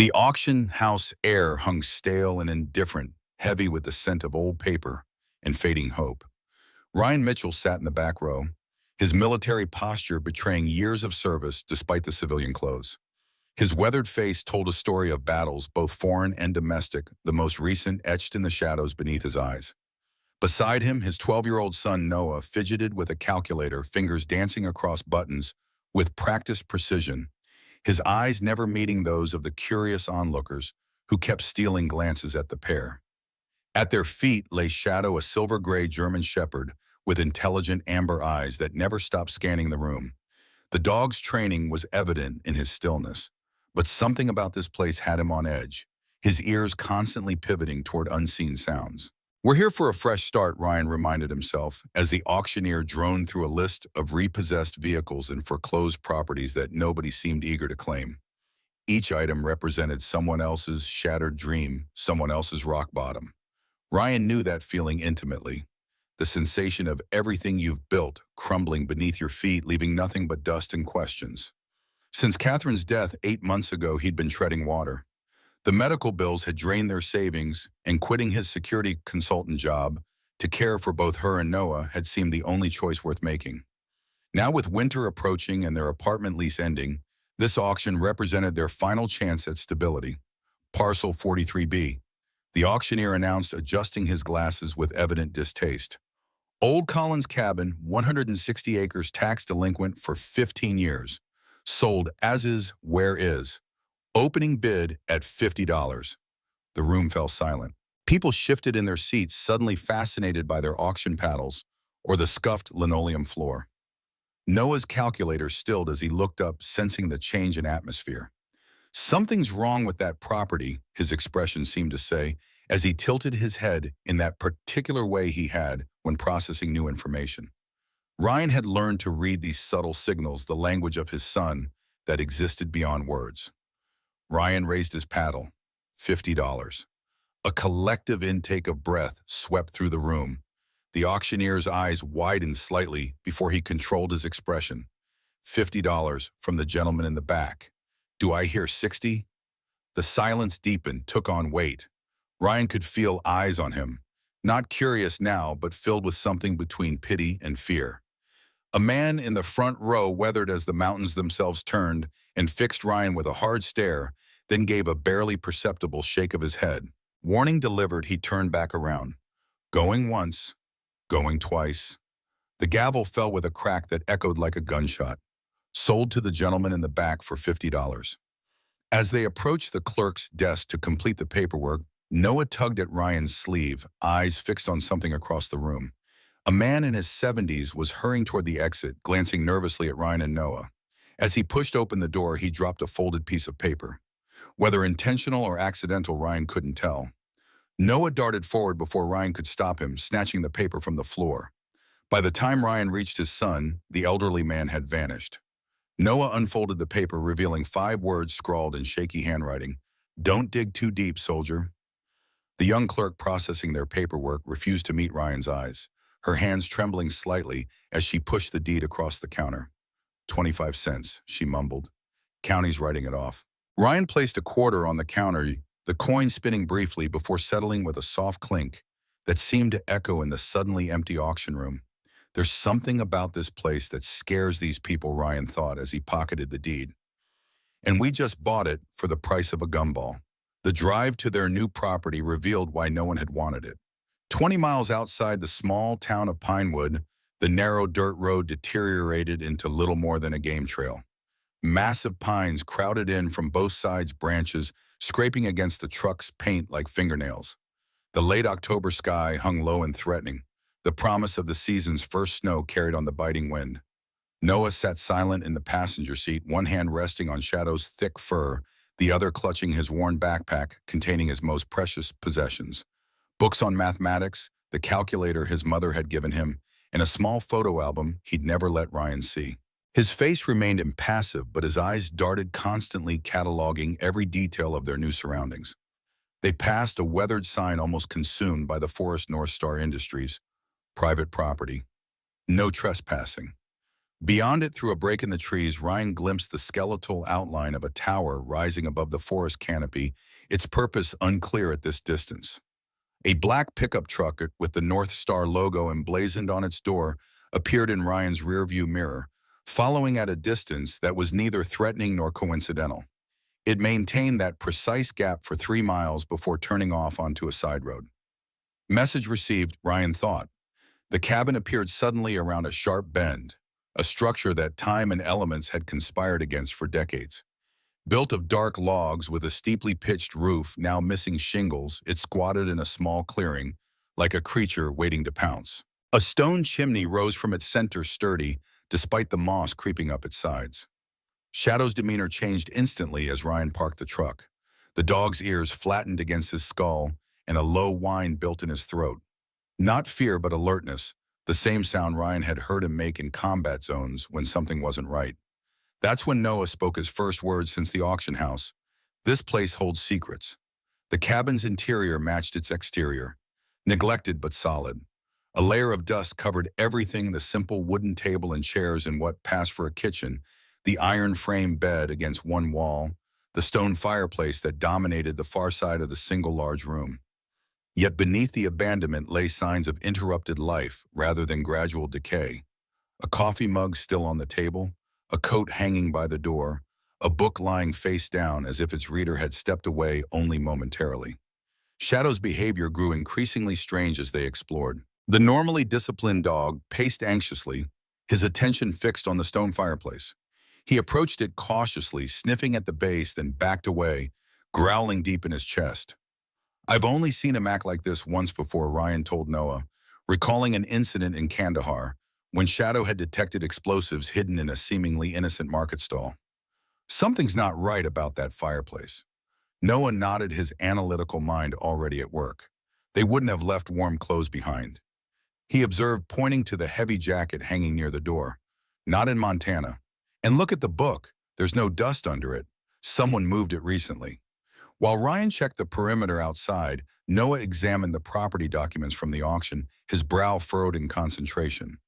The auction house air hung stale and indifferent, heavy with the scent of old paper and fading hope. Ryan Mitchell sat in the back row, his military posture betraying years of service despite the civilian clothes. His weathered face told a story of battles, both foreign and domestic, the most recent etched in the shadows beneath his eyes. Beside him, his 12-year-old son Noah fidgeted with a calculator, fingers dancing across buttons with practiced precision, his eyes never meeting those of the curious onlookers who kept stealing glances at the pair. At their feet lay Shadow, a silver-gray German shepherd with intelligent amber eyes that never stopped scanning the room. The dog's training was evident in his stillness, but something about this place had him on edge, his ears constantly pivoting toward unseen sounds. "We're here for a fresh start," Ryan reminded himself, as the auctioneer droned through a list of repossessed vehicles and foreclosed properties that nobody seemed eager to claim. Each item represented someone else's shattered dream, someone else's rock bottom. Ryan knew that feeling intimately, the sensation of everything you've built crumbling beneath your feet, leaving nothing but dust and questions. Since Catherine's death 8 months ago, he'd been treading water. The medical bills had drained their savings, and quitting his security consultant job to care for both her and Noah had seemed the only choice worth making. Now, with winter approaching and their apartment lease ending, this auction represented their final chance at stability. Parcel 43B. The auctioneer announced, adjusting his glasses with evident distaste. Old Collins Cabin, 160 acres, tax delinquent for 15 years. Sold as is, where is. Opening bid at $50. The room fell silent. People shifted in their seats, suddenly fascinated by their auction paddles or the scuffed linoleum floor. Noah's calculator stilled as he looked up, sensing the change in atmosphere. "Something's wrong with that property," his expression seemed to say, as he tilted his head in that particular way he had when processing new information. Ryan had learned to read these subtle signals, the language of his son that existed beyond words. Ryan raised his paddle. $50. A collective intake of breath swept through the room. The auctioneer's eyes widened slightly before he controlled his expression. $50 from the gentleman in the back. "Do I hear 60? The silence deepened, took on weight. Ryan could feel eyes on him, not curious now, but filled with something between pity and fear. A man in the front row weathered as the mountains themselves turned and fixed Ryan with a hard stare, then gave a barely perceptible shake of his head. Warning delivered, he turned back around. Going once, going twice. The gavel fell with a crack that echoed like a gunshot. Sold to the gentleman in the back for $50. As they approached the clerk's desk to complete the paperwork, Noah tugged at Ryan's sleeve, eyes fixed on something across the room. A man in his 70s was hurrying toward the exit, glancing nervously at Ryan and Noah. As he pushed open the door, he dropped a folded piece of paper. Whether intentional or accidental, Ryan couldn't tell. Noah darted forward before Ryan could stop him, snatching the paper from the floor. By the time Ryan reached his son, the elderly man had vanished. Noah unfolded the paper, revealing 5 words scrawled in shaky handwriting. "Don't dig too deep, soldier." The young clerk processing their paperwork refused to meet Ryan's eyes, her hands trembling slightly as she pushed the deed across the counter. 25 cents, she mumbled. "County's writing it off." Ryan placed a quarter on the counter, the coin spinning briefly before settling with a soft clink that seemed to echo in the suddenly empty auction room. "There's something about this place that scares these people," Ryan thought as he pocketed the deed. "And we just bought it for the price of a gumball." The drive to their new property revealed why no one had wanted it. 20 miles outside the small town of Pinewood, the narrow dirt road deteriorated into little more than a game trail. Massive pines crowded in from both sides, branches scraping against the truck's paint like fingernails. The late October sky hung low and threatening, the promise of the season's first snow carried on the biting wind. Noah sat silent in the passenger seat, one hand resting on Shadow's thick fur, the other clutching his worn backpack containing his most precious possessions. Books on mathematics, the calculator his mother had given him, and a small photo album he'd never let Ryan see. His face remained impassive, but his eyes darted, constantly cataloging every detail of their new surroundings. They passed a weathered sign almost consumed by the Forest North Star Industries. Private property. No trespassing. Beyond it, through a break in the trees, Ryan glimpsed the skeletal outline of a tower rising above the forest canopy, its purpose unclear at this distance. A black pickup truck with the North Star logo emblazoned on its door appeared in Ryan's rearview mirror, following at a distance that was neither threatening nor coincidental. It maintained that precise gap for 3 miles before turning off onto a side road. Message received, Ryan thought. The cabin appeared suddenly around a sharp bend, a structure that time and elements had conspired against for decades. Built of dark logs with a steeply pitched roof now missing shingles, it squatted in a small clearing, like a creature waiting to pounce. A stone chimney rose from its center sturdy, despite the moss creeping up its sides. Shadow's demeanor changed instantly as Ryan parked the truck. The dog's ears flattened against his skull, and a low whine built in his throat. Not fear, but alertness, the same sound Ryan had heard him make in combat zones when something wasn't right. That's when Noah spoke his first words since the auction house. This place holds secrets. The cabin's interior matched its exterior, neglected but solid. A layer of dust covered everything, the simple wooden table and chairs in what passed for a kitchen, the iron frame bed against one wall, the stone fireplace that dominated the far side of the single large room. Yet beneath the abandonment lay signs of interrupted life rather than gradual decay. A coffee mug still on the table, a coat hanging by the door, a book lying face down as if its reader had stepped away only momentarily. Shadow's behavior grew increasingly strange as they explored. The normally disciplined dog paced anxiously, his attention fixed on the stone fireplace. He approached it cautiously, sniffing at the base, then backed away, growling deep in his chest. I've only seen him act like this once before, Ryan told Noah, recalling an incident in Kandahar when Shadow had detected explosives hidden in a seemingly innocent market stall. Something's not right about that fireplace. Noah nodded, his analytical mind already at work. They wouldn't have left warm clothes behind. He observed, pointing to the heavy jacket hanging near the door. Not in Montana. And look at the book. There's no dust under it. Someone moved it recently. While Ryan checked the perimeter outside, Noah examined the property documents from the auction, his brow furrowed in concentration.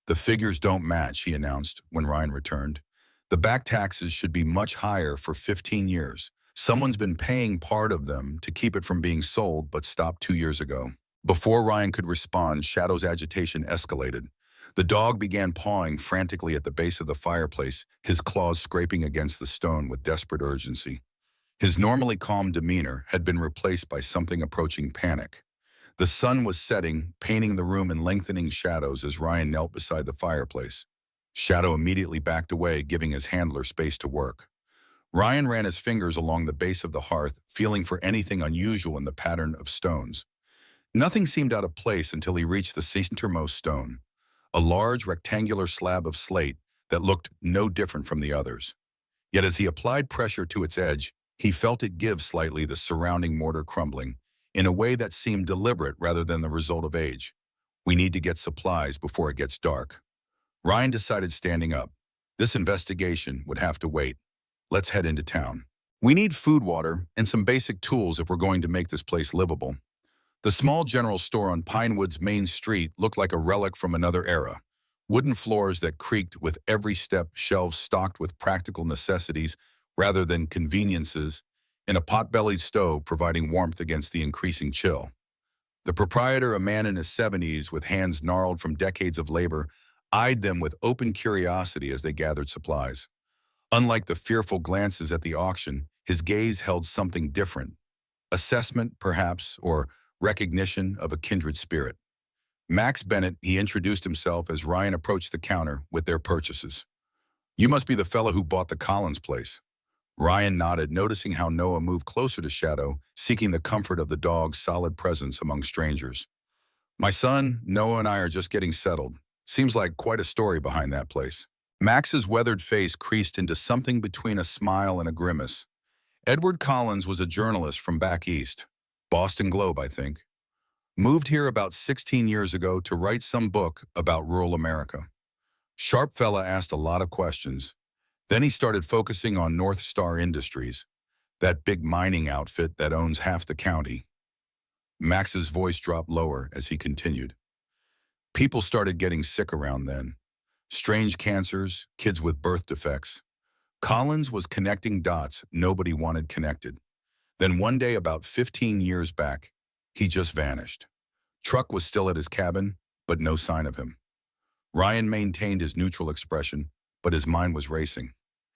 The figures don't match, he announced when Ryan returned. The back taxes should be much higher for 15 years. Someone's been paying part of them to keep it from being sold, but stopped 2 years ago. Before Ryan could respond, Shadow's agitation escalated. The dog began pawing frantically at the base of the fireplace, his claws scraping against the stone with desperate urgency. His normally calm demeanor had been replaced by something approaching panic. The sun was setting, painting the room in lengthening shadows as Ryan knelt beside the fireplace. Shadow immediately backed away, giving his handler space to work. Ryan ran his fingers along the base of the hearth, feeling for anything unusual in the pattern of stones. Nothing seemed out of place until he reached the centermost stone, a large rectangular slab of slate that looked no different from the others. Yet as he applied pressure to its edge, he felt it give slightly, the surrounding mortar crumbling, in a way that seemed deliberate rather than the result of age. We need to get supplies before it gets dark. Ryan decided, standing up. This investigation would have to wait. Let's head into town. We need food, water, and some basic tools if we're going to make this place livable. The small general store on Pinewood's main street looked like a relic from another era. Wooden floors that creaked with every step, shelves stocked with practical necessities rather than conveniences, and a pot-bellied stove providing warmth against the increasing chill. The proprietor, a man in his 70s with hands gnarled from decades of labor, eyed them with open curiosity as they gathered supplies. Unlike the fearful glances at the auction, his gaze held something different. Assessment, perhaps, or recognition of a kindred spirit. Max Bennett, he introduced himself as Ryan approached the counter with their purchases. You must be the fellow who bought the Collins place. Ryan nodded, noticing how Noah moved closer to Shadow, seeking the comfort of the dog's solid presence among strangers. My son, Noah, and I are just getting settled. Seems like quite a story behind that place. Max's weathered face creased into something between a smile and a grimace. Edward Collins was a journalist from back east. Boston Globe, I think. Moved here about 16 years ago to write some book about rural America. Sharp fella, asked a lot of questions. Then he started focusing on North Star Industries, that big mining outfit that owns half the county. Max's voice dropped lower as he continued. People started getting sick around then. Strange cancers, kids with birth defects. Collins was connecting dots nobody wanted connected. Then one day about 15 years back, he just vanished. Truck was still at his cabin, but no sign of him. Ryan maintained his neutral expression, but his mind was racing.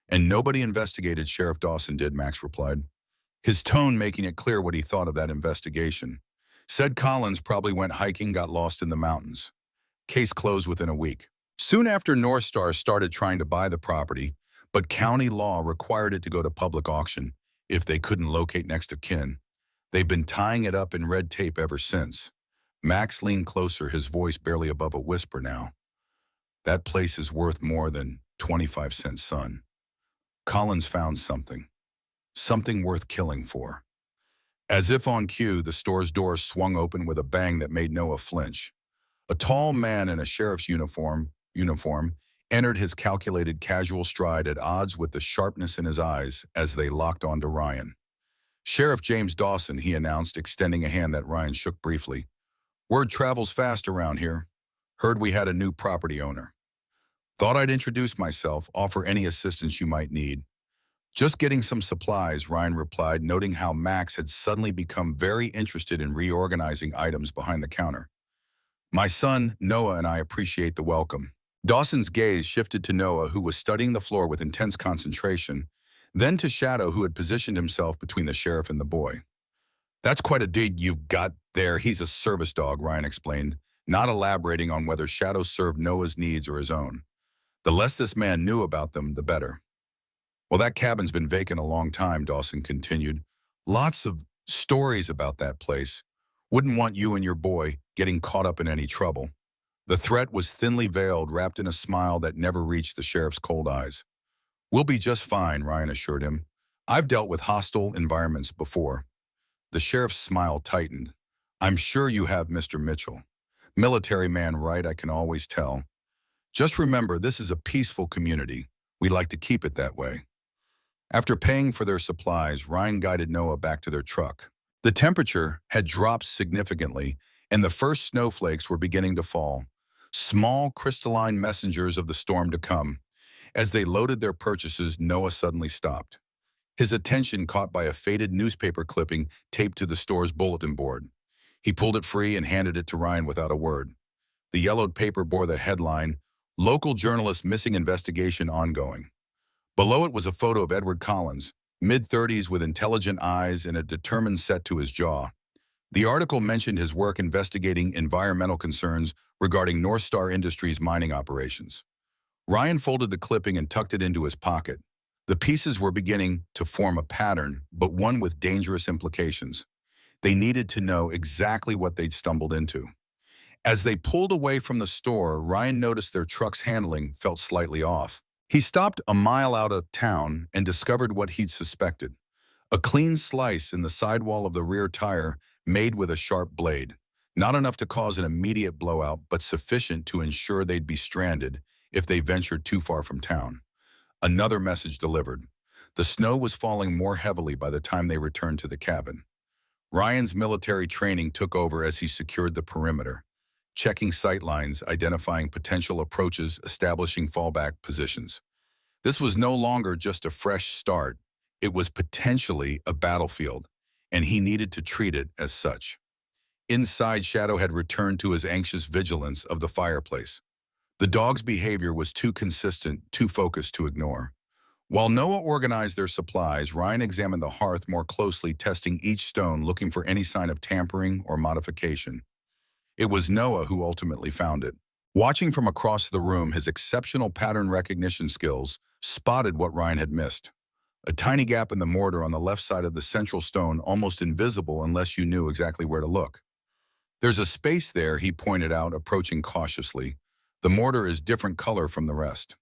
And nobody investigated, Sheriff Dawson did, Max replied, his tone making it clear what he thought of that investigation. Said Collins probably went hiking, got lost in the mountains. Case closed within a week. Soon after, North Star started trying to buy the property, but county law required it to go to public auction if they couldn't locate next of kin. They've been tying it up in red tape ever since. Max leaned closer, his voice barely above a whisper now. That place is worth more than 25 cents, son. Collins found something. Something worth killing for. As if on cue, the store's doors swung open with a bang that made Noah flinch. A tall man in a sheriff's uniform entered, his calculated casual stride at odds with the sharpness in his eyes as they locked onto Ryan. Sheriff James Dawson, he announced, extending a hand that Ryan shook briefly. Word travels fast around here. Heard we had a new property owner. Thought I'd introduce myself, offer any assistance you might need. Just getting some supplies, Ryan replied, noting how Max had suddenly become very interested in reorganizing items behind the counter. My son, Noah, and I appreciate the welcome. Dawson's gaze shifted to Noah, who was studying the floor with intense concentration, then to Shadow, who had positioned himself between the sheriff and the boy. That's quite a dude you've got there. He's a service dog, Ryan explained, not elaborating on whether Shadow served Noah's needs or his own. The less this man knew about them, the better. Well, that cabin's been vacant a long time, Dawson continued. Lots of stories about that place. Wouldn't want you and your boy getting caught up in any trouble. The threat was thinly veiled, wrapped in a smile that never reached the sheriff's cold eyes. We'll be just fine, Ryan assured him. I've dealt with hostile environments before. The sheriff's smile tightened. I'm sure you have, Mr. Mitchell. Military man, right? I can always tell. Just remember, this is a peaceful community. We like to keep it that way. After paying for their supplies, Ryan guided Noah back to their truck. The temperature had dropped significantly, and the first snowflakes were beginning to fall, small crystalline messengers of the storm to come. As they loaded their purchases, Noah suddenly stopped, his attention caught by a faded newspaper clipping taped to the store's bulletin board. He pulled it free and handed it to Ryan without a word. The yellowed paper bore the headline, Local Journalist Missing Investigation Ongoing. Below it was a photo of Edward Collins, mid-30s with intelligent eyes and a determined set to his jaw. The article mentioned his work investigating environmental concerns regarding North Star Industries' mining operations. Ryan folded the clipping and tucked it into his pocket. The pieces were beginning to form a pattern, but one with dangerous implications. They needed to know exactly what they'd stumbled into. As they pulled away from the store, Ryan noticed their truck's handling felt slightly off. He stopped a mile out of town and discovered what he'd suspected. A clean slice in the sidewall of the rear tire made with a sharp blade. Not enough to cause an immediate blowout, but sufficient to ensure they'd be stranded if they ventured too far from town. Another message delivered. The snow was falling more heavily by the time they returned to the cabin. Ryan's military training took over as he secured the perimeter, checking sight lines, identifying potential approaches, establishing fallback positions. This was no longer just a fresh start. It was potentially a battlefield, and he needed to treat it as such. Inside, Shadow had returned to his anxious vigilance of the fireplace. The dog's behavior was too consistent, too focused to ignore. While Noah organized their supplies, Ryan examined the hearth more closely, testing each stone, looking for any sign of tampering or modification. It was Noah who ultimately found it. Watching from across the room, his exceptional pattern recognition skills spotted what Ryan had missed. A tiny gap in the mortar on the left side of the central stone, almost invisible unless you knew exactly where to look. There's a space there, he pointed out, approaching cautiously. The mortar is different color from the rest.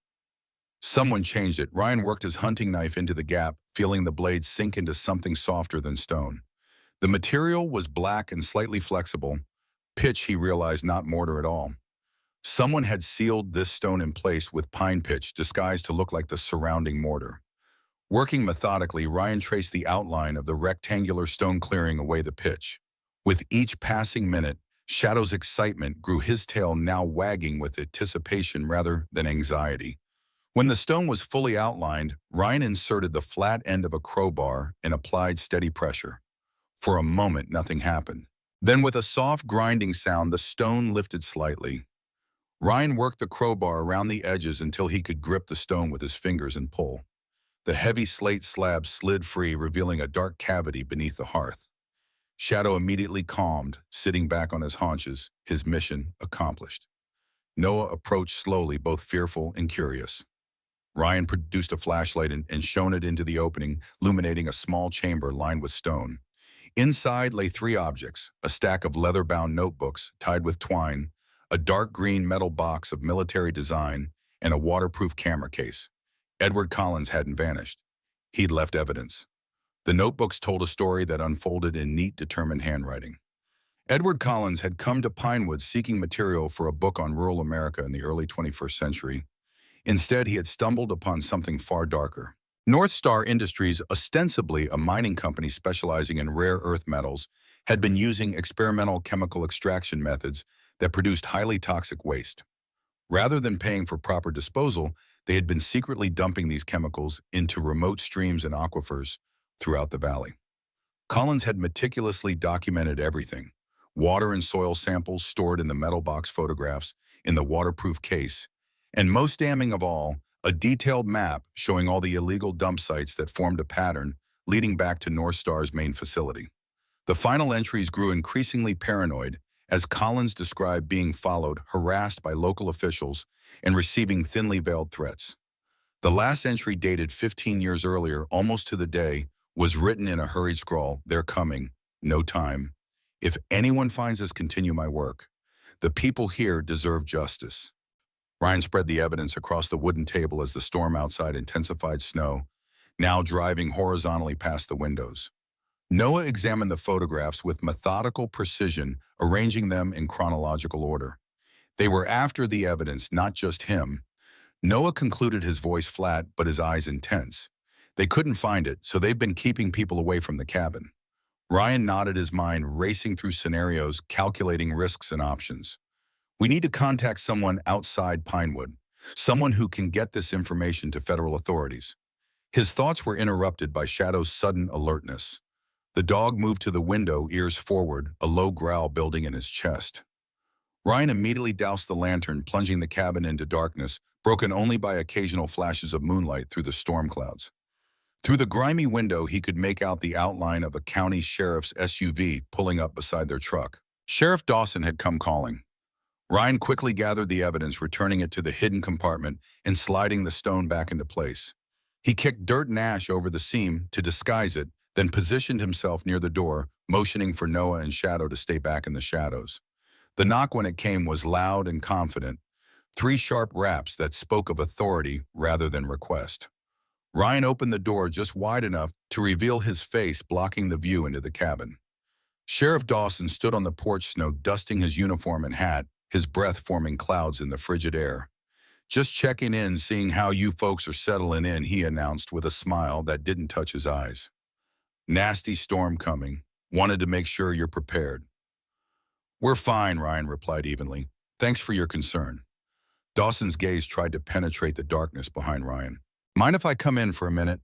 Someone changed it. Ryan worked his hunting knife into the gap, feeling the blade sink into something softer than stone. The material was black and slightly flexible. Pitch, he realized, not mortar at all. Someone had sealed this stone in place with pine pitch, disguised to look like the surrounding mortar. Working methodically, Ryan traced the outline of the rectangular stone, clearing away the pitch. With each passing minute, Shadow's excitement grew, his tail now wagging with anticipation rather than anxiety. When the stone was fully outlined, Ryan inserted the flat end of a crowbar and applied steady pressure. For a moment, nothing happened. Then with a soft grinding sound, the stone lifted slightly. Ryan worked the crowbar around the edges until he could grip the stone with his fingers and pull. The heavy slate slab slid free, revealing a dark cavity beneath the hearth. Shadow immediately calmed, sitting back on his haunches, his mission accomplished. Noah approached slowly, both fearful and curious. Ryan produced a flashlight and shone it into the opening, illuminating a small chamber lined with stone. Inside lay three objects: a stack of leather-bound notebooks tied with twine, a dark green metal box of military design, and a waterproof camera case. Edward Collins hadn't vanished. He'd left evidence. The notebooks told a story that unfolded in neat, determined handwriting. Edward Collins had come to Pinewood seeking material for a book on rural America in the early 21st century. Instead, he had stumbled upon something far darker. North Star Industries, ostensibly a mining company specializing in rare earth metals, had been using experimental chemical extraction methods that produced highly toxic waste. Rather than paying for proper disposal, they had been secretly dumping these chemicals into remote streams and aquifers throughout the valley. Collins had meticulously documented everything: water and soil samples stored in the metal box, photographs in the waterproof case, and most damning of all, a detailed map showing all the illegal dump sites that formed a pattern leading back to North Star's main facility. The final entries grew increasingly paranoid as Collins described being followed, harassed by local officials, and receiving thinly veiled threats. The last entry, dated 15 years earlier, almost to the day, was written in a hurried scrawl: "They're coming. No time. If anyone finds us, continue my work. The people here deserve justice." Ryan spread the evidence across the wooden table as the storm outside intensified. Snow, now driving horizontally past the windows. Noah examined the photographs with methodical precision, arranging them in chronological order. They were after the evidence, not just him. Noah concluded, his voice flat but his eyes intense. They couldn't find it, so they've been keeping people away from the cabin. Ryan nodded, his mind racing through scenarios, calculating risks and options. "We need to contact someone outside Pinewood, someone who can get this information to federal authorities." His thoughts were interrupted by Shadow's sudden alertness. The dog moved to the window, ears forward, a low growl building in his chest. Ryan immediately doused the lantern, plunging the cabin into darkness, broken only by occasional flashes of moonlight through the storm clouds. Through the grimy window, he could make out the outline of a county sheriff's SUV pulling up beside their truck. Sheriff Dawson had come calling. Ryan quickly gathered the evidence, returning it to the hidden compartment and sliding the stone back into place. He kicked dirt and ash over the seam to disguise it, then positioned himself near the door, motioning for Noah and Shadow to stay back in the shadows. The knock, when it came, was loud and confident, 3 sharp raps that spoke of authority rather than request. Ryan opened the door just wide enough to reveal his face, blocking the view into the cabin. Sheriff Dawson stood on the porch, snow dusting his uniform and hat, his breath forming clouds in the frigid air. "Just checking in, seeing how you folks are settling in," he announced with a smile that didn't touch his eyes. "Nasty storm coming. Wanted to make sure you're prepared." "We're fine," Ryan replied evenly. "Thanks for your concern." Dawson's gaze tried to penetrate the darkness behind Ryan. "Mind if I come in for a minute?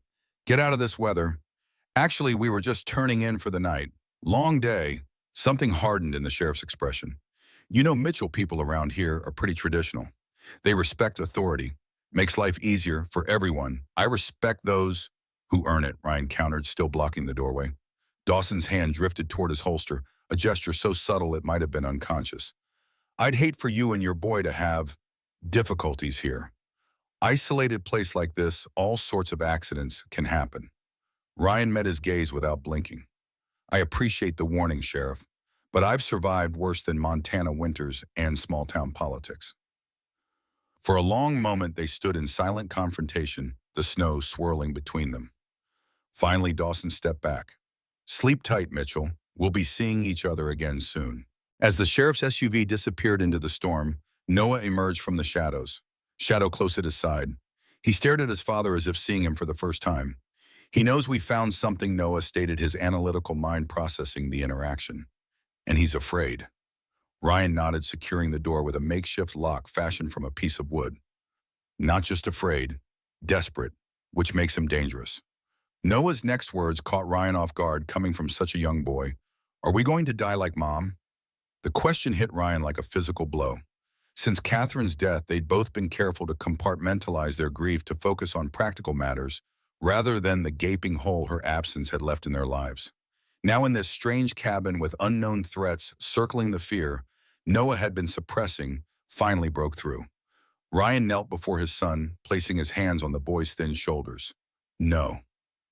Get out of this weather?" "Actually, we were just turning in for the night. Long day." Something hardened in the sheriff's expression. "You know, Mitchell people around here are pretty traditional. They respect authority. Makes life easier for everyone. I respect those who earn it," Ryan countered, still blocking the doorway. Dawson's hand drifted toward his holster, a gesture so subtle it might have been unconscious. "I'd hate for you and your boy to have difficulties here. Isolated place like this, all sorts of accidents can happen." Ryan met his gaze without blinking. "I appreciate the warning, Sheriff, but I've survived worse than Montana winters and small-town politics." For a long moment, they stood in silent confrontation, the snow swirling between them. Finally, Dawson stepped back. "Sleep tight, Mitchell. We'll be seeing each other again soon." As the sheriff's SUV disappeared into the storm, Noah emerged from the shadows, Shadow close at his side. He stared at his father as if seeing him for the first time. "He knows we found something," Noah stated, his analytical mind processing the interaction. "And he's afraid." Ryan nodded, securing the door with a makeshift lock fashioned from a piece of wood. Not just afraid, desperate, which makes him dangerous. Noah's next words caught Ryan off guard, coming from such a young boy. Are we going to die like Mom? The question hit Ryan like a physical blow. Since Catherine's death, they'd both been careful to compartmentalize their grief to focus on practical matters, rather than the gaping hole her absence had left in their lives. Now in this strange cabin with unknown threats circling the fear Noah had been suppressing, finally broke through. Ryan knelt before his son, placing his hands on the boy's thin shoulders. No,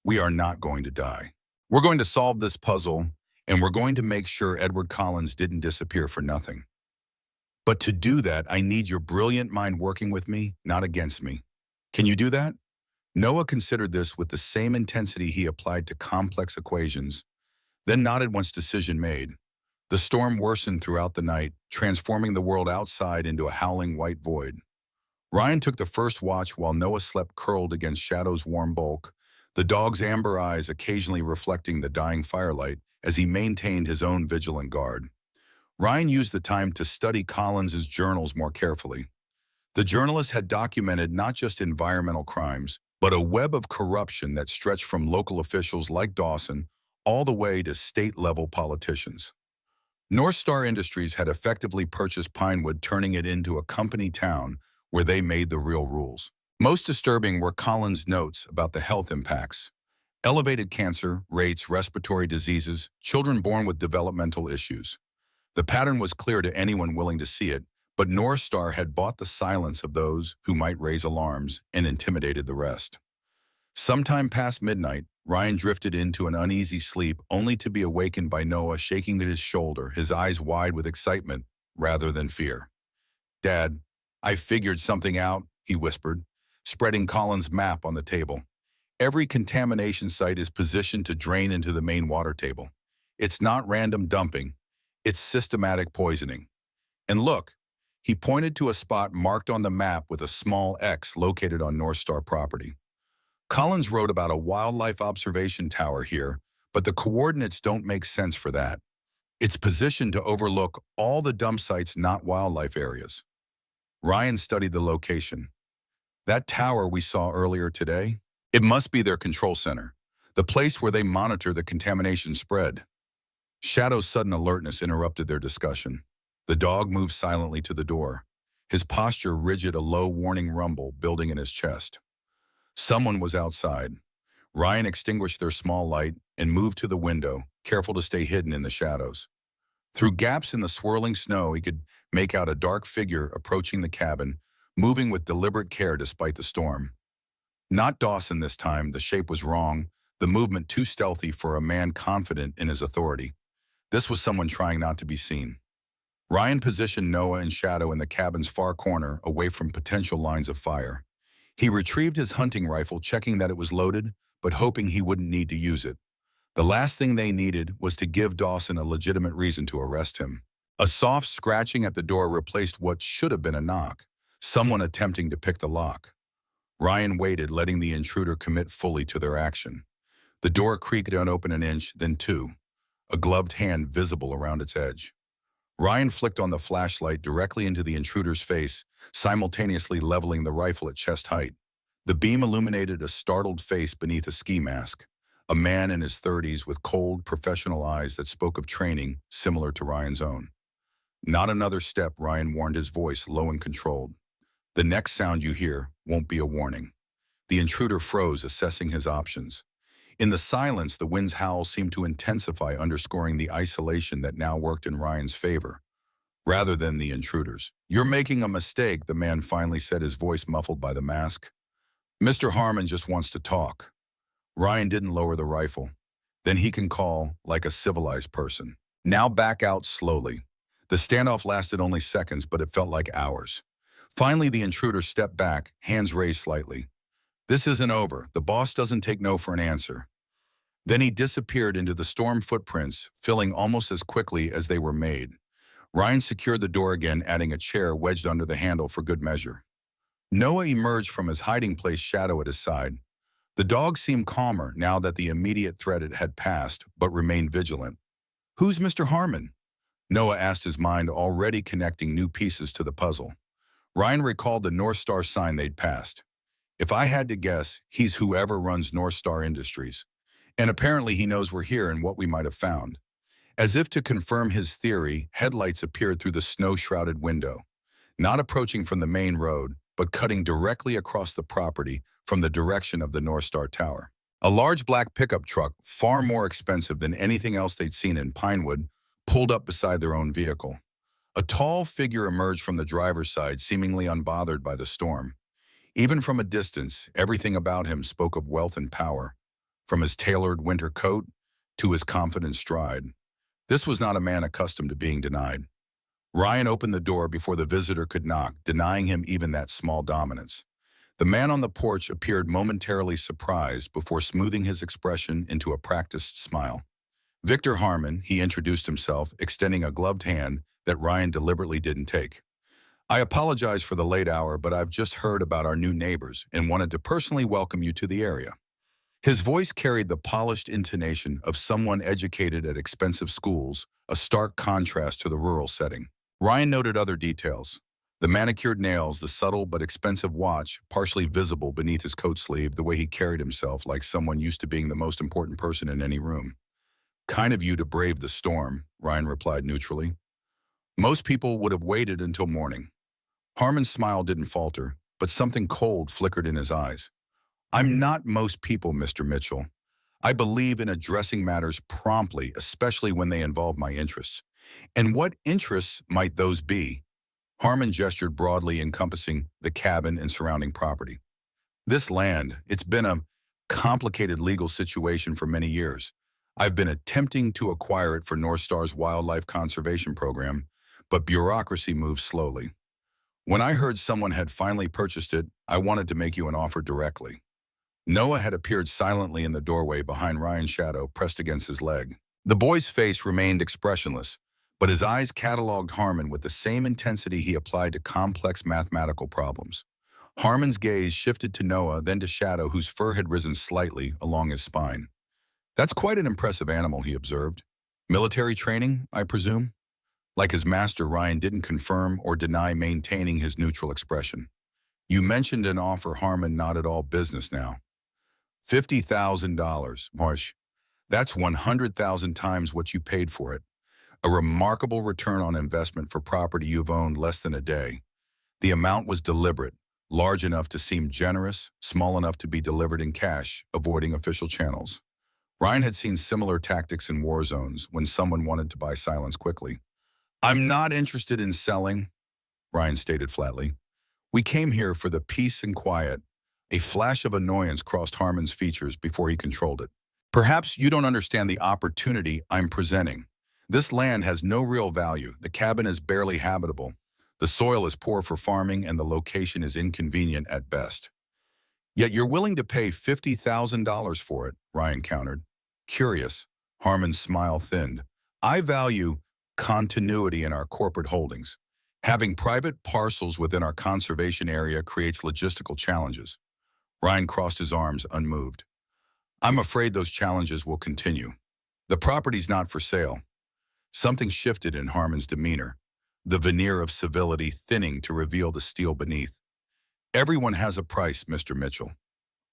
we are not going to die. We're going to solve this puzzle, and we're going to make sure Edward Collins didn't disappear for nothing. But to do that, I need your brilliant mind working with me, not against me. Can you do that? Noah considered this with the same intensity he applied to complex equations, then nodded once decision made. The storm worsened throughout the night, transforming the world outside into a howling white void. Ryan took the first watch while Noah slept curled against Shadow's warm bulk, the dog's amber eyes occasionally reflecting the dying firelight as he maintained his own vigilant guard. Ryan used the time to study Collins's journals more carefully. The journalist had documented not just environmental crimes, but a web of corruption that stretched from local officials like Dawson all the way to state-level politicians. North Star Industries had effectively purchased Pinewood, turning it into a company town where they made the real rules. Most disturbing were Collins' notes about the health impacts. Elevated cancer rates, respiratory diseases, children born with developmental issues. The pattern was clear to anyone willing to see it, but North Star had bought the silence of those who might raise alarms and intimidated the rest. Sometime past midnight, Ryan drifted into an uneasy sleep, only to be awakened by Noah shaking his shoulder, his eyes wide with excitement rather than fear. "Dad, I figured something out," he whispered, spreading Collins' map on the table. "Every contamination site is positioned to drain into the main water table. It's not random dumping, it's systematic poisoning. And look," he pointed to a spot marked on the map with a small X located on North Star property. Collins wrote about a wildlife observation tower here, but the coordinates don't make sense for that. It's positioned to overlook all the dump sites, not wildlife areas. Ryan studied the location. That tower we saw earlier today, it must be their control center, the place where they monitor the contamination spread. Shadow's sudden alertness interrupted their discussion. The dog moved silently to the door, his posture rigid, a low warning rumble building in his chest. Someone was outside. Ryan extinguished their small light and moved to the window, careful to stay hidden in the shadows. Through gaps in the swirling snow, he could make out a dark figure approaching the cabin, moving with deliberate care despite the storm. Not Dawson this time. The shape was wrong, the movement too stealthy for a man confident in his authority. This was someone trying not to be seen. Ryan positioned Noah and Shadow in the cabin's far corner, away from potential lines of fire. He retrieved his hunting rifle, checking that it was loaded, but hoping he wouldn't need to use it. The last thing they needed was to give Dawson a legitimate reason to arrest him. A soft scratching at the door replaced what should have been a knock, someone attempting to pick the lock. Ryan waited, letting the intruder commit fully to their action. The door creaked open an inch, then two, a gloved hand visible around its edge. Ryan flicked on the flashlight directly into the intruder's face, simultaneously leveling the rifle at chest height. The beam illuminated a startled face beneath a ski mask, a man in his 30s with cold, professional eyes that spoke of training similar to Ryan's own. "Not another step," Ryan warned, his voice low and controlled. "The next sound you hear won't be a warning." The intruder froze, assessing his options. In the silence, the wind's howl seemed to intensify, underscoring the isolation that now worked in Ryan's favor, rather than the intruder's. "You're making a mistake," the man finally said, his voice muffled by the mask. "Mr. Harmon just wants to talk." Ryan didn't lower the rifle. "Then he can call like a civilized person. Now back out slowly." The standoff lasted only seconds, but it felt like hours. Finally, the intruder stepped back, hands raised slightly. "This isn't over. The boss doesn't take no for an answer." Then he disappeared into the storm footprints, filling almost as quickly as they were made. Ryan secured the door again, adding a chair wedged under the handle for good measure. Noah emerged from his hiding place, Shadow at his side. The dog seemed calmer now that the immediate threat had passed, but remained vigilant. "Who's Mr. Harmon?" Noah asked, his mind already connecting new pieces to the puzzle. Ryan recalled the North Star sign they'd passed. If I had to guess, he's whoever runs North Star Industries. And apparently he knows we're here and what we might have found. As if to confirm his theory, headlights appeared through the snow-shrouded window, not approaching from the main road, but cutting directly across the property from the direction of the North Star Tower. A large black pickup truck, far more expensive than anything else they'd seen in Pinewood, pulled up beside their own vehicle. A tall figure emerged from the driver's side, seemingly unbothered by the storm. Even from a distance, everything about him spoke of wealth and power, from his tailored winter coat to his confident stride. This was not a man accustomed to being denied. Ryan opened the door before the visitor could knock, denying him even that small dominance. The man on the porch appeared momentarily surprised before smoothing his expression into a practiced smile. Victor Harmon, he introduced himself, extending a gloved hand that Ryan deliberately didn't take. I apologize for the late hour, but I've just heard about our new neighbors and wanted to personally welcome you to the area. His voice carried the polished intonation of someone educated at expensive schools, a stark contrast to the rural setting. Ryan noted other details. The manicured nails, the subtle but expensive watch, partially visible beneath his coat sleeve, the way he carried himself like someone used to being the most important person in any room. Kind of you to brave the storm, Ryan replied neutrally. Most people would have waited until morning. Harmon's smile didn't falter, but something cold flickered in his eyes. I'm not most people, Mr. Mitchell. I believe in addressing matters promptly, especially when they involve my interests. And what interests might those be? Harmon gestured broadly, encompassing the cabin and surrounding property. This land, it's been a complicated legal situation for many years. I've been attempting to acquire it for North Star's wildlife conservation program, but bureaucracy moves slowly. When I heard someone had finally purchased it, I wanted to make you an offer directly. Noah had appeared silently in the doorway behind Ryan's shadow pressed against his leg. The boy's face remained expressionless, but his eyes cataloged Harmon with the same intensity he applied to complex mathematical problems. Harmon's gaze shifted to Noah, then to Shadow, whose fur had risen slightly along his spine. That's quite an impressive animal, he observed. Military training, I presume? Like his master, Ryan didn't confirm or deny, maintaining his neutral expression. You mentioned an offer, Harmon, not at all business now. $50,000, Marsh. That's 100,000 times what you paid for it. A remarkable return on investment for property you've owned less than a day. The amount was deliberate, large enough to seem generous, small enough to be delivered in cash, avoiding official channels. Ryan had seen similar tactics in war zones when someone wanted to buy silence quickly. I'm not interested in selling, Ryan stated flatly. We came here for the peace and quiet. A flash of annoyance crossed Harmon's features before he controlled it. Perhaps you don't understand the opportunity I'm presenting. This land has no real value. The cabin is barely habitable. The soil is poor for farming and the location is inconvenient at best. Yet you're willing to pay $50,000 for it, Ryan countered. Curious, Harmon's smile thinned. I value continuity in our corporate holdings. Having private parcels within our conservation area creates logistical challenges. Ryan crossed his arms, unmoved. I'm afraid those challenges will continue. The property's not for sale. Something shifted in Harmon's demeanor, the veneer of civility thinning to reveal the steel beneath. Everyone has a price, Mr. Mitchell.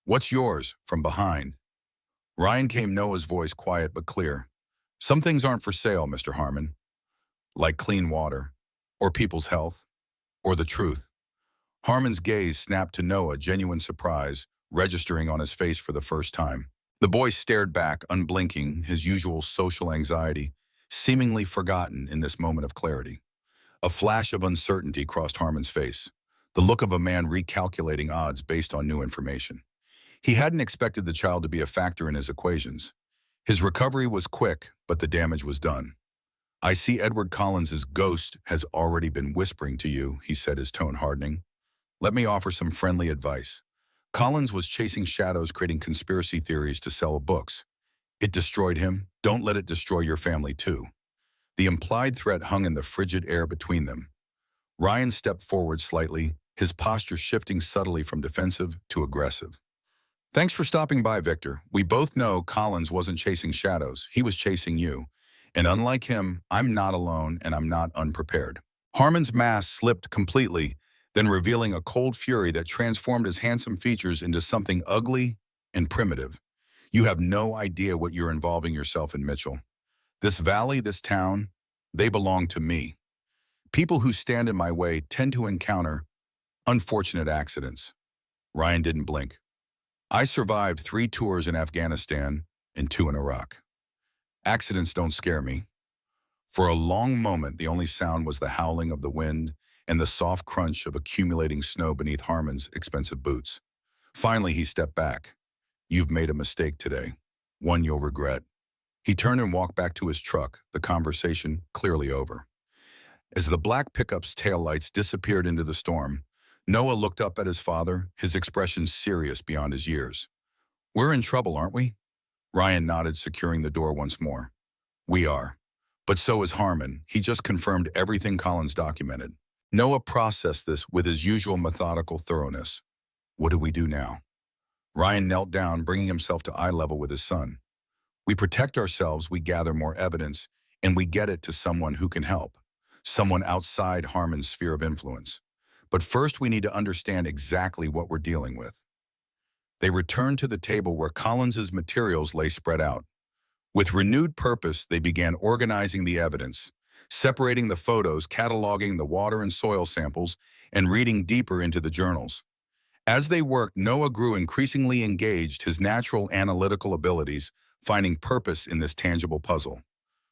What's yours, from behind? Ryan came, Noah's voice quiet but clear. Some things aren't for sale, Mr. Harmon. Like clean water, or people's health, or the truth. Harmon's gaze snapped to Noah, genuine surprise, registering on his face for the first time. The boy stared back, unblinking, his usual social anxiety seemingly forgotten in this moment of clarity. A flash of uncertainty crossed Harmon's face, the look of a man recalculating odds based on new information. He hadn't expected the child to be a factor in his equations. His recovery was quick, but the damage was done. I see Edward Collins's ghost has already been whispering to you, he said, his tone hardening. Let me offer some friendly advice. Collins was chasing shadows, creating conspiracy theories to sell books. It destroyed him. Don't let it destroy your family, too. The implied threat hung in the frigid air between them. Ryan stepped forward slightly, his posture shifting subtly from defensive to aggressive. Thanks for stopping by, Victor. We both know Collins wasn't chasing shadows. He was chasing you. And unlike him, I'm not alone and I'm not unprepared. Harmon's mask slipped completely, then revealing a cold fury that transformed his handsome features into something ugly and primitive. You have no idea what you're involving yourself in, Mitchell. This valley, this town, they belong to me. People who stand in my way tend to encounter unfortunate accidents. Ryan didn't blink. I survived 3 tours in Afghanistan and 2 in Iraq. Accidents don't scare me. For a long moment, the only sound was the howling of the wind and the soft crunch of accumulating snow beneath Harmon's expensive boots. Finally, he stepped back. You've made a mistake today, one you'll regret. He turned and walked back to his truck, the conversation clearly over. As the black pickup's taillights disappeared into the storm, Noah looked up at his father, his expression serious beyond his years. We're in trouble, aren't we? Ryan nodded, securing the door once more. We are. But so is Harmon. He just confirmed everything Collins documented. Noah processed this with his usual methodical thoroughness. What do we do now? Ryan knelt down, bringing himself to eye level with his son. We protect ourselves, we gather more evidence, and we get it to someone who can help. Someone outside Harmon's sphere of influence. But first we need to understand exactly what we're dealing with. They returned to the table where Collins's materials lay spread out. With renewed purpose, they began organizing the evidence, separating the photos, cataloging the water and soil samples, and reading deeper into the journals. As they worked, Noah grew increasingly engaged, his natural analytical abilities finding purpose in this tangible puzzle.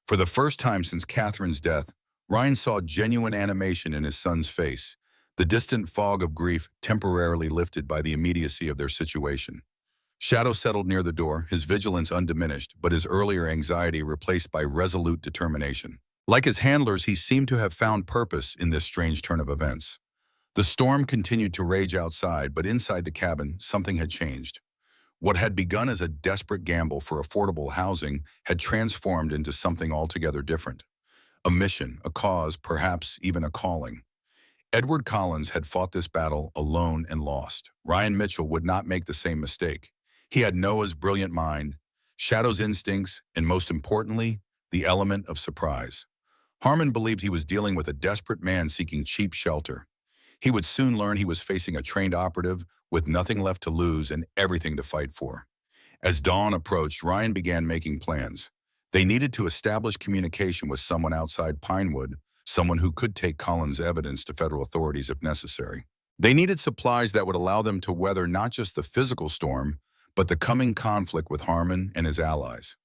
For the first time since Catherine's death, Ryan saw genuine animation in his son's face, the distant fog of grief temporarily lifted by the immediacy of their situation. Shadow settled near the door, his vigilance undiminished, but his earlier anxiety replaced by resolute determination. Like his handlers, he seemed to have found purpose in this strange turn of events. The storm continued to rage outside, but inside the cabin, something had changed. What had begun as a desperate gamble for affordable housing had transformed into something altogether different. A mission, a cause, perhaps even a calling. Edward Collins had fought this battle alone and lost. Ryan Mitchell would not make the same mistake. He had Noah's brilliant mind, Shadow's instincts, and most importantly, the element of surprise. Harmon believed he was dealing with a desperate man seeking cheap shelter. He would soon learn he was facing a trained operative with nothing left to lose and everything to fight for. As dawn approached, Ryan began making plans. They needed to establish communication with someone outside Pinewood, someone who could take Collins' evidence to federal authorities if necessary. They needed supplies that would allow them to weather not just the physical storm, but the coming conflict with Harmon and his allies.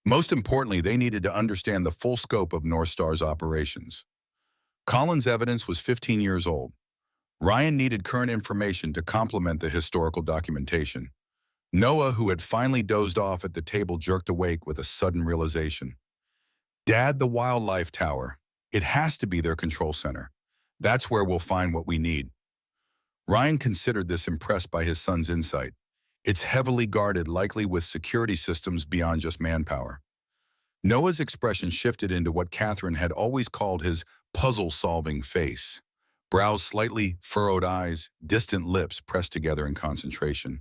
Most importantly, they needed to understand the full scope of North Star's operations. Collins' evidence was 15 years old. Ryan needed current information to complement the historical documentation. Noah, who had finally dozed off at the table, jerked awake with a sudden realization. Dad, the wildlife tower. It has to be their control center. That's where we'll find what we need. Ryan considered this, impressed by his son's insight. It's heavily guarded, likely with security systems beyond just manpower. Noah's expression shifted into what Catherine had always called his puzzle-solving face. Brows slightly furrowed, eyes, distant lips pressed together in concentration.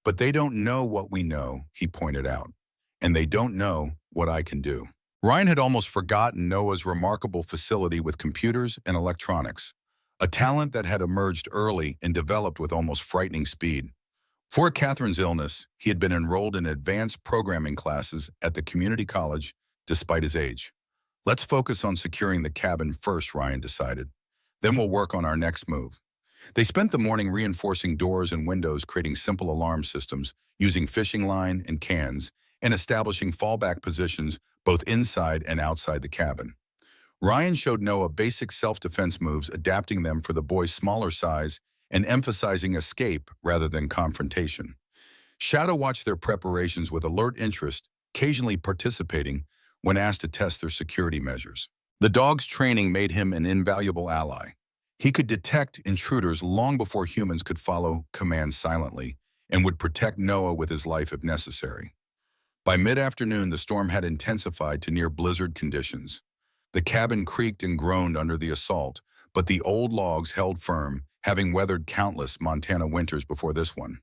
But they don't know what we know, he pointed out. And they don't know what I can do. Ryan had almost forgotten Noah's remarkable facility with computers and electronics, a talent that had emerged early and developed with almost frightening speed. For Catherine's illness, he had been enrolled in advanced programming classes at the community college despite his age. Let's focus on securing the cabin first, Ryan decided. Then we'll work on our next move. They spent the morning reinforcing doors and windows, creating simple alarm systems, using fishing line and cans, and establishing fallback positions both inside and outside the cabin. Ryan showed Noah basic self-defense moves, adapting them for the boy's smaller size and emphasizing escape rather than confrontation. Shadow watched their preparations with alert interest, occasionally participating when asked to test their security measures. The dog's training made him an invaluable ally. He could detect intruders long before humans could follow commands silently and would protect Noah with his life if necessary. By mid-afternoon, the storm had intensified to near blizzard conditions. The cabin creaked and groaned under the assault, but the old logs held firm, having weathered countless Montana winters before this one.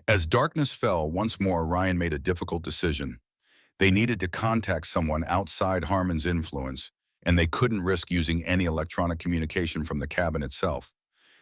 As darkness fell, once more Ryan made a difficult decision. They needed to contact someone outside Harmon's influence, and they couldn't risk using any electronic communication from the cabin itself.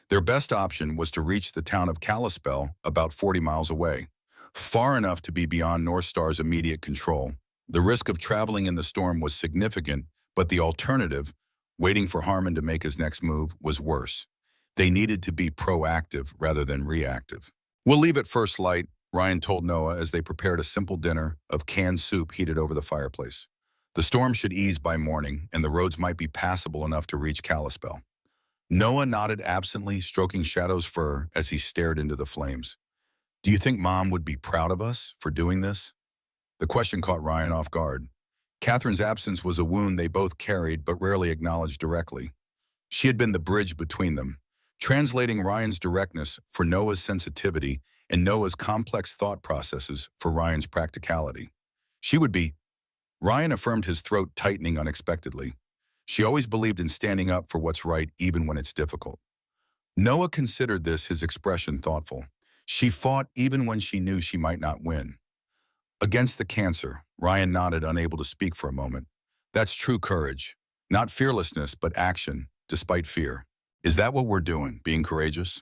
Their best option was to reach the town of Kalispell, about 40 miles away, far enough to be beyond North Star's immediate control. The risk of traveling in the storm was significant, but the alternative, waiting for Harmon to make his next move, was worse. They needed to be proactive rather than reactive. "We'll leave at first light," Ryan told Noah as they prepared a simple dinner of canned soup heated over the fireplace. "The storm should ease by morning, and the roads might be passable enough to reach Kalispell." Noah nodded absently, stroking Shadow's fur as he stared into the flames. "Do you think Mom would be proud of us for doing this?" The question caught Ryan off guard. Catherine's absence was a wound they both carried but rarely acknowledged directly. She had been the bridge between them, translating Ryan's directness for Noah's sensitivity and Noah's complex thought processes for Ryan's practicality. She would be. Ryan affirmed, his throat tightening unexpectedly. She always believed in standing up for what's right even when it's difficult. Noah considered this, his expression thoughtful. She fought even when she knew she might not win. "Against the cancer," Ryan nodded, unable to speak for a moment. "That's true courage. Not fearlessness, but action, despite fear." "Is that what we're doing, being courageous?"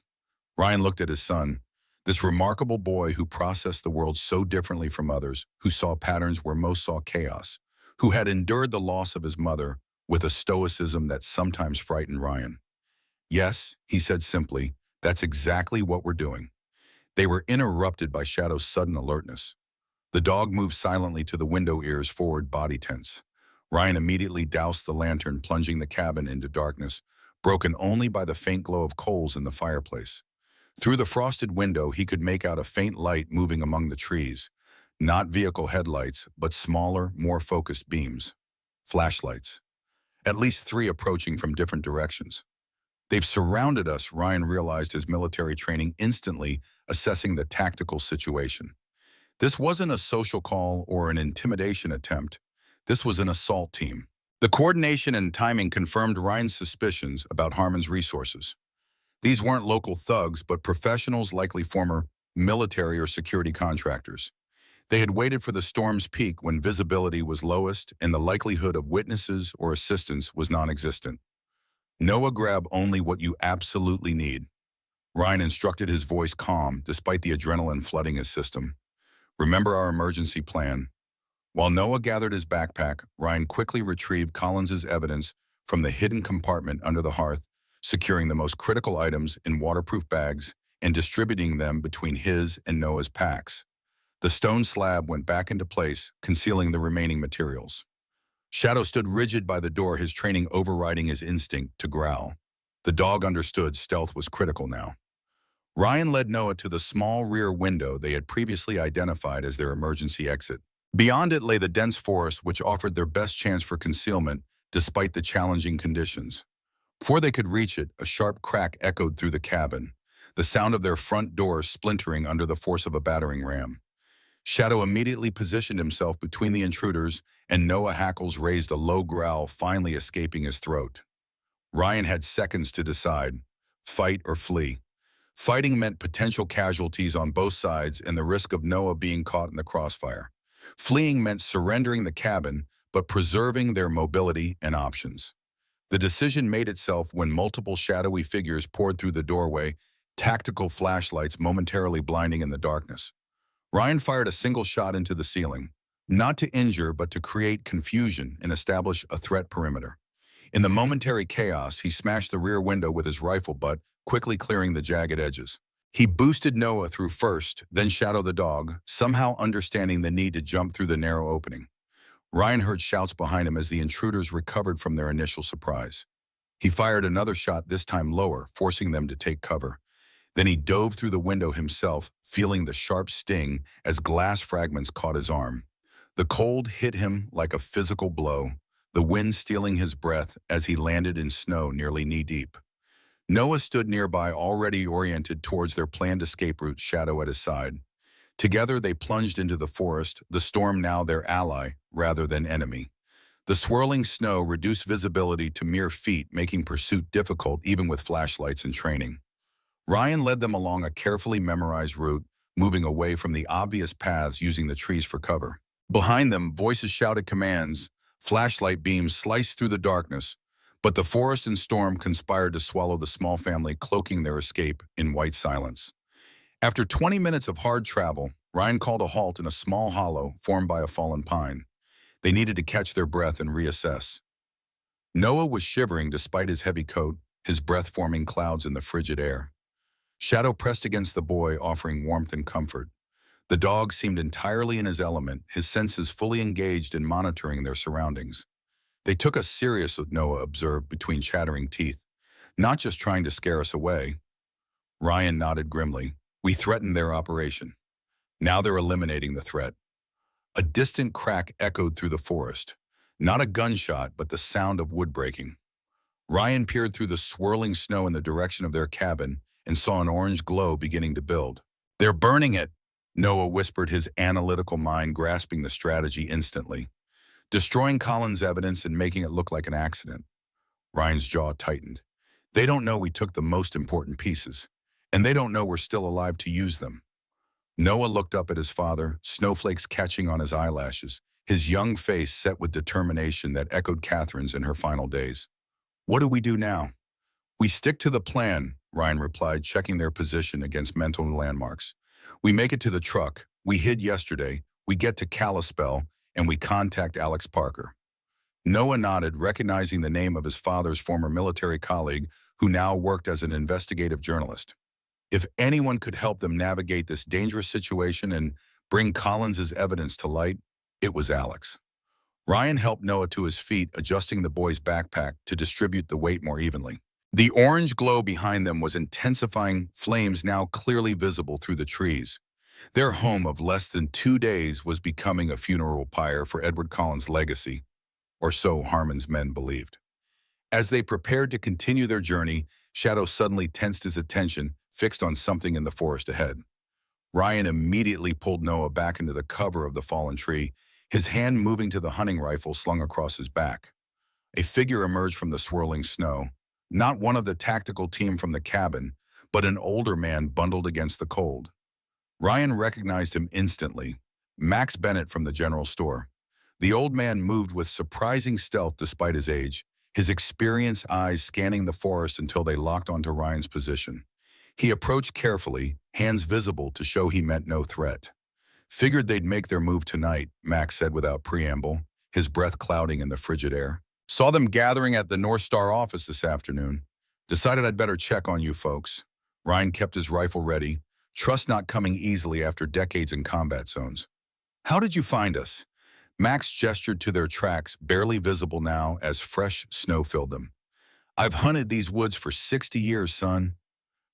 Ryan looked at his son, this remarkable boy who processed the world so differently from others, who saw patterns where most saw chaos, who had endured the loss of his mother with a stoicism that sometimes frightened Ryan. "Yes," he said simply, "that's exactly what we're doing." They were interrupted by Shadow's sudden alertness. The dog moved silently to the window, ears forward, body tense. Ryan immediately doused the lantern, plunging the cabin into darkness, broken only by the faint glow of coals in the fireplace. Through the frosted window, he could make out a faint light moving among the trees. Not vehicle headlights, but smaller, more focused beams. Flashlights. At least 3 approaching from different directions. "They've surrounded us," Ryan realized, his military training instantly assessing the tactical situation. This wasn't a social call or an intimidation attempt. This was an assault team. The coordination and timing confirmed Ryan's suspicions about Harmon's resources. These weren't local thugs, but professionals, likely former military or security contractors. They had waited for the storm's peak when visibility was lowest and the likelihood of witnesses or assistance was non-existent. "Noah, grab only what you absolutely need," Ryan instructed, his voice calm despite the adrenaline flooding his system. "Remember our emergency plan." While Noah gathered his backpack, Ryan quickly retrieved Collins's evidence from the hidden compartment under the hearth, securing the most critical items in waterproof bags and distributing them between his and Noah's packs. The stone slab went back into place, concealing the remaining materials. Shadow stood rigid by the door, his training overriding his instinct to growl. The dog understood stealth was critical now. Ryan led Noah to the small rear window they had previously identified as their emergency exit. Beyond it lay the dense forest, which offered their best chance for concealment despite the challenging conditions. Before they could reach it, a sharp crack echoed through the cabin, the sound of their front door splintering under the force of a battering ram. Shadow immediately positioned himself between the intruders, and Noah Hackles raised a low growl, finally escaping his throat. Ryan had seconds to decide: fight or flee. Fighting meant potential casualties on both sides and the risk of Noah being caught in the crossfire. Fleeing meant surrendering the cabin, but preserving their mobility and options. The decision made itself when multiple shadowy figures poured through the doorway, tactical flashlights momentarily blinding in the darkness. Ryan fired a single shot into the ceiling, not to injure but to create confusion and establish a threat perimeter. In the momentary chaos, he smashed the rear window with his rifle butt, quickly clearing the jagged edges. He boosted Noah through first, then Shadow the dog, somehow understanding the need to jump through the narrow opening. Ryan heard shouts behind him as the intruders recovered from their initial surprise. He fired another shot, this time lower, forcing them to take cover. Then he dove through the window himself, feeling the sharp sting as glass fragments caught his arm. The cold hit him like a physical blow, the wind stealing his breath as he landed in snow nearly knee-deep. Noah stood nearby, already oriented towards their planned escape route, Shadow at his side. Together they plunged into the forest, the storm now their ally rather than enemy. The swirling snow reduced visibility to mere feet, making pursuit difficult even with flashlights and training. Ryan led them along a carefully memorized route, moving away from the obvious paths, using the trees for cover. Behind them, voices shouted commands, flashlight beams sliced through the darkness, but the forest and storm conspired to swallow the small family, cloaking their escape in white silence. After 20 minutes of hard travel, Ryan called a halt in a small hollow formed by a fallen pine. They needed to catch their breath and reassess. Noah was shivering despite his heavy coat, his breath forming clouds in the frigid air. Shadow pressed against the boy, offering warmth and comfort. The dog seemed entirely in his element, his senses fully engaged in monitoring their surroundings. "They took us serious," Noah observed between chattering teeth. "Not just trying to scare us away." Ryan nodded grimly. "We threatened their operation. Now they're eliminating the threat." A distant crack echoed through the forest. Not a gunshot, but the sound of wood breaking. Ryan peered through the swirling snow in the direction of their cabin and saw an orange glow beginning to build. "They're burning it," Noah whispered, his analytical mind grasping the strategy instantly. "Destroying Colin's evidence and making it look like an accident." Ryan's jaw tightened. "They don't know we took the most important pieces, and they don't know we're still alive to use them." Noah looked up at his father, snowflakes catching on his eyelashes, his young face set with determination that echoed Catherine's in her final days. "What do we do now?" "We stick to the plan," Ryan replied, checking their position against mental landmarks. "We make it to the truck. We hid yesterday. We get to Kalispell, and we contact Alex Parker." Noah nodded, recognizing the name of his father's former military colleague who now worked as an investigative journalist. If anyone could help them navigate this dangerous situation and bring Collins's evidence to light, it was Alex. Ryan helped Noah to his feet, adjusting the boy's backpack to distribute the weight more evenly. The orange glow behind them was intensifying, flames now clearly visible through the trees. Their home of less than 2 days was becoming a funeral pyre for Edward Collins' legacy, or so Harmon's men believed. As they prepared to continue their journey, Shadow suddenly tensed his attention, fixed on something in the forest ahead. Ryan immediately pulled Noah back into the cover of the fallen tree, his hand moving to the hunting rifle slung across his back. A figure emerged from the swirling snow, not one of the tactical team from the cabin, but an older man bundled against the cold. Ryan recognized him instantly, Max Bennett from the general store. The old man moved with surprising stealth despite his age, his experienced eyes scanning the forest until they locked onto Ryan's position. He approached carefully, hands visible to show he meant no threat. "Figured they'd make their move tonight," Max said without preamble, his breath clouding in the frigid air. "Saw them gathering at the North Star office this afternoon. Decided I'd better check on you folks." Ryan kept his rifle ready, trust not coming easily after decades in combat zones. "How did you find us?" Max gestured to their tracks, barely visible now as fresh snow filled them. "I've hunted these woods for 60 years, son.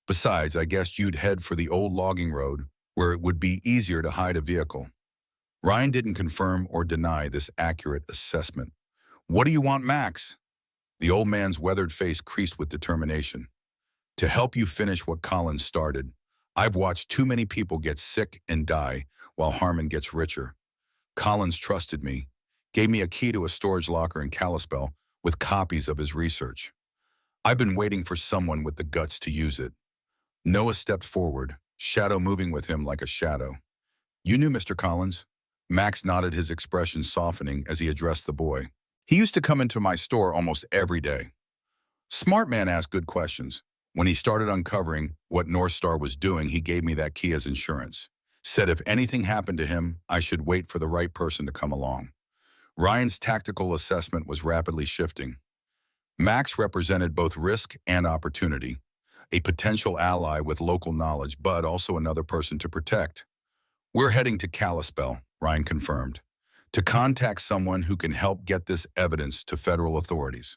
Besides, I guessed you'd head for the old logging road, where it would be easier to hide a vehicle." Ryan didn't confirm or deny this accurate assessment. "What do you want, Max?" The old man's weathered face creased with determination. "To help you finish what Collins started. I've watched too many people get sick and die while Harmon gets richer. Collins trusted me, gave me a key to a storage locker in Kalispell with copies of his research. I've been waiting for someone with the guts to use it." Noah stepped forward, Shadow moving with him like a shadow. "You knew Mr. Collins?" Max nodded, his expression softening as he addressed the boy. "He used to come into my store almost every day. Smart man, asked good questions. When he started uncovering what North Star was doing, he gave me that key as insurance. Said if anything happened to him, I should wait for the right person to come along." Ryan's tactical assessment was rapidly shifting. Max represented both risk and opportunity, a potential ally with local knowledge, but also another person to protect. "We're heading to Kalispell," Ryan confirmed, "to contact someone who can help get this evidence to federal authorities."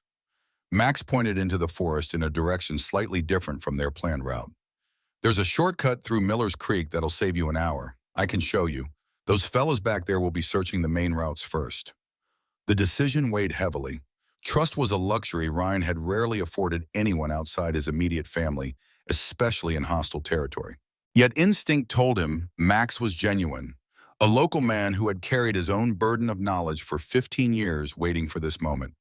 Max pointed into the forest in a direction slightly different from their planned route. "There's a shortcut through Miller's Creek that'll save you an hour. I can show you. Those fellows back there will be searching the main routes first." The decision weighed heavily. Trust was a luxury Ryan had rarely afforded anyone outside his immediate family, especially in hostile territory. Yet instinct told him Max was genuine, a local man who had carried his own burden of knowledge for 15 years waiting for this moment.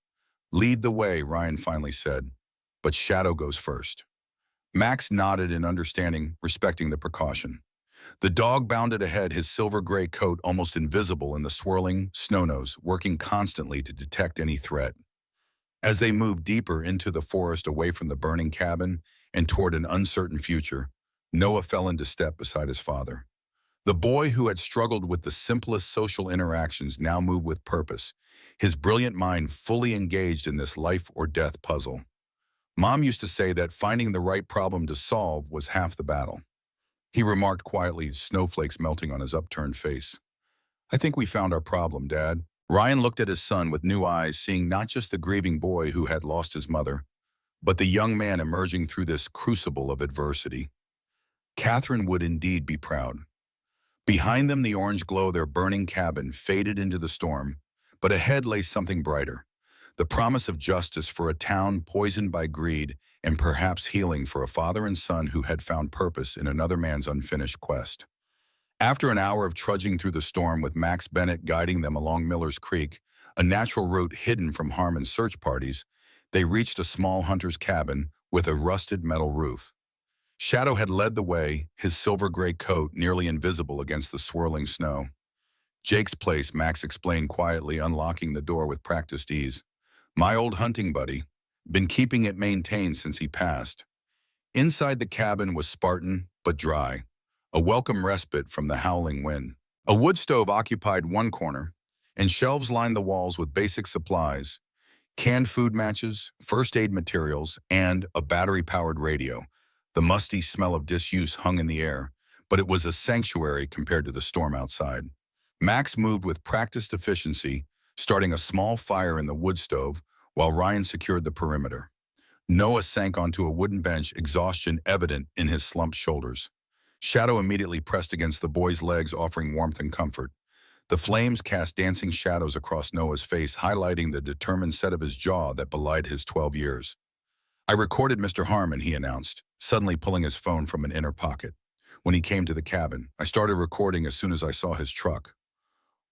"Lead the way," Ryan finally said, "but Shadow goes first." Max nodded in understanding, respecting the precaution. The dog bounded ahead, his silver-gray coat almost invisible in the swirling snow nose, working constantly to detect any threat. As they moved deeper into the forest away from the burning cabin and toward an uncertain future, Noah fell into step beside his father. The boy who had struggled with the simplest social interactions now moved with purpose, his brilliant mind fully engaged in this life-or-death puzzle. Mom used to say that finding the right problem to solve was half the battle. He remarked quietly, snowflakes melting on his upturned face. I think we found our problem, Dad. Ryan looked at his son with new eyes, seeing not just the grieving boy who had lost his mother, but the young man emerging through this crucible of adversity. Catherine would indeed be proud. Behind them, the orange glow of their burning cabin faded into the storm, but ahead lay something brighter, the promise of justice for a town poisoned by greed and perhaps healing for a father and son who had found purpose in another man's unfinished quest. After an hour of trudging through the storm with Max Bennett guiding them along Miller's Creek, a natural route hidden from Harmon's search parties, they reached a small hunter's cabin with a rusted metal roof. Shadow had led the way, his silver-gray coat nearly invisible against the swirling snow. Jake's place, Max explained quietly, unlocking the door with practiced ease. My old hunting buddy. Been keeping it maintained since he passed. Inside the cabin was Spartan, but dry. A welcome respite from the howling wind. A wood stove occupied one corner, and shelves lined the walls with basic supplies, canned food matches, first aid materials, and a battery-powered radio. The musty smell of disuse hung in the air, but it was a sanctuary compared to the storm outside. Max moved with practiced efficiency, starting a small fire in the wood stove while Ryan secured the perimeter. Noah sank onto a wooden bench, exhaustion evident in his slumped shoulders. Shadow immediately pressed against the boy's legs, offering warmth and comfort. The flames cast dancing shadows across Noah's face, highlighting the determined set of his jaw that belied his 12 years. I recorded Mr. Harmon, he announced, suddenly pulling his phone from an inner pocket. When he came to the cabin, I started recording as soon as I saw his truck.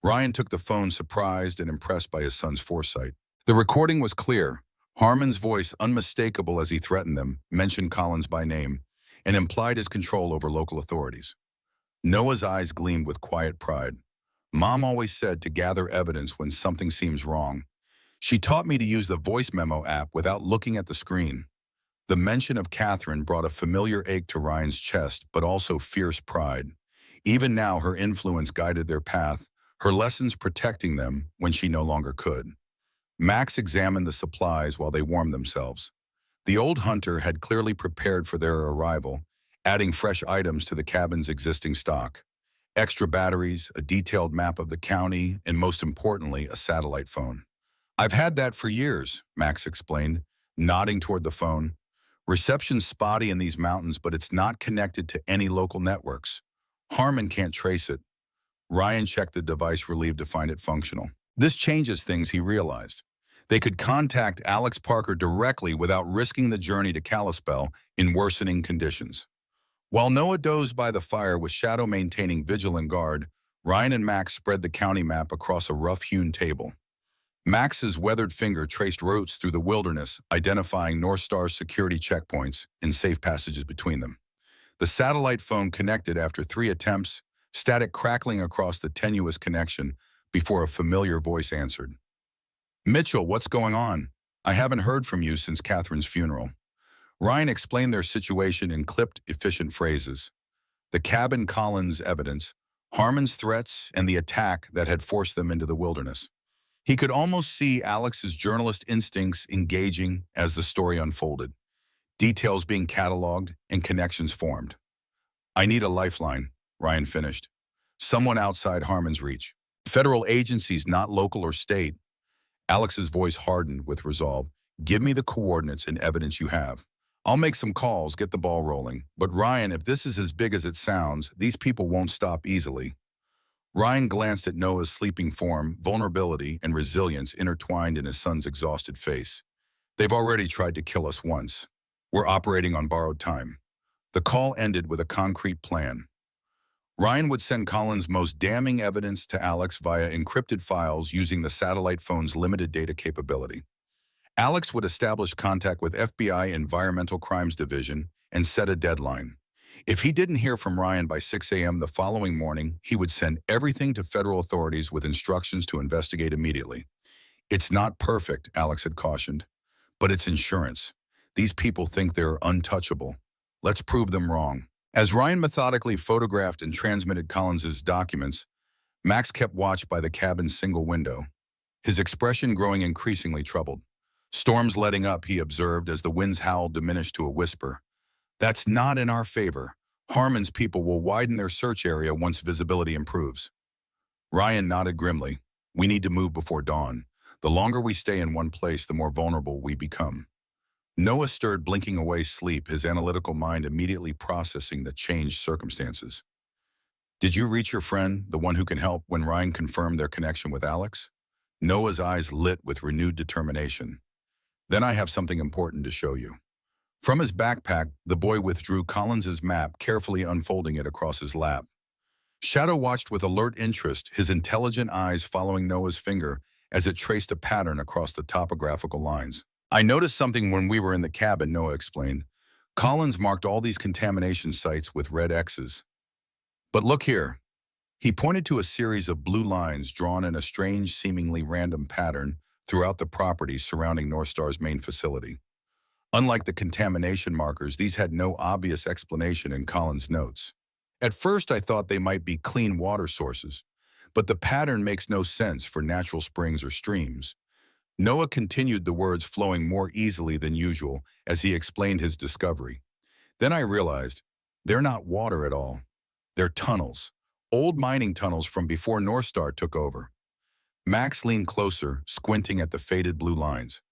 Ryan took the phone, surprised and impressed by his son's foresight. The recording was clear. Harmon's voice, unmistakable as he threatened them, mentioned Collins by name, and implied his control over local authorities. Noah's eyes gleamed with quiet pride. Mom always said to gather evidence when something seems wrong. She taught me to use the voice memo app without looking at the screen. The mention of Catherine brought a familiar ache to Ryan's chest, but also fierce pride. Even now, her influence guided their path, her lessons protecting them when she no longer could. Max examined the supplies while they warmed themselves. The old hunter had clearly prepared for their arrival, adding fresh items to the cabin's existing stock. Extra batteries, a detailed map of the county, and most importantly, a satellite phone. I've had that for years, Max explained, nodding toward the phone. Reception's spotty in these mountains, but it's not connected to any local networks. Harmon can't trace it. Ryan checked the device, relieved to find it functional. This changes things, he realized. They could contact Alex Parker directly without risking the journey to Kalispell in worsening conditions. While Noah dozed by the fire with Shadow maintaining vigilant guard, Ryan and Max spread the county map across a rough-hewn table. Max's weathered finger traced routes through the wilderness, identifying North Star's security checkpoints and safe passages between them. The satellite phone connected after 3 attempts, static crackling across the tenuous connection before a familiar voice answered. Mitchell, what's going on? I haven't heard from you since Catherine's funeral. Ryan explained their situation in clipped, efficient phrases. The cabin, Collins' evidence, Harmon's threats, and the attack that had forced them into the wilderness. He could almost see Alex's journalist instincts engaging as the story unfolded, details being cataloged and connections formed. I need a lifeline, Ryan finished. Someone outside Harmon's reach. Federal agencies, not local or state. Alex's voice hardened with resolve. Give me the coordinates and evidence you have. I'll make some calls, get the ball rolling. But Ryan, if this is as big as it sounds, these people won't stop easily. Ryan glanced at Noah's sleeping form, vulnerability and resilience intertwined in his son's exhausted face. They've already tried to kill us once. We're operating on borrowed time. The call ended with a concrete plan. Ryan would send Collins' most damning evidence to Alex via encrypted files using the satellite phone's limited data capability. Alex would establish contact with FBI Environmental Crimes Division and set a deadline. If he didn't hear from Ryan by 6 a.m. the following morning, he would send everything to federal authorities with instructions to investigate immediately. It's not perfect, Alex had cautioned, but it's insurance. These people think they're untouchable. Let's prove them wrong. As Ryan methodically photographed and transmitted Collins's documents, Max kept watch by the cabin's single window, his expression growing increasingly troubled. Storms letting up, he observed as the wind's howl diminished to a whisper. That's not in our favor. Harmon's people will widen their search area once visibility improves. Ryan nodded grimly. We need to move before dawn. The longer we stay in one place, the more vulnerable we become. Noah stirred, blinking away sleep, his analytical mind immediately processing the changed circumstances. Did you reach your friend, the one who can help, when Ryan confirmed their connection with Alex? Noah's eyes lit with renewed determination. Then I have something important to show you. From his backpack, the boy withdrew Collins's map, carefully unfolding it across his lap. Shadow watched with alert interest, his intelligent eyes following Noah's finger as it traced a pattern across the topographical lines. I noticed something when we were in the cabin, Noah explained. Collins marked all these contamination sites with red X's. But look here. He pointed to a series of blue lines drawn in a strange, seemingly random pattern throughout the property surrounding North Star's main facility. Unlike the contamination markers, these had no obvious explanation in Collins' notes. At first, I thought they might be clean water sources, but the pattern makes no sense for natural springs or streams. Noah continued, the words flowing more easily than usual as he explained his discovery. Then I realized, they're not water at all. They're tunnels, old mining tunnels from before North Star took over. Max leaned closer, squinting at the faded blue lines.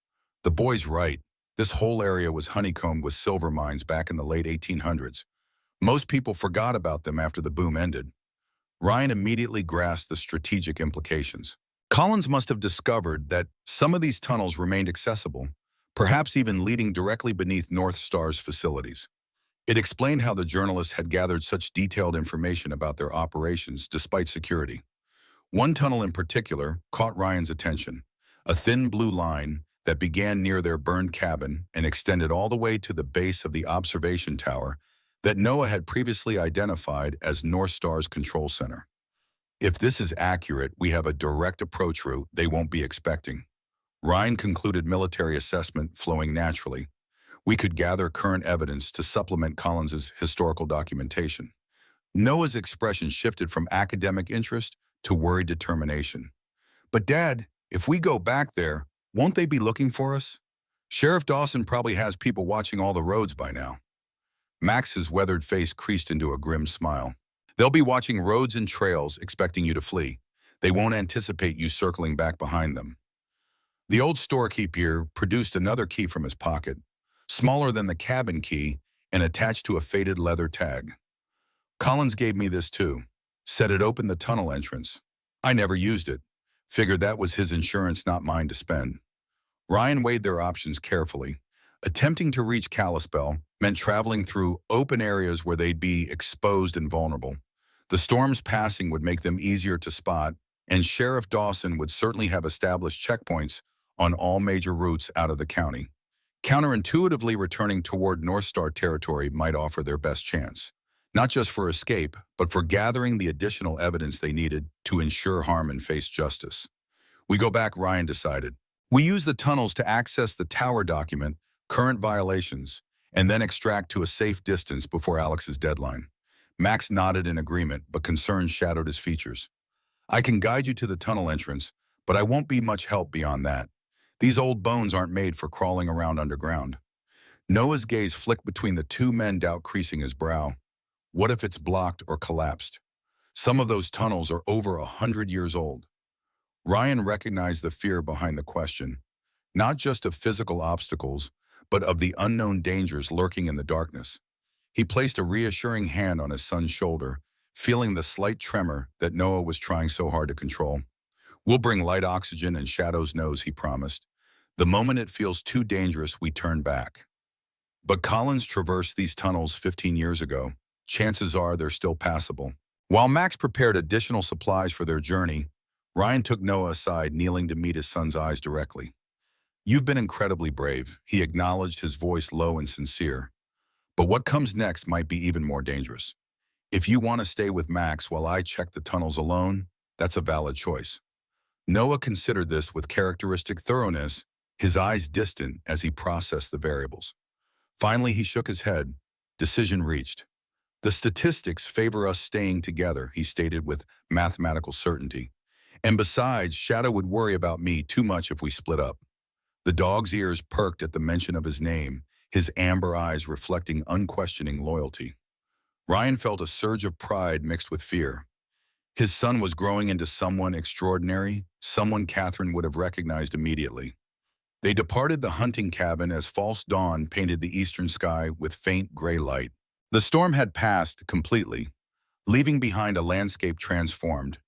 The boy's right. This whole area was honeycombed with silver mines back in the late 1800s. Most people forgot about them after the boom ended. Ryan immediately grasped the strategic implications. Collins must have discovered that some of these tunnels remained accessible, perhaps even leading directly beneath North Star's facilities. It explained how the journalists had gathered such detailed information about their operations despite security. One tunnel in particular caught Ryan's attention, a thin blue line that began near their burned cabin and extended all the way to the base of the observation tower that Noah had previously identified as North Star's control center. If this is accurate, we have a direct approach route they won't be expecting. Ryan concluded, military assessment flowing naturally. We could gather current evidence to supplement Collins's historical documentation. Noah's expression shifted from academic interest to worried determination. But Dad, if we go back there, won't they be looking for us? Sheriff Dawson probably has people watching all the roads by now. Max's weathered face creased into a grim smile. They'll be watching roads and trails, expecting you to flee. They won't anticipate you circling back behind them. The old storekeeper produced another key from his pocket, smaller than the cabin key and attached to a faded leather tag. Collins gave me this too. Said it opened the tunnel entrance. I never used it. Figured that was his insurance, not mine to spend. Ryan weighed their options carefully. Attempting to reach Kalispell meant traveling through open areas where they'd be exposed and vulnerable. The storm's passing would make them easier to spot, and Sheriff Dawson would certainly have established checkpoints on all major routes out of the county. Counterintuitively, returning toward North Star territory might offer their best chance, not just for escape, but for gathering the additional evidence they needed to ensure Harmon faced justice. We go back, Ryan decided. We use the tunnels to access the tower document, current violations, and then extract to a safe distance before Alex's deadline. Max nodded in agreement, but concern shadowed his features. I can guide you to the tunnel entrance, but I won't be much help beyond that. These old bones aren't made for crawling around underground. Noah's gaze flicked between the two men, doubt creasing his brow. What if it's blocked or collapsed? Some of those tunnels are over 100 years old. Ryan recognized the fear behind the question, not just of physical obstacles, but of the unknown dangers lurking in the darkness. He placed a reassuring hand on his son's shoulder, feeling the slight tremor that Noah was trying so hard to control. We'll bring light oxygen and Shadow's nose, he promised. The moment it feels too dangerous, we turn back. But Collins traversed these tunnels 15 years ago. Chances are they're still passable. While Max prepared additional supplies for their journey, Ryan took Noah aside, kneeling to meet his son's eyes directly. You've been incredibly brave, he acknowledged, his voice low and sincere. But what comes next might be even more dangerous. If you want to stay with Max while I check the tunnels alone, that's a valid choice. Noah considered this with characteristic thoroughness, his eyes distant as he processed the variables. Finally, he shook his head. Decision reached. The statistics favor us staying together, he stated with mathematical certainty. And besides, Shadow would worry about me too much if we split up. The dog's ears perked at the mention of his name, his amber eyes reflecting unquestioning loyalty. Ryan felt a surge of pride mixed with fear. His son was growing into someone extraordinary, someone Catherine would have recognized immediately. They departed the hunting cabin as false dawn painted the eastern sky with faint gray light. The storm had passed completely, leaving behind a landscape transformed.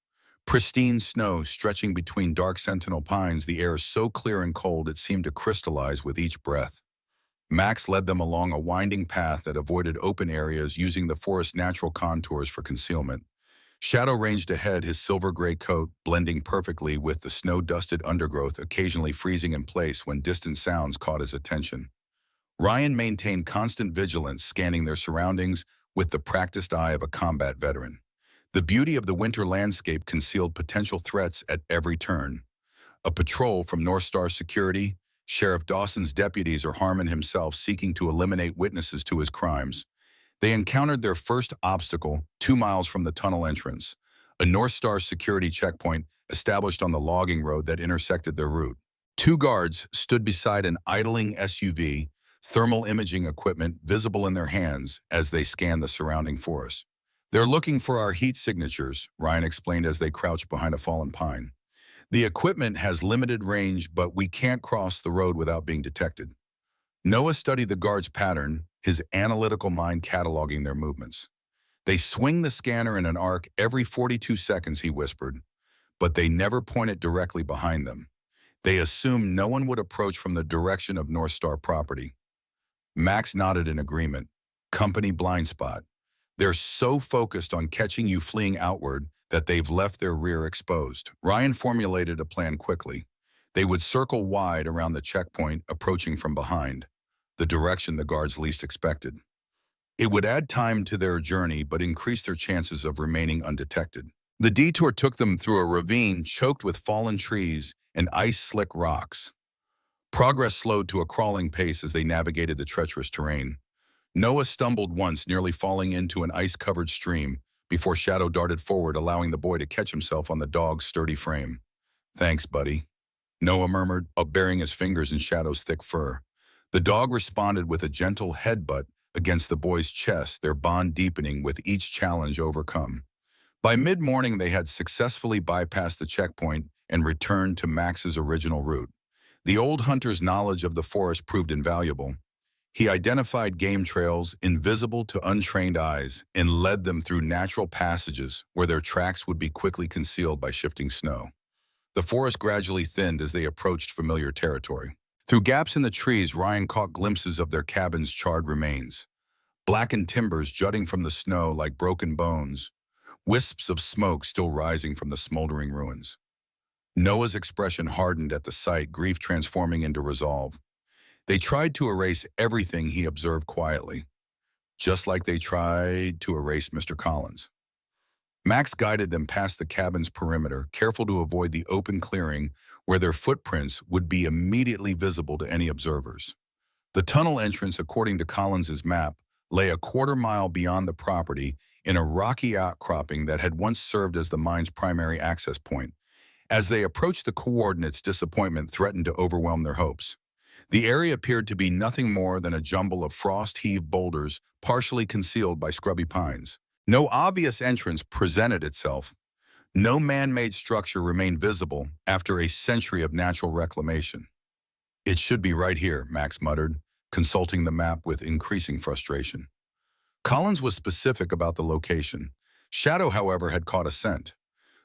Pristine snow stretching between dark sentinel pines, the air so clear and cold it seemed to crystallize with each breath. Max led them along a winding path that avoided open areas, using the forest's natural contours for concealment. Shadow ranged ahead, his silver-gray coat blending perfectly with the snow-dusted undergrowth, occasionally freezing in place when distant sounds caught his attention. Ryan maintained constant vigilance, scanning their surroundings with the practiced eye of a combat veteran. The beauty of the winter landscape concealed potential threats at every turn. A patrol from North Star Security, Sheriff Dawson's deputies, or Harmon himself seeking to eliminate witnesses to his crimes. They encountered their first obstacle 2 miles from the tunnel entrance, a North Star security checkpoint established on the logging road that intersected their route. 2 guards stood beside an idling SUV, thermal imaging equipment visible in their hands as they scanned the surrounding forest. "They're looking for our heat signatures," Ryan explained as they crouched behind a fallen pine. "The equipment has limited range, but we can't cross the road without being detected." Noah studied the guard's pattern, his analytical mind cataloging their movements. "They swing the scanner in an arc every 42 seconds, he whispered, "but they never point it directly behind them. They assume no one would approach from the direction of North Star property." Max nodded in agreement. Company blind spot. "They're so focused on catching you fleeing outward that they've left their rear exposed." Ryan formulated a plan quickly. They would circle wide around the checkpoint, approaching from behind, the direction the guards least expected. It would add time to their journey, but increase their chances of remaining undetected. The detour took them through a ravine choked with fallen trees and ice-slick rocks. Progress slowed to a crawling pace as they navigated the treacherous terrain. Noah stumbled once, nearly falling into an ice-covered stream, before Shadow darted forward, allowing the boy to catch himself on the dog's sturdy frame. "Thanks, buddy," Noah murmured, upbearing his fingers in Shadow's thick fur. The dog responded with a gentle headbutt against the boy's chest, their bond deepening with each challenge overcome. By mid-morning, they had successfully bypassed the checkpoint and returned to Max's original route. The old hunter's knowledge of the forest proved invaluable. He identified game trails invisible to untrained eyes and led them through natural passages where their tracks would be quickly concealed by shifting snow. The forest gradually thinned as they approached familiar territory. Through gaps in the trees, Ryan caught glimpses of their cabin's charred remains. Blackened timbers jutting from the snow like broken bones, wisps of smoke still rising from the smoldering ruins. Noah's expression hardened at the sight, grief transforming into resolve. They tried to erase everything, he observed quietly, just like they tried to erase Mr. Collins. Max guided them past the cabin's perimeter, careful to avoid the open clearing where their footprints would be immediately visible to any observers. The tunnel entrance, according to Collins's map, lay a quarter-mile beyond the property in a rocky outcropping that had once served as the mine's primary access point. As they approached the coordinates, disappointment threatened to overwhelm their hopes. The area appeared to be nothing more than a jumble of frost-heaved boulders partially concealed by scrubby pines. No obvious entrance presented itself. No man-made structure remained visible after a century of natural reclamation. "It should be right here," Max muttered, consulting the map with increasing frustration. Collins was specific about the location. Shadow, however, had caught a scent.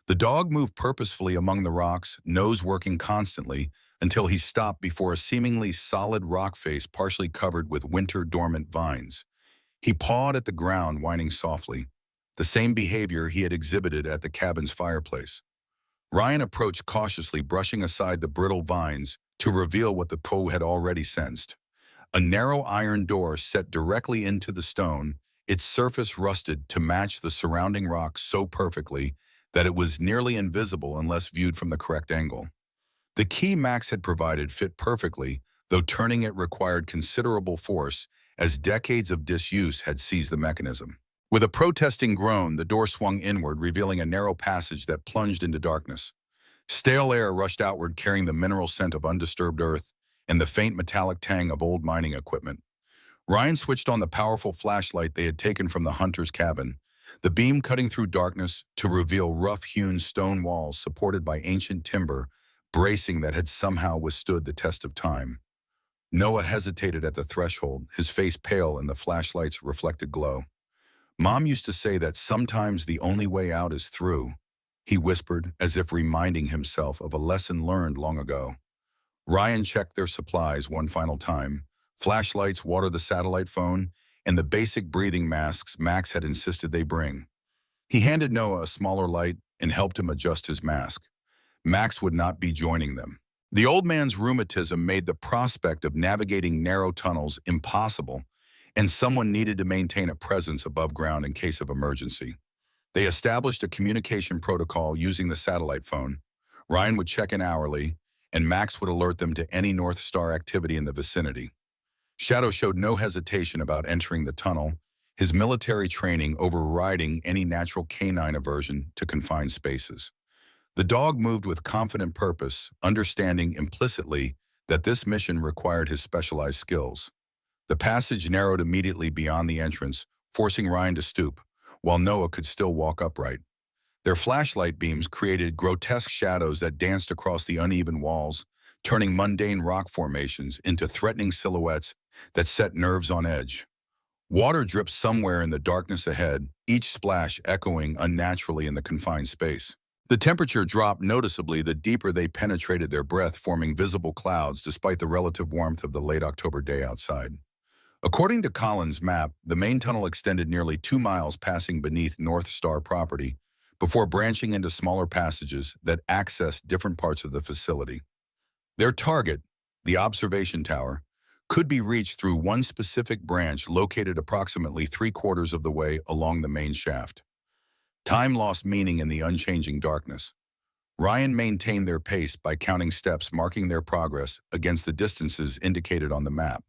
The dog moved purposefully among the rocks, nose working constantly, until he stopped before a seemingly solid rock face partially covered with winter-dormant vines. He pawed at the ground, whining softly, the same behavior he had exhibited at the cabin's fireplace. Ryan approached cautiously, brushing aside the brittle vines to reveal what the Poe had already sensed: A narrow iron door set directly into the stone, its surface rusted to match the surrounding rock so perfectly that it was nearly invisible unless viewed from the correct angle. The key Max had provided fit perfectly, though turning it required considerable force, as decades of disuse had seized the mechanism. With a protesting groan, the door swung inward, revealing a narrow passage that plunged into darkness. Stale air rushed outward, carrying the mineral scent of undisturbed earth and the faint metallic tang of old mining equipment. Ryan switched on the powerful flashlight they had taken from the hunter's cabin, the beam cutting through darkness to reveal rough-hewn stone walls supported by ancient timber, bracing that had somehow withstood the test of time. Noah hesitated at the threshold, his face pale in the flashlight's reflected glow. "Mom used to say that sometimes the only way out is through," he whispered, as if reminding himself of a lesson learned long ago. Ryan checked their supplies one final time: flashlights, water, the satellite phone, and the basic breathing masks Max had insisted they bring. He handed Noah a smaller light and helped him adjust his mask. Max would not be joining them. The old man's rheumatism made the prospect of navigating narrow tunnels impossible, and someone needed to maintain a presence above ground in case of emergency. They established a communication protocol using the satellite phone. Ryan would check in hourly, and Max would alert them to any North Star activity in the vicinity. Shadow showed no hesitation about entering the tunnel, his military training overriding any natural canine aversion to confined spaces. The dog moved with confident purpose, understanding implicitly that this mission required his specialized skills. The passage narrowed immediately beyond the entrance, forcing Ryan to stoop, while Noah could still walk upright. Their flashlight beams created grotesque shadows that danced across the uneven walls, turning mundane rock formations into threatening silhouettes that set nerves on edge. Water dripped somewhere in the darkness ahead, each splash echoing unnaturally in the confined space. The temperature dropped noticeably the deeper they penetrated, their breath forming visible clouds despite the relative warmth of the late October day outside. According to Collins' map, the main tunnel extended nearly 2 miles, passing beneath North Star property, before branching into smaller passages that accessed different parts of the facility. Their target, the observation tower, could be reached through one specific branch located approximately 3/4 of the way along the main shaft. Time lost meaning in the unchanging darkness. Ryan maintained their pace by counting steps, marking their progress against the distances indicated on the map.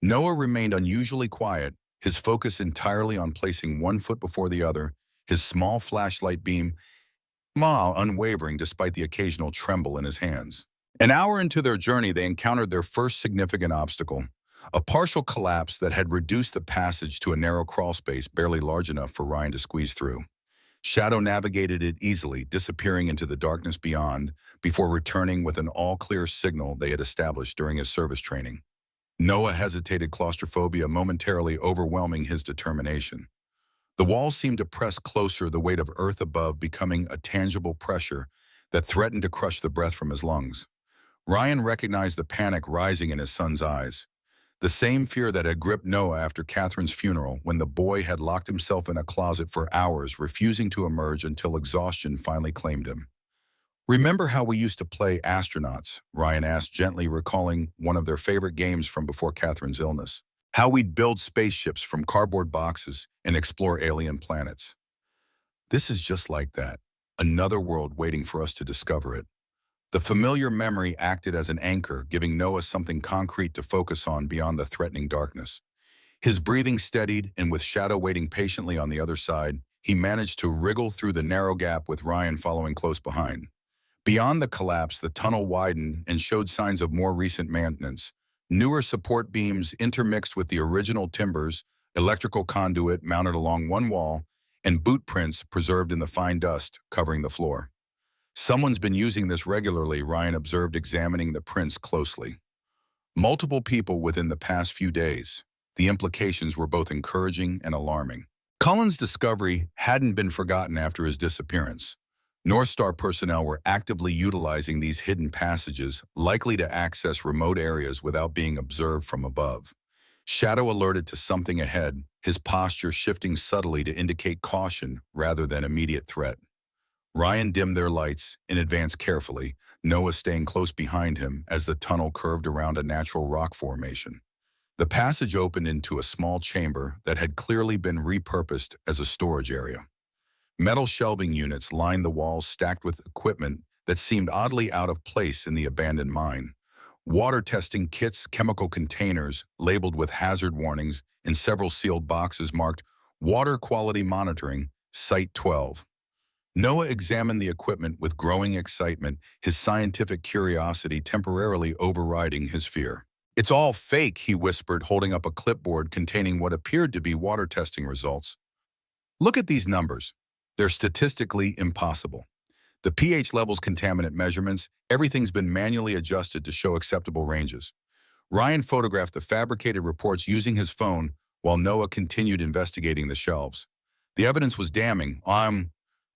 Noah remained unusually quiet, his focus entirely on placing one foot before the other, his small flashlight beam unwavering despite the occasional tremble in his hands. An hour into their journey, they encountered their first significant obstacle, a partial collapse that had reduced the passage to a narrow crawl space barely large enough for Ryan to squeeze through. Shadow navigated it easily, disappearing into the darkness beyond, before returning with an all-clear signal they had established during his service training. Noah hesitated, claustrophobia momentarily overwhelming his determination. The walls seemed to press closer, the weight of earth above becoming a tangible pressure that threatened to crush the breath from his lungs. Ryan recognized the panic rising in his son's eyes. The same fear that had gripped Noah after Catherine's funeral, when the boy had locked himself in a closet for hours, refusing to emerge until exhaustion finally claimed him. "Remember how we used to play astronauts?" Ryan asked gently, recalling one of their favorite games from before Catherine's illness. "How we'd build spaceships from cardboard boxes and explore alien planets." "This is just like that. Another world waiting for us to discover it." The familiar memory acted as an anchor, giving Noah something concrete to focus on beyond the threatening darkness. His breathing steadied, and with Shadow waiting patiently on the other side, he managed to wriggle through the narrow gap with Ryan following close behind. Beyond the collapse, the tunnel widened and showed signs of more recent maintenance. Newer support beams intermixed with the original timbers, electrical conduit mounted along one wall, and boot prints preserved in the fine dust covering the floor. "Someone's been using this regularly," Ryan observed, examining the prints closely. "Multiple people within the past few days." The implications were both encouraging and alarming. Cullen's discovery hadn't been forgotten after his disappearance. North Star personnel were actively utilizing these hidden passages, likely to access remote areas without being observed from above. Shadow alerted to something ahead, his posture shifting subtly to indicate caution rather than immediate threat. Ryan dimmed their lights and advanced carefully, Noah staying close behind him as the tunnel curved around a natural rock formation. The passage opened into a small chamber that had clearly been repurposed as a storage area. Metal shelving units lined the walls stacked with equipment that seemed oddly out of place in the abandoned mine. Water testing kits, chemical containers labeled with hazard warnings, and several sealed boxes marked Water Quality Monitoring, Site 12. Noah examined the equipment with growing excitement, his scientific curiosity temporarily overriding his fear. "It's all fake," he whispered, holding up a clipboard containing what appeared to be water testing results. "Look at these numbers. They're statistically impossible. The pH levels, contaminant measurements, everything's been manually adjusted to show acceptable ranges." Ryan photographed the fabricated reports using his phone while Noah continued investigating the shelves. The evidence was damning.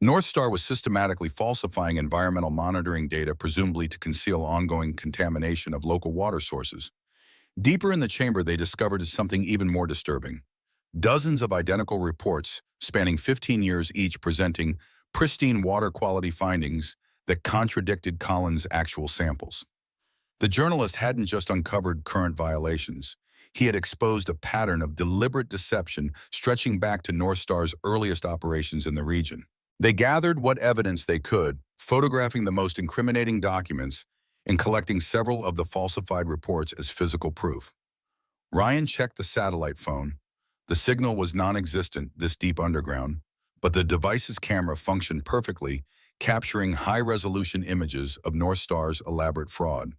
North Star was systematically falsifying environmental monitoring data, presumably to conceal ongoing contamination of local water sources. Deeper in the chamber, they discovered something even more disturbing. Dozens of identical reports, spanning 15 years each, presenting pristine water quality findings that contradicted Collins' actual samples. The journalist hadn't just uncovered current violations. He had exposed a pattern of deliberate deception stretching back to North Star's earliest operations in the region. They gathered what evidence they could, photographing the most incriminating documents and collecting several of the falsified reports as physical proof. Ryan checked the satellite phone. The signal was non-existent this deep underground, but the device's camera functioned perfectly, capturing high-resolution images of North Star's elaborate fraud.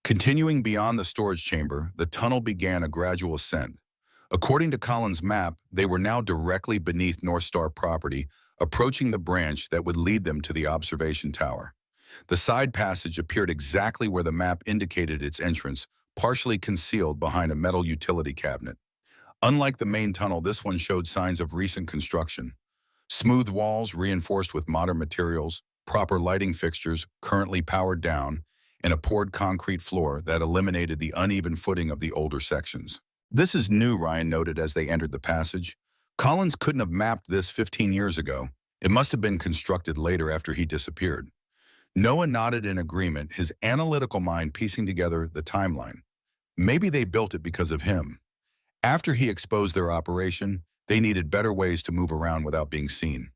Continuing beyond the storage chamber, the tunnel began a gradual ascent. According to Collins' map, they were now directly beneath North Star property, approaching the branch that would lead them to the observation tower. The side passage appeared exactly where the map indicated its entrance, partially concealed behind a metal utility cabinet. Unlike the main tunnel, this one showed signs of recent construction. Smooth walls reinforced with modern materials, proper lighting fixtures currently powered down, and a poured concrete floor that eliminated the uneven footing of the older sections. "This is new," Ryan noted as they entered the passage. "Collins couldn't have mapped this 15 years ago. It must have been constructed later after he disappeared." Noah nodded in agreement, his analytical mind piecing together the timeline. Maybe they built it because of him. After he exposed their operation, they needed better ways to move around without being seen.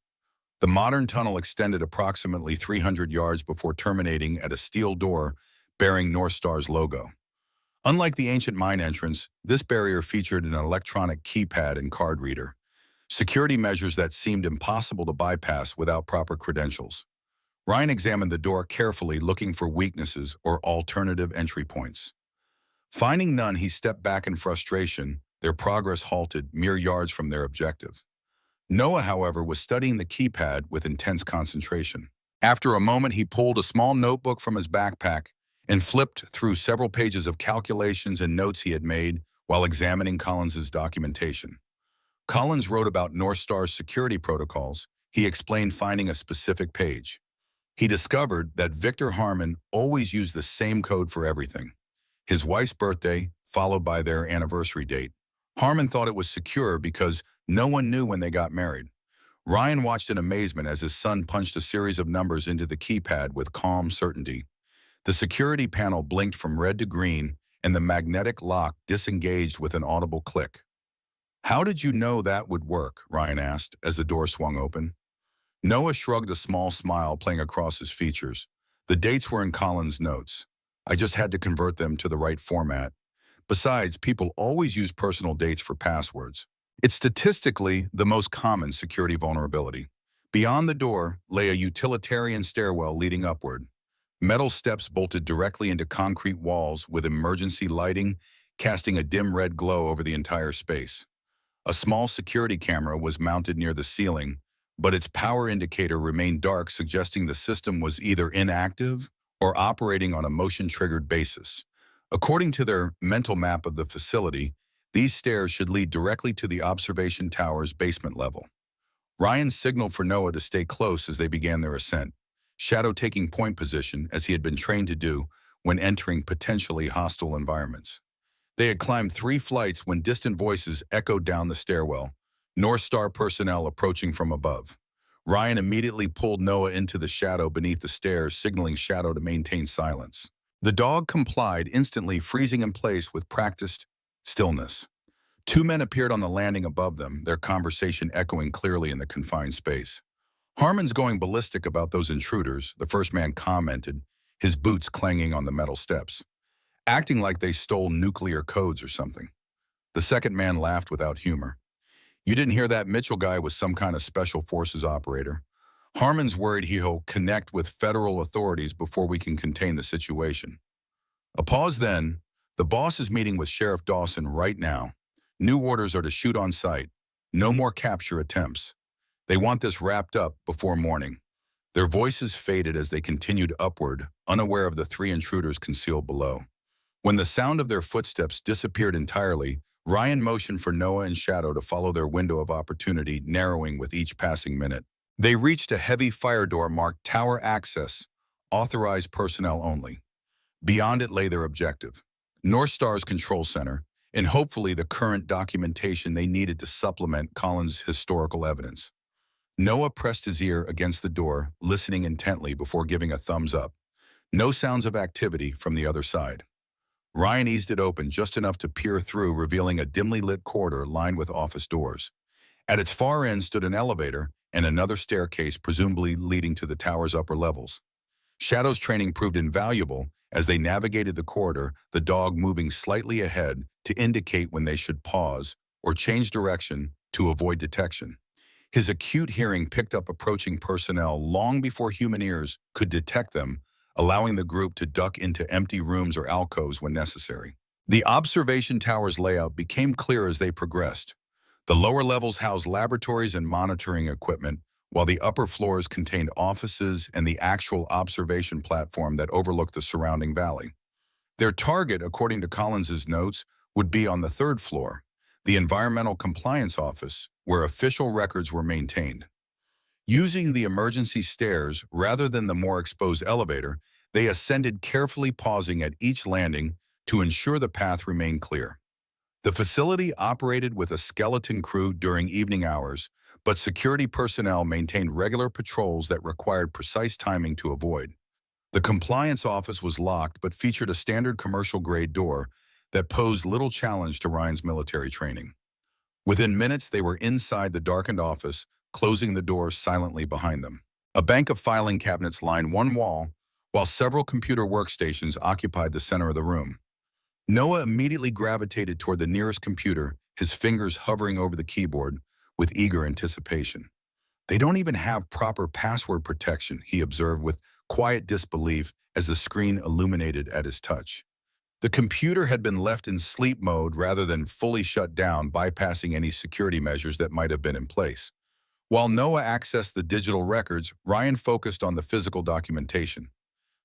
The modern tunnel extended approximately 300 yards before terminating at a steel door bearing North Star's logo. Unlike the ancient mine entrance, this barrier featured an electronic keypad and card reader, security measures that seemed impossible to bypass without proper credentials. Ryan examined the door carefully, looking for weaknesses or alternative entry points. Finding none, he stepped back in frustration, their progress halted mere yards from their objective. Noah, however, was studying the keypad with intense concentration. After a moment, he pulled a small notebook from his backpack and flipped through several pages of calculations and notes he had made while examining Collins's documentation. Collins wrote about North Star's security protocols. He explained finding a specific page. He discovered that Victor Harmon always used the same code for everything. His wife's birthday, followed by their anniversary date. Harmon thought it was secure because no one knew when they got married. Ryan watched in amazement as his son punched a series of numbers into the keypad with calm certainty. The security panel blinked from red to green, and the magnetic lock disengaged with an audible click. "How did you know that would work?" Ryan asked as the door swung open. Noah shrugged, a small smile playing across his features. "The dates were in Collins' notes. I just had to convert them to the right format. Besides, people always use personal dates for passwords. It's statistically the most common security vulnerability." Beyond the door lay a utilitarian stairwell leading upward. Metal steps bolted directly into concrete walls with emergency lighting, casting a dim red glow over the entire space. A small security camera was mounted near the ceiling, but its power indicator remained dark, suggesting the system was either inactive or operating on a motion-triggered basis. According to their mental map of the facility, these stairs should lead directly to the observation tower's basement level. Ryan signaled for Noah to stay close as they began their ascent, Shadow taking point position as he had been trained to do when entering potentially hostile environments. They had climbed 3 flights when distant voices echoed down the stairwell, North Star personnel approaching from above. Ryan immediately pulled Noah into the shadow beneath the stairs, signaling Shadow to maintain silence. The dog complied, instantly freezing in place with practiced Stillness. Two men appeared on the landing above them, their conversation echoing clearly in the confined space. Harmon's going ballistic about those intruders, the first man commented, his boots clanging on the metal steps, acting like they stole nuclear codes or something. The second man laughed without humor. You didn't hear that Mitchell guy was some kind of special forces operator. Harmon's worried he'll connect with federal authorities before we can contain the situation. A pause then. The boss is meeting with Sheriff Dawson right now. New orders are to shoot on sight. No more capture attempts. They want this wrapped up before morning. Their voices faded as they continued upward, unaware of the three intruders concealed below. When the sound of their footsteps disappeared entirely, Ryan motioned for Noah and Shadow to follow their window of opportunity, narrowing with each passing minute. They reached a heavy fire door marked Tower Access, authorized personnel only. Beyond it lay their objective, North Star's control center, and hopefully the current documentation they needed to supplement Collins' historical evidence. Noah pressed his ear against the door, listening intently before giving a thumbs up. No sounds of activity from the other side. Ryan eased it open just enough to peer through, revealing a dimly lit corridor lined with office doors. At its far end stood an elevator and another staircase, presumably leading to the tower's upper levels. Shadow's training proved invaluable as they navigated the corridor, the dog moving slightly ahead to indicate when they should pause or change direction to avoid detection. His acute hearing picked up approaching personnel long before human ears could detect them, allowing the group to duck into empty rooms or alcoves when necessary. The observation tower's layout became clear as they progressed. The lower levels housed laboratories and monitoring equipment, while the upper floors contained offices and the actual observation platform that overlooked the surrounding valley. Their target, according to Collins's notes, would be on the third floor, the Environmental Compliance Office, where official records were maintained. Using the emergency stairs rather than the more exposed elevator, they ascended, carefully pausing at each landing to ensure the path remained clear. The facility operated with a skeleton crew during evening hours, but security personnel maintained regular patrols that required precise timing to avoid. The compliance office was locked but featured a standard commercial-grade door that posed little challenge to Ryan's military training. Within minutes, they were inside the darkened office, closing the doors silently behind them. A bank of filing cabinets lined one wall, while several computer workstations occupied the center of the room. Noah immediately gravitated toward the nearest computer, his fingers hovering over the keyboard with eager anticipation. They don't even have proper password protection, he observed with quiet disbelief as the screen illuminated at his touch. The computer had been left in sleep mode rather than fully shut down, bypassing any security measures that might have been in place. While Noah accessed the digital records, Ryan focused on the physical documentation.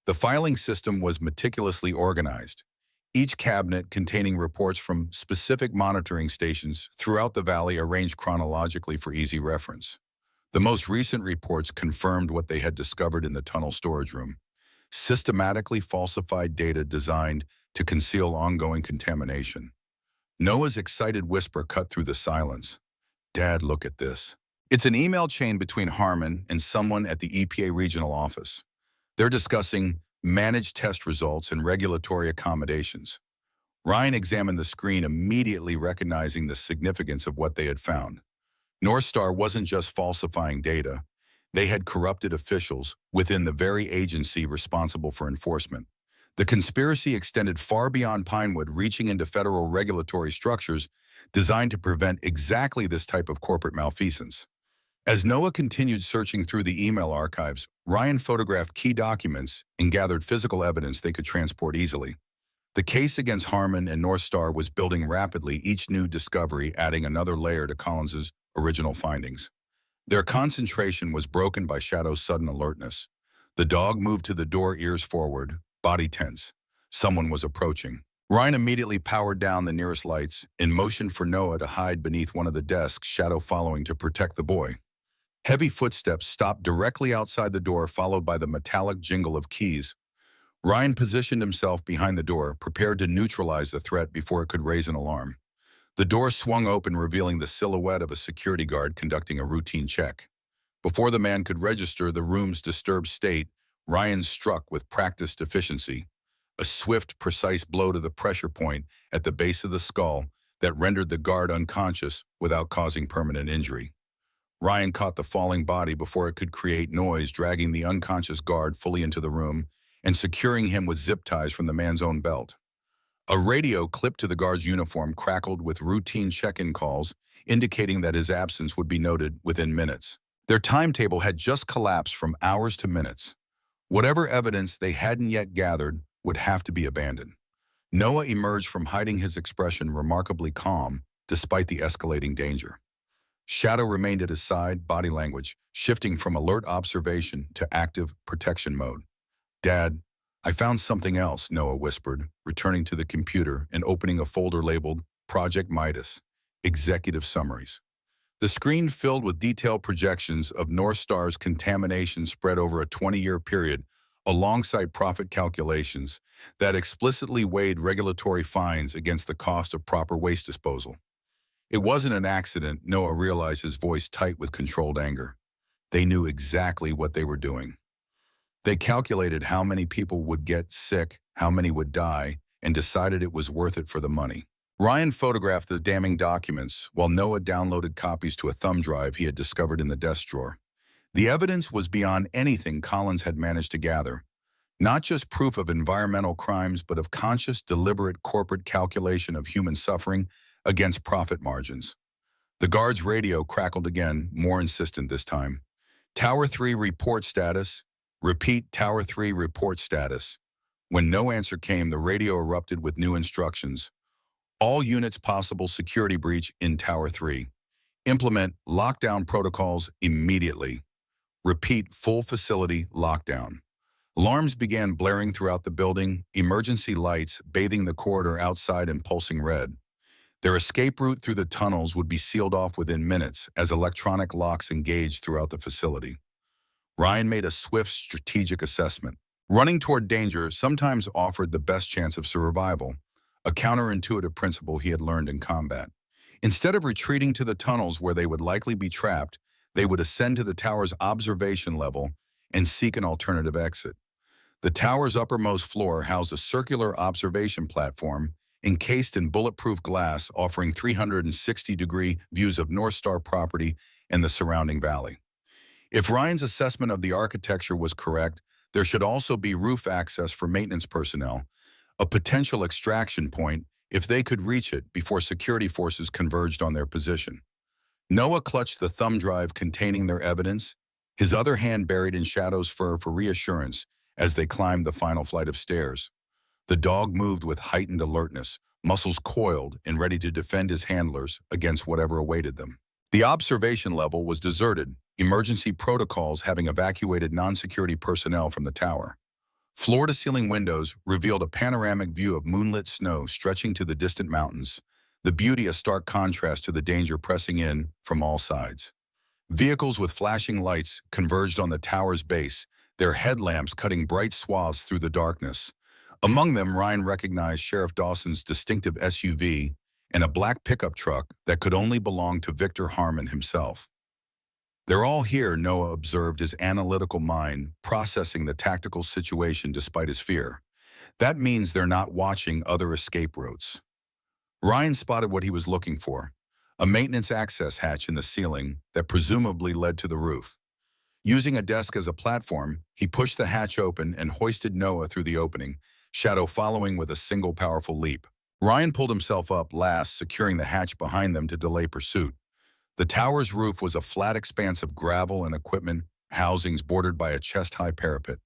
The filing system was meticulously organized, each cabinet containing reports from specific monitoring stations throughout the valley arranged chronologically for easy reference. The most recent reports confirmed what they had discovered in the tunnel storage room: systematically falsified data designed to conceal ongoing contamination. Noah's excited whisper cut through the silence. Dad, look at this. It's an email chain between Harmon and someone at the EPA regional office. They're discussing managed test results and regulatory accommodations. Ryan examined the screen, immediately recognizing the significance of what they had found. North Star wasn't just falsifying data. They had corrupted officials within the very agency responsible for enforcement. The conspiracy extended far beyond Pinewood, reaching into federal regulatory structures designed to prevent exactly this type of corporate malfeasance. As Noah continued searching through the email archives, Ryan photographed key documents and gathered physical evidence they could transport easily. The case against Harmon and North Star was building rapidly, each new discovery adding another layer to Collins's original findings. Their concentration was broken by Shadow's sudden alertness. The dog moved to the door, ears forward, body tense. Someone was approaching. Ryan immediately powered down the nearest lights and motioned for Noah to hide beneath one of the desks, Shadow following to protect the boy. Heavy footsteps stopped directly outside the door, followed by the metallic jingle of keys. Ryan positioned himself behind the door, prepared to neutralize the threat before it could raise an alarm. The door swung open, revealing the silhouette of a security guard conducting a routine check. Before the man could register the room's disturbed state, Ryan struck with practiced efficiency. a swift, precise blow to the pressure point at the base of the skull that rendered the guard unconscious without causing permanent injury. Ryan caught the falling body before it could create noise, dragging the unconscious guard fully into the room and securing him with zip ties from the man's own belt. A radio clipped to the guard's uniform crackled with routine check-in calls, indicating that his absence would be noted within minutes. Their timetable had just collapsed from hours to minutes. Whatever evidence they hadn't yet gathered would have to be abandoned. Noah emerged from hiding, his expression remarkably calm despite the escalating danger. Shadow remained at his side, body language shifting from alert observation to active protection mode. "Dad, I found something else," Noah whispered, returning to the computer and opening a folder labeled Project Midas, Executive Summaries. The screen filled with detailed projections of North Star's contamination spread over a 20-year period, alongside profit calculations that explicitly weighed regulatory fines against the cost of proper waste disposal. It wasn't an accident, Noah realized, his voice tight with controlled anger. They knew exactly what they were doing. They calculated how many people would get sick, how many would die, and decided it was worth it for the money. Ryan photographed the damning documents, while Noah downloaded copies to a thumb drive he had discovered in the desk drawer. The evidence was beyond anything Collins had managed to gather. Not just proof of environmental crimes, but of conscious, deliberate corporate calculation of human suffering against profit margins. The guard's radio crackled again, more insistent this time. "Tower 3 report status. Repeat, Tower 3 report status." When no answer came, the radio erupted with new instructions. "All units, possible security breach in Tower 3. Implement lockdown protocols immediately. Repeat, full facility lockdown." Alarms began blaring throughout the building, emergency lights bathing the corridor outside in pulsing red. Their escape route through the tunnels would be sealed off within minutes as electronic locks engaged throughout the facility. Ryan made a swift, strategic assessment. Running toward danger sometimes offered the best chance of survival, a counterintuitive principle he had learned in combat. Instead of retreating to the tunnels where they would likely be trapped, they would ascend to the tower's observation level and seek an alternative exit. The tower's uppermost floor housed a circular observation platform encased in bulletproof glass, offering 360-degree views of North Star property and the surrounding valley. If Ryan's assessment of the architecture was correct, there should also be roof access for maintenance personnel, a potential extraction point if they could reach it before security forces converged on their position. Noah clutched the thumb drive containing their evidence, his other hand buried in Shadow's fur for reassurance as they climbed the final flight of stairs. The dog moved with heightened alertness, muscles coiled and ready to defend his handlers against whatever awaited them. The observation level was deserted, emergency protocols having evacuated non-security personnel from the tower. Floor-to-ceiling windows revealed a panoramic view of moonlit snow stretching to the distant mountains, the beauty a stark contrast to the danger pressing in from all sides. Vehicles with flashing lights converged on the tower's base, their headlamps cutting bright swaths through the darkness. Among them, Ryan recognized Sheriff Dawson's distinctive SUV and a black pickup truck that could only belong to Victor Harmon himself. "They're all here," Noah observed, his analytical mind processing the tactical situation despite his fear. "That means they're not watching other escape routes." Ryan spotted what he was looking for, a maintenance access hatch in the ceiling that presumably led to the roof. Using a desk as a platform, he pushed the hatch open and hoisted Noah through the opening, Shadow following with a single powerful leap. Ryan pulled himself up last, securing the hatch behind them to delay pursuit. The tower's roof was a flat expanse of gravel and equipment housings bordered by a chest-high parapet.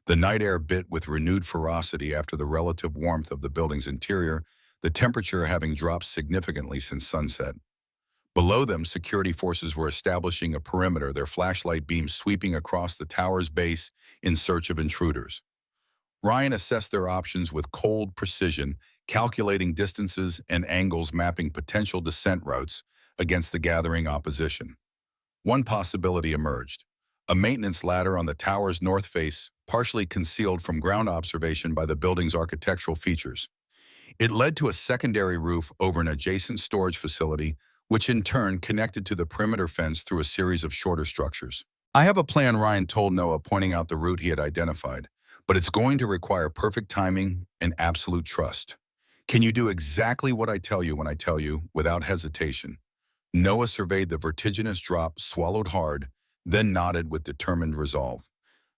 The night air bit with renewed ferocity after the relative warmth of the building's interior, the temperature having dropped significantly since sunset. Below them, security forces were establishing a perimeter, their flashlight beams sweeping across the tower's base in search of intruders. Ryan assessed their options with cold precision, calculating distances and angles, mapping potential descent routes against the gathering opposition. One possibility emerged: a maintenance ladder on the tower's north face, partially concealed from ground observation by the building's architectural features. It led to a secondary roof over an adjacent storage facility, which in turn connected to the perimeter fence through a series of shorter structures. "I have a plan," Ryan told Noah, pointing out the route he had identified. but it's going to require perfect timing and absolute trust. Can you do exactly what I tell you when I tell you, without hesitation? Noah surveyed the vertiginous drop, swallowed hard, then nodded with determined resolve.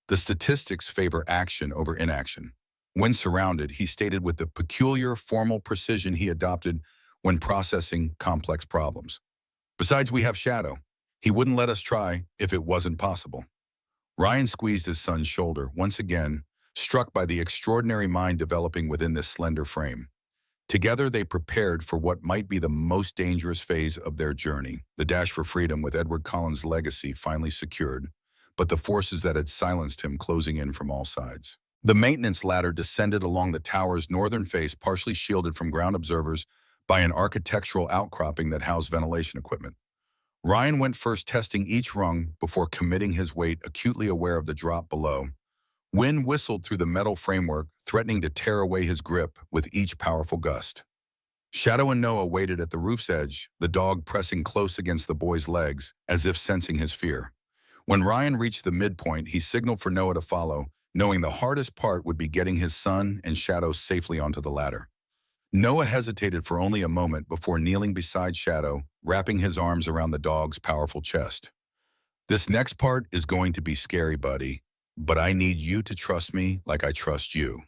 The statistics favor action over inaction. When surrounded, he stated with the peculiar formal precision he adopted when processing complex problems. Besides, we have Shadow. He wouldn't let us try if it wasn't possible. Ryan squeezed his son's shoulder, once again, struck by the extraordinary mind developing within this slender frame. Together, they prepared for what might be the most dangerous phase of their journey, the dash for freedom with Edward Cullen's legacy finally secured, but the forces that had silenced him closing in from all sides. The maintenance ladder descended along the tower's northern face, partially shielded from ground observers by an architectural outcropping that housed ventilation equipment. Ryan went first, testing each rung before committing his weight, acutely aware of the drop below. Wind whistled through the metal framework, threatening to tear away his grip with each powerful gust. Shadow and Noah waited at the roof's edge, the dog pressing close against the boy's legs, as if sensing his fear. When Ryan reached the midpoint, he signaled for Noah to follow, knowing the hardest part would be getting his son and Shadow safely onto the ladder. Noah hesitated for only a moment before kneeling beside Shadow, wrapping his arms around the dog's powerful chest. "This next part is going to be scary, buddy, but I need you to trust me like I trust you."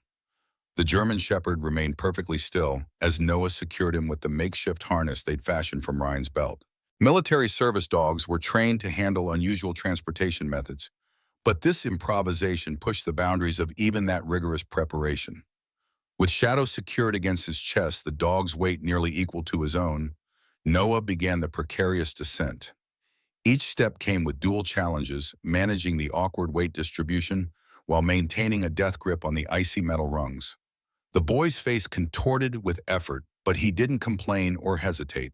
The German Shepherd remained perfectly still as Noah secured him with the makeshift harness they'd fashioned from Ryan's belt. Military service dogs were trained to handle unusual transportation methods, but this improvisation pushed the boundaries of even that rigorous preparation. With Shadow secured against his chest, the dog's weight nearly equal to his own, Noah began the precarious descent. Each step came with dual challenges, managing the awkward weight distribution while maintaining a death grip on the icy metal rungs. The boy's face contorted with effort, but he didn't complain or hesitate.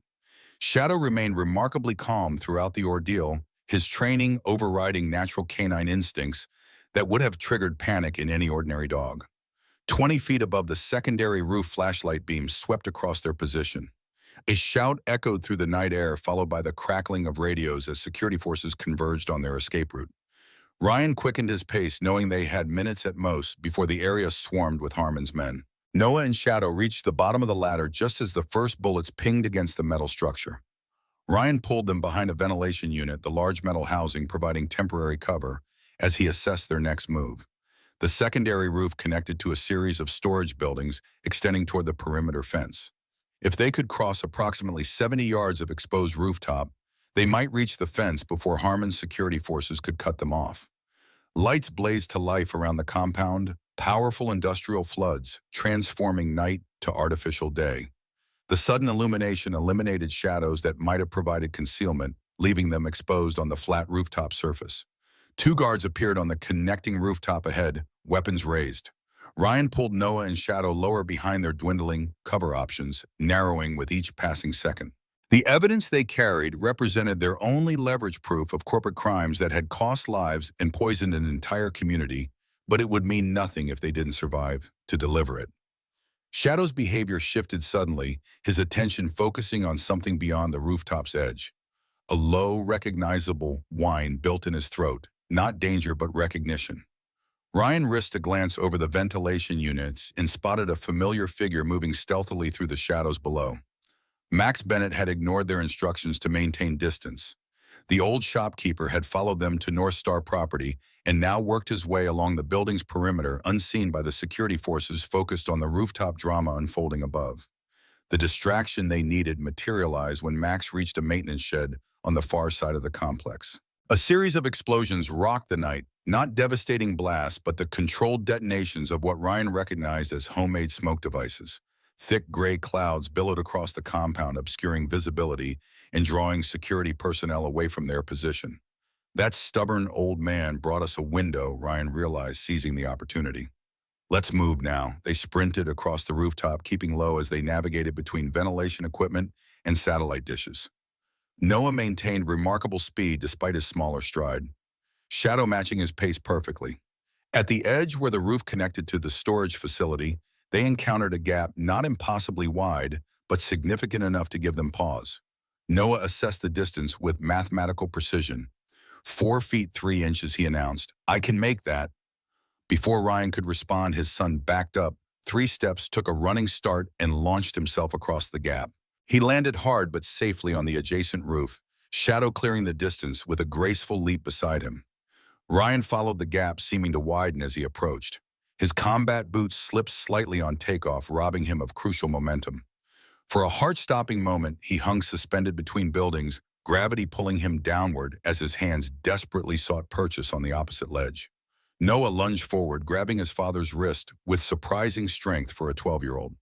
Shadow remained remarkably calm throughout the ordeal, his training overriding natural canine instincts that would have triggered panic in any ordinary dog. 20 feet above the secondary roof, flashlight beams swept across their position. A shout echoed through the night air, followed by the crackling of radios as security forces converged on their escape route. Ryan quickened his pace, knowing they had minutes at most before the area swarmed with Harmon's men. Noah and Shadow reached the bottom of the ladder just as the first bullets pinged against the metal structure. Ryan pulled them behind a ventilation unit, the large metal housing providing temporary cover, as he assessed their next move. The secondary roof connected to a series of storage buildings extending toward the perimeter fence. If they could cross approximately 70 yards of exposed rooftop, they might reach the fence before Harmon's security forces could cut them off. Lights blazed to life around the compound, powerful industrial floods, transforming night to artificial day. The sudden illumination eliminated shadows that might have provided concealment, leaving them exposed on the flat rooftop surface. Two guards appeared on the connecting rooftop ahead, weapons raised. Ryan pulled Noah and Shadow lower behind their dwindling cover options, narrowing with each passing second. The evidence they carried represented their only leverage proof of corporate crimes that had cost lives and poisoned an entire community, but it would mean nothing if they didn't survive to deliver it. Shadow's behavior shifted suddenly, his attention focusing on something beyond the rooftop's edge. A low, recognizable whine built in his throat, not danger but recognition. Ryan risked a glance over the ventilation units and spotted a familiar figure moving stealthily through the shadows below. Max Bennett had ignored their instructions to maintain distance. The old shopkeeper had followed them to North Star property and now worked his way along the building's perimeter, unseen by the security forces focused on the rooftop drama unfolding above. The distraction they needed materialized when Max reached a maintenance shed on the far side of the complex. A series of explosions rocked the night, not devastating blasts, but the controlled detonations of what Ryan recognized as homemade smoke devices. Thick gray clouds billowed across the compound, obscuring visibility and drawing security personnel away from their position. That stubborn old man brought us a window, Ryan realized, seizing the opportunity. "Let's move now." They sprinted across the rooftop, keeping low as they navigated between ventilation equipment and satellite dishes. Noah maintained remarkable speed despite his smaller stride, Shadow matching his pace perfectly. At the edge where the roof connected to the storage facility, they encountered a gap not impossibly wide, but significant enough to give them pause. Noah assessed the distance with mathematical precision. 4 feet 3 inches, he announced. "I can make that." Before Ryan could respond, his son backed up 3 steps, took a running start, and launched himself across the gap. He landed hard but safely on the adjacent roof, Shadow clearing the distance with a graceful leap beside him. Ryan followed the gap, seeming to widen as he approached. His combat boots slipped slightly on takeoff, robbing him of crucial momentum. For a heart-stopping moment, he hung suspended between buildings, gravity pulling him downward as his hands desperately sought purchase on the opposite ledge. Noah lunged forward, grabbing his father's wrist with surprising strength for a 12-year-old.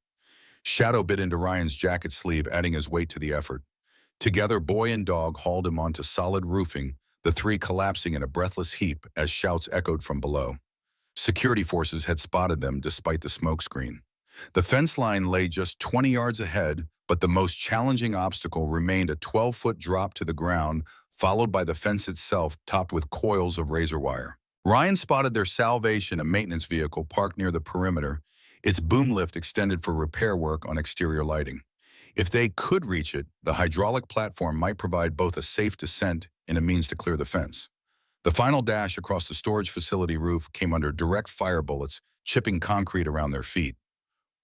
Shadow bit into Ryan's jacket sleeve, adding his weight to the effort. Together, boy and dog hauled him onto solid roofing, the three collapsing in a breathless heap as shouts echoed from below. Security forces had spotted them despite the smokescreen. The fence line lay just 20 yards ahead, but the most challenging obstacle remained a 12-foot drop to the ground, followed by the fence itself topped with coils of razor wire. Ryan spotted their salvation, a maintenance vehicle parked near the perimeter, its boom lift extended for repair work on exterior lighting. If they could reach it, the hydraulic platform might provide both a safe descent and a means to clear the fence. The final dash across the storage facility roof came under direct fire bullets, chipping concrete around their feet.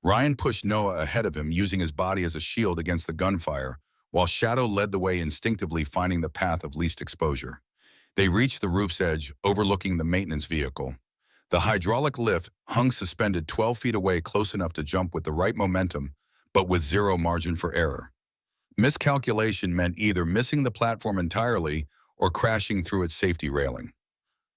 Ryan pushed Noah ahead of him, using his body as a shield against the gunfire, while Shadow led the way, instinctively finding the path of least exposure. They reached the roof's edge, overlooking the maintenance vehicle. The hydraulic lift hung suspended 12 feet away, close enough to jump with the right momentum, but with zero margin for error. Miscalculation meant either missing the platform entirely or crashing through its safety railing.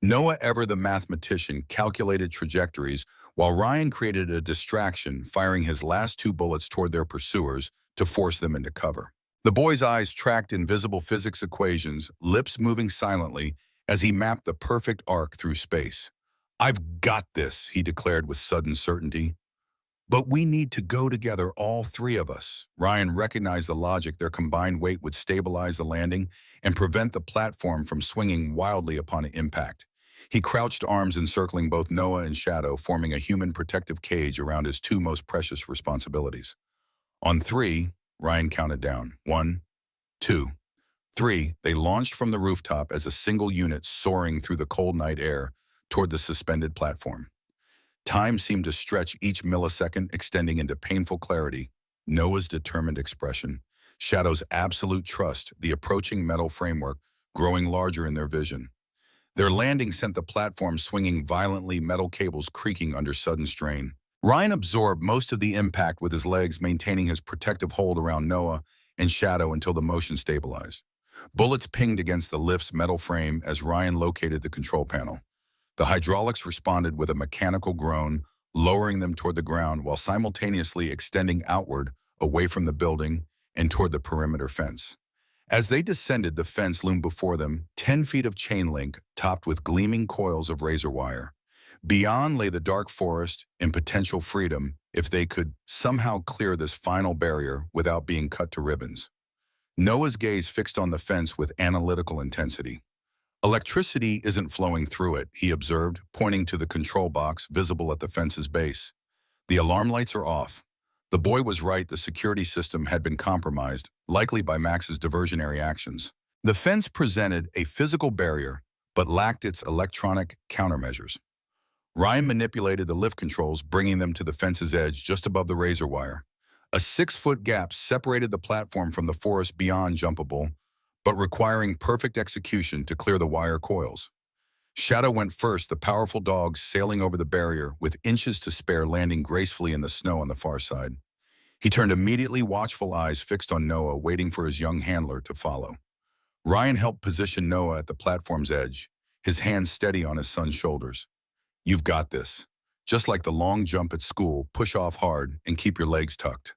Noah, ever the mathematician, calculated trajectories, while Ryan created a distraction, firing his last 2 bullets toward their pursuers to force them into cover. The boy's eyes tracked invisible physics equations, lips moving silently as he mapped the perfect arc through space. "I've got this," he declared with sudden certainty. "But we need to go together, all 3 of us." Ryan recognized the logic. Their combined weight would stabilize the landing and prevent the platform from swinging wildly upon impact. He crouched, arms encircling both Noah and Shadow, forming a human protective cage around his 2 most precious responsibilities. On 3, Ryan counted down. 1, 2, 3. They launched from the rooftop as a single unit, soaring through the cold night air toward the suspended platform. Time seemed to stretch each millisecond, extending into painful clarity. Noah's determined expression, Shadow's absolute trust, the approaching metal framework growing larger in their vision. Their landing sent the platform swinging violently, metal cables creaking under sudden strain. Ryan absorbed most of the impact with his legs, maintaining his protective hold around Noah and Shadow until the motion stabilized. Bullets pinged against the lift's metal frame as Ryan located the control panel. The hydraulics responded with a mechanical groan, lowering them toward the ground while simultaneously extending outward, away from the building and toward the perimeter fence. As they descended, the fence loomed before them, 10 feet of chain link topped with gleaming coils of razor wire. Beyond lay the dark forest and potential freedom if they could somehow clear this final barrier without being cut to ribbons. Noah's gaze fixed on the fence with analytical intensity. "Electricity isn't flowing through it," he observed, pointing to the control box visible at the fence's base. "The alarm lights are off." The boy was right. The security system had been compromised, likely by Max's diversionary actions. The fence presented a physical barrier, but lacked its electronic countermeasures. Ryan manipulated the lift controls, bringing them to the fence's edge just above the razor wire. A 6-foot gap separated the platform from the forest beyond, jumpable, but requiring perfect execution to clear the wire coils. Shadow went first, the powerful dog sailing over the barrier with inches to spare, landing gracefully in the snow on the far side. He turned immediately, watchful eyes fixed on Noah, waiting for his young handler to follow. Ryan helped position Noah at the platform's edge, his hands steady on his son's shoulders. "You've got this. Just like the long jump at school, push off hard and keep your legs tucked."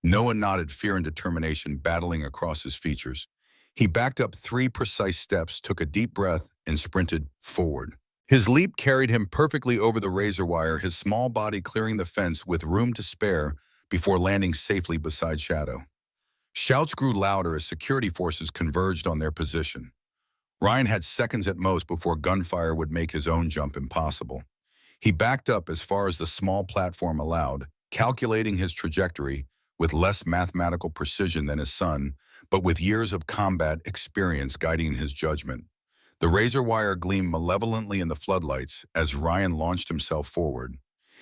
Noah nodded, fear and determination battling across his features. He backed up 3 precise steps, took a deep breath, and sprinted forward. His leap carried him perfectly over the razor wire, his small body clearing the fence with room to spare before landing safely beside Shadow. Shouts grew louder as security forces converged on their position. Ryan had seconds at most before gunfire would make his own jump impossible. He backed up as far as the small platform allowed, calculating his trajectory with less mathematical precision than his son, but with years of combat experience guiding his judgment. The razor wire gleamed malevolently in the floodlights as Ryan launched himself forward.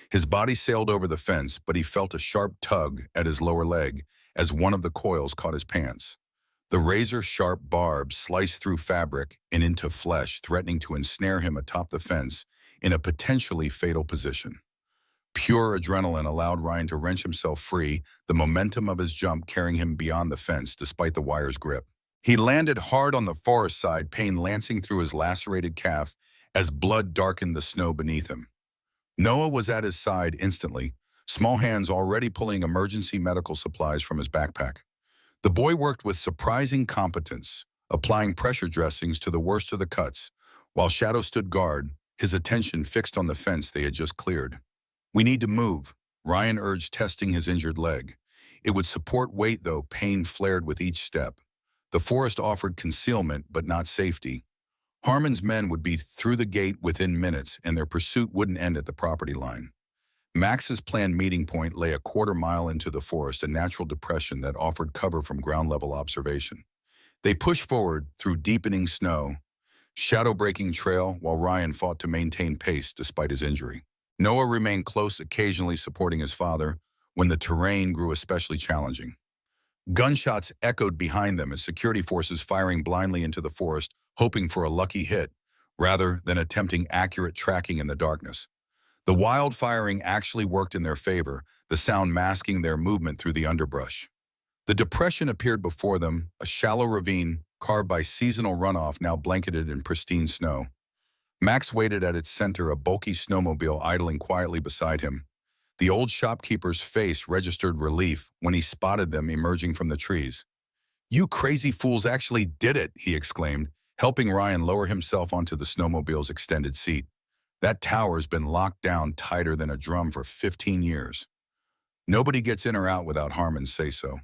His body sailed over the fence, but he felt a sharp tug at his lower leg as one of the coils caught his pants. The razor-sharp barbs sliced through fabric and into flesh, threatening to ensnare him atop the fence in a potentially fatal position. Pure adrenaline allowed Ryan to wrench himself free, the momentum of his jump carrying him beyond the fence despite the wire's grip. He landed hard on the forest side, pain lancing through his lacerated calf as blood darkened the snow beneath him. Noah was at his side instantly, small hands already pulling emergency medical supplies from his backpack. The boy worked with surprising competence, applying pressure dressings to the worst of the cuts, while Shadow stood guard, his attention fixed on the fence they had just cleared. "We need to move," Ryan urged, testing his injured leg. It would support weight, though pain flared with each step. The forest offered concealment, but not safety. Harmon's men would be through the gate within minutes, and their pursuit wouldn't end at the property line. Max's planned meeting point lay a quarter-mile into the forest, a natural depression that offered cover from ground-level observation. They pushed forward through deepening snow, shadow-breaking trail, while Ryan fought to maintain pace despite his injury. Noah remained close, occasionally supporting his father, when the terrain grew especially challenging. Gunshots echoed behind them as security forces firing blindly into the forest, hoping for a lucky hit, rather than attempting accurate tracking in the darkness. The wild firing actually worked in their favor, the sound masking their movement through the underbrush. The depression appeared before them, a shallow ravine carved by seasonal runoff now blanketed in pristine snow. Max waited at its center, a bulky snowmobile idling quietly beside him. The old shopkeeper's face registered relief when he spotted them emerging from the trees. "You crazy fools actually did it," he exclaimed, helping Ryan lower himself onto the snowmobile's extended seat. "That tower's been locked down tighter than a drum for 15 years. Nobody gets in or out without Harmon's say-so."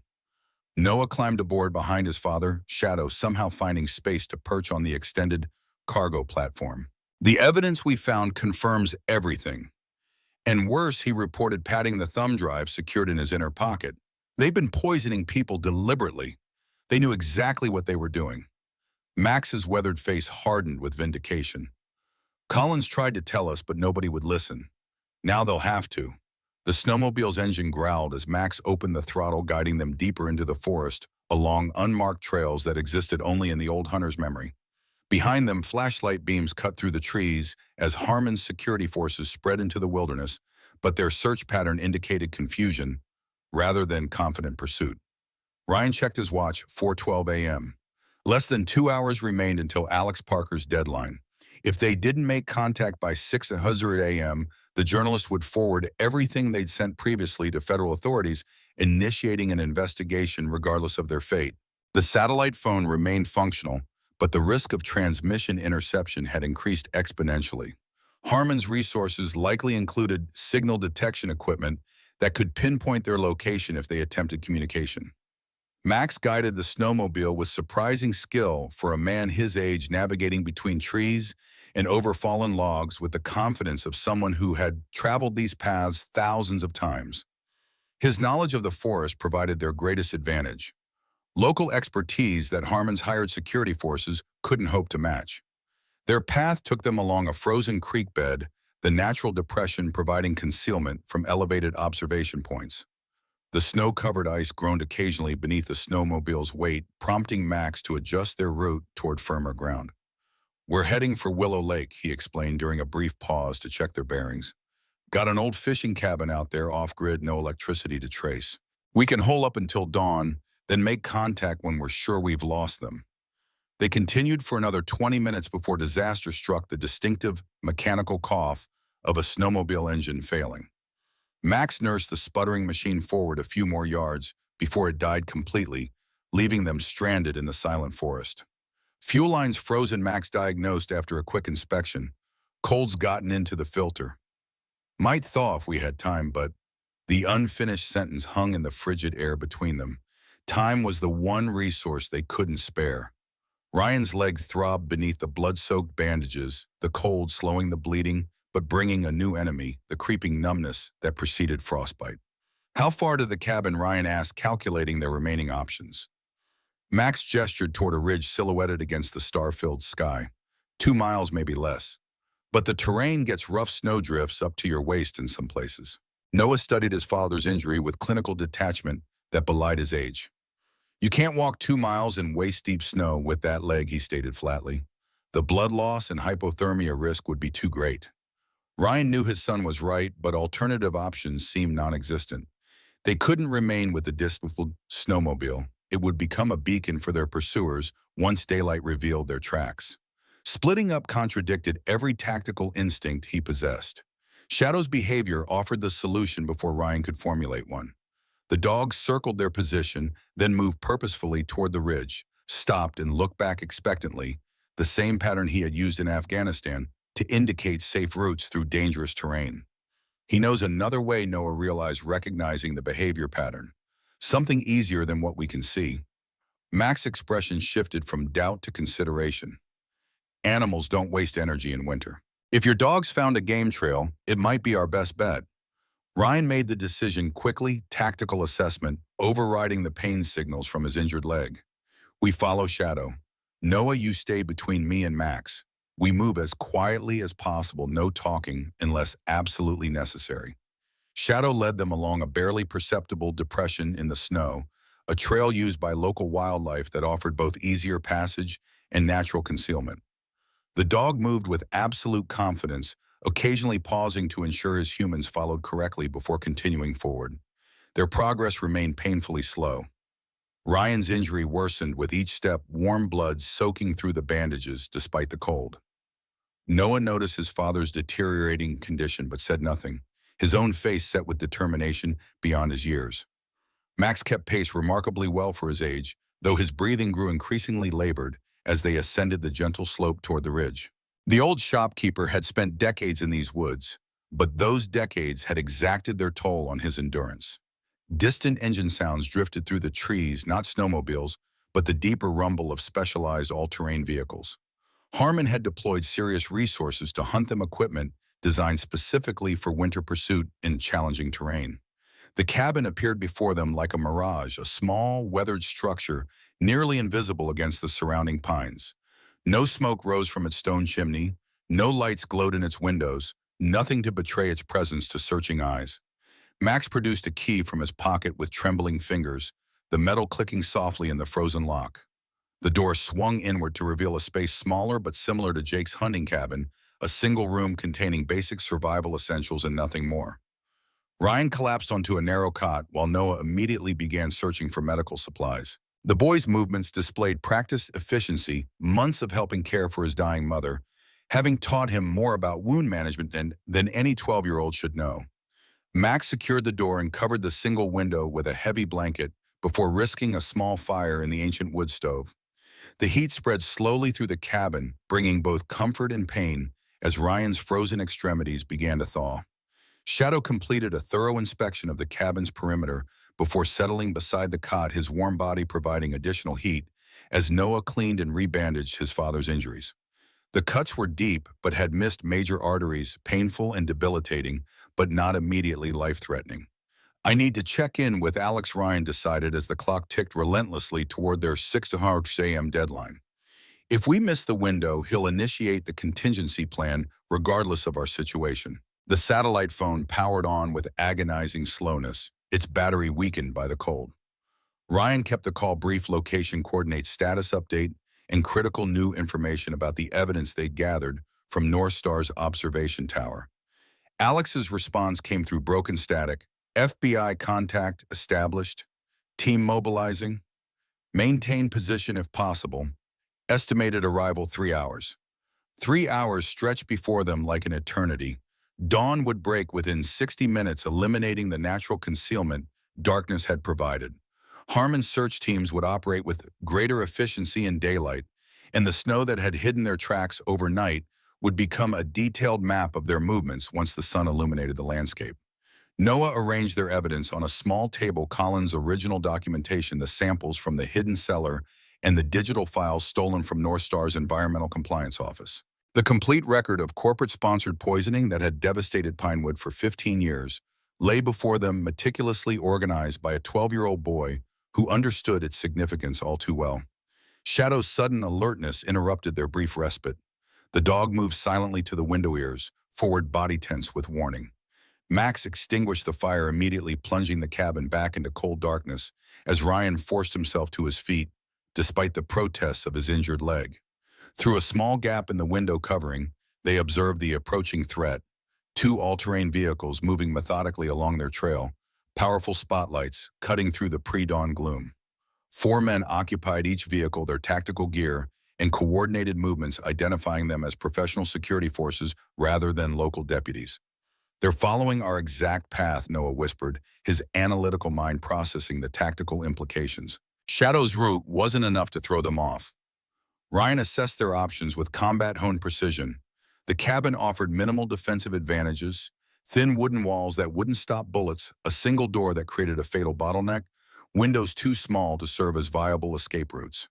Noah climbed aboard behind his father, Shadow somehow finding space to perch on the extended cargo platform. "The evidence we found confirms everything. And worse," he reported, patting the thumb drive secured in his inner pocket. "They've been poisoning people deliberately. They knew exactly what they were doing." Max's weathered face hardened with vindication. "Collins tried to tell us, but nobody would listen. Now they'll have to." The snowmobile's engine growled as Max opened the throttle, guiding them deeper into the forest, along unmarked trails that existed only in the old hunter's memory. Behind them, flashlight beams cut through the trees as Harmon's security forces spread into the wilderness, but their search pattern indicated confusion rather than confident pursuit. Ryan checked his watch, 4:12 a.m. Less than 2 hours remained until Alex Parker's deadline. If they didn't make contact by 6:00 a.m., the journalist would forward everything they'd sent previously to federal authorities, initiating an investigation regardless of their fate. The satellite phone remained functional, but the risk of transmission interception had increased exponentially. Harmon's resources likely included signal detection equipment that could pinpoint their location if they attempted communication. Max guided the snowmobile with surprising skill for a man his age, navigating between trees and over fallen logs with the confidence of someone who had traveled these paths thousands of times. His knowledge of the forest provided their greatest advantage, local expertise that Harmon's hired security forces couldn't hope to match. Their path took them along a frozen creek bed, the natural depression providing concealment from elevated observation points. The snow-covered ice groaned occasionally beneath the snowmobile's weight, prompting Max to adjust their route toward firmer ground. "We're heading for Willow Lake," he explained during a brief pause to check their bearings. "Got an old fishing cabin out there off-grid, no electricity to trace. We can hole up until dawn, then make contact when we're sure we've lost them." They continued for another 20 minutes before disaster struck, the distinctive mechanical cough of a snowmobile engine failing. Max nursed the sputtering machine forward a few more yards before it died completely, leaving them stranded in the silent forest. Fuel lines frozen, Max diagnosed after a quick inspection. Cold's gotten into the filter. "Might thaw if we had time, but..." The unfinished sentence hung in the frigid air between them. Time was the one resource they couldn't spare. Ryan's leg throbbed beneath the blood-soaked bandages, the cold slowing the bleeding, but bringing a new enemy, the creeping numbness that preceded frostbite. "How far to the cabin?" Ryan asked, calculating their remaining options. Max gestured toward a ridge silhouetted against the star-filled sky. 2 miles, maybe less. But the terrain gets rough snow drifts up to your waist in some places. Noah studied his father's injury with clinical detachment that belied his age. You can't walk 2 miles in waist-deep snow with that leg, he stated flatly. The blood loss and hypothermia risk would be too great. Ryan knew his son was right, but alternative options seemed non-existent. They couldn't remain with the dismantled snowmobile. It would become a beacon for their pursuers once daylight revealed their tracks. Splitting up contradicted every tactical instinct he possessed. Shadow's behavior offered the solution before Ryan could formulate one. The dogs circled their position, then moved purposefully toward the ridge, stopped and looked back expectantly, the same pattern he had used in Afghanistan to indicate safe routes through dangerous terrain. He knows another way, Noah realized, recognizing the behavior pattern. Something easier than what we can see. Mac's expression shifted from doubt to consideration. Animals don't waste energy in winter. If your dogs found a game trail, it might be our best bet. Ryan made the decision quickly, tactical assessment, overriding the pain signals from his injured leg. We follow Shadow. Noah, you stay between me and Max. We move as quietly as possible, no talking unless absolutely necessary. Shadow led them along a barely perceptible depression in the snow, a trail used by local wildlife that offered both easier passage and natural concealment. The dog moved with absolute confidence, occasionally pausing to ensure his humans followed correctly before continuing forward. Their progress remained painfully slow. Ryan's injury worsened with each step, warm blood soaking through the bandages despite the cold. Noah noticed his father's deteriorating condition but said nothing, his own face set with determination beyond his years. Max kept pace remarkably well for his age, though his breathing grew increasingly labored as they ascended the gentle slope toward the ridge. The old shopkeeper had spent decades in these woods, but those decades had exacted their toll on his endurance. Distant engine sounds drifted through the trees, not snowmobiles, but the deeper rumble of specialized all-terrain vehicles. Harmon had deployed serious resources to hunt them equipment designed specifically for winter pursuit in challenging terrain. The cabin appeared before them like a mirage, a small, weathered structure nearly invisible against the surrounding pines. No smoke rose from its stone chimney, no lights glowed in its windows, nothing to betray its presence to searching eyes. Max produced a key from his pocket with trembling fingers, the metal clicking softly in the frozen lock. The door swung inward to reveal a space smaller but similar to Jake's hunting cabin, a single room containing basic survival essentials and nothing more. Ryan collapsed onto a narrow cot while Noah immediately began searching for medical supplies. The boy's movements displayed practiced efficiency, months of helping care for his dying mother, having taught him more about wound management than any 12-year-old should know. Max secured the door and covered the single window with a heavy blanket before risking a small fire in the ancient wood stove. The heat spread slowly through the cabin, bringing both comfort and pain as Ryan's frozen extremities began to thaw. Shadow completed a thorough inspection of the cabin's perimeter before settling beside the cot, his warm body providing additional heat as Noah cleaned and rebandaged his father's injuries. The cuts were deep but had missed major arteries, painful and debilitating, but not immediately life-threatening. I need to check in with Alex, Ryan decided as the clock ticked relentlessly toward their 6 a.m. deadline. If we miss the window, he'll initiate the contingency plan regardless of our situation. The satellite phone powered on with agonizing slowness, its battery weakened by the cold. Ryan kept the call brief, location coordinates, status update, and critical new information about the evidence they'd gathered from North Star's observation tower. Alex's response came through broken static. FBI contact established. Team mobilizing. Maintain position if possible. Estimated arrival 3 hours. 3 hours stretched before them like an eternity. Dawn would break within 60 minutes, eliminating the natural concealment darkness had provided. Harmon's search teams would operate with greater efficiency in daylight, and the snow that had hidden their tracks overnight would become a detailed map of their movements once the sun illuminated the landscape. Noah arranged their evidence on a small table, Colin's original documentation, the samples from the hidden cellar, and the digital files stolen from North Star's Environmental Compliance Office. The complete record of corporate-sponsored poisoning that had devastated Pinewood for 15 years lay before them, meticulously organized by a 12-year-old boy who understood its significance all too well. Shadow's sudden alertness interrupted their brief respite. The dog moved silently to the window ears, forward body tense with warning. Max extinguished the fire, immediately plunging the cabin back into cold darkness as Ryan forced himself to his feet, despite the protests of his injured leg. Through a small gap in the window covering, they observed the approaching threat. Two all-terrain vehicles moving methodically along their trail, powerful spotlights cutting through the pre-dawn gloom. Four men occupied each vehicle, their tactical gear and coordinated movements identifying them as professional security forces rather than local deputies. "They're following our exact path," Noah whispered, his analytical mind processing the tactical implications. Shadow's route wasn't enough to throw them off. Ryan assessed their options with combat-honed precision. The cabin offered minimal defensive advantages, thin wooden walls that wouldn't stop bullets, a single door that created a fatal bottleneck, windows too small to serve as viable escape routes.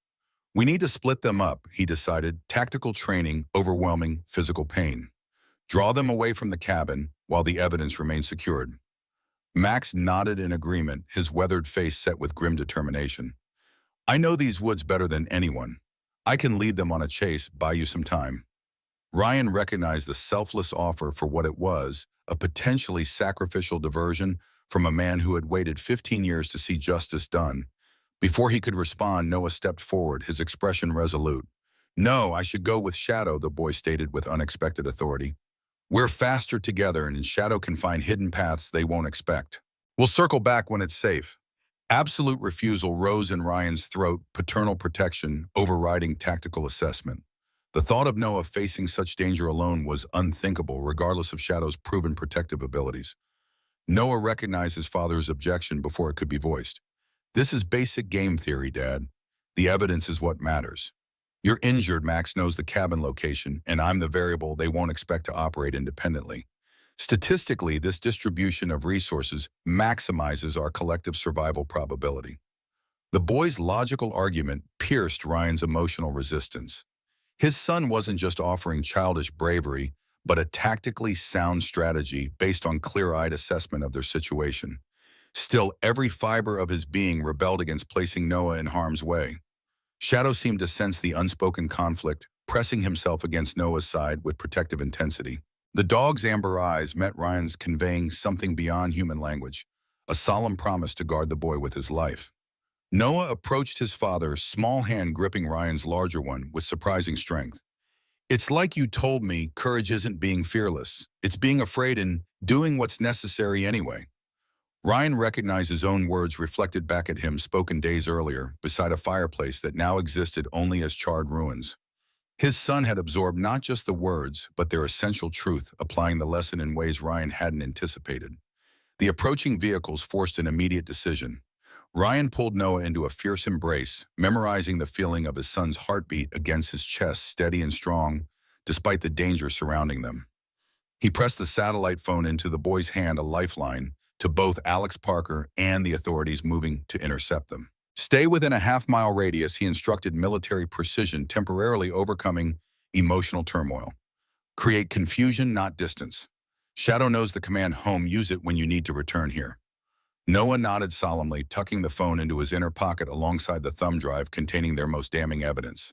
"We need to split them up," he decided, tactical training, overwhelming physical pain. "Draw them away from the cabin while the evidence remains secured." Max nodded in agreement, his weathered face set with grim determination. "I know these woods better than anyone. I can lead them on a chase, buy you some time." Ryan recognized the selfless offer for what it was, a potentially sacrificial diversion from a man who had waited 15 years to see justice done. Before he could respond, Noah stepped forward, his expression resolute. "No, I should go with Shadow," the boy stated with unexpected authority. "We're faster together, and Shadow can find hidden paths they won't expect. We'll circle back when it's safe." Absolute refusal rose in Ryan's throat, paternal protection overriding tactical assessment. The thought of Noah facing such danger alone was unthinkable, regardless of Shadow's proven protective abilities. Noah recognized his father's objection before it could be voiced. "This is basic game theory, Dad. The evidence is what matters. You're injured, Max knows the cabin location, and I'm the variable they won't expect to operate independently. Statistically, this distribution of resources maximizes our collective survival probability." The boy's logical argument pierced Ryan's emotional resistance. His son wasn't just offering childish bravery, but a tactically sound strategy based on clear-eyed assessment of their situation. Still, every fiber of his being rebelled against placing Noah in harm's way. Shadow seemed to sense the unspoken conflict, pressing himself against Noah's side with protective intensity. The dog's amber eyes met Ryan's, conveying something beyond human language, a solemn promise to guard the boy with his life. Noah approached his father, small hand gripping Ryan's larger one with surprising strength. "It's like you told me, courage isn't being fearless. It's being afraid and doing what's necessary anyway." Ryan recognized his own words reflected back at him, spoken days earlier, beside a fireplace that now existed only as charred ruins. His son had absorbed not just the words, but their essential truth, applying the lesson in ways Ryan hadn't anticipated. The approaching vehicles forced an immediate decision. Ryan pulled Noah into a fierce embrace, memorizing the feeling of his son's heartbeat against his chest, steady and strong, despite the danger surrounding them. He pressed the satellite phone into the boy's hand, a lifeline to both Alex Parker and the authorities moving to intercept them. "Stay within a half-mile radius," he instructed, military precision temporarily overcoming emotional turmoil. "Create confusion, not distance. Shadow knows the command home. Use it when you need to return here." Noah nodded solemnly, tucking the phone into his inner pocket alongside the thumb drive containing their most damning evidence.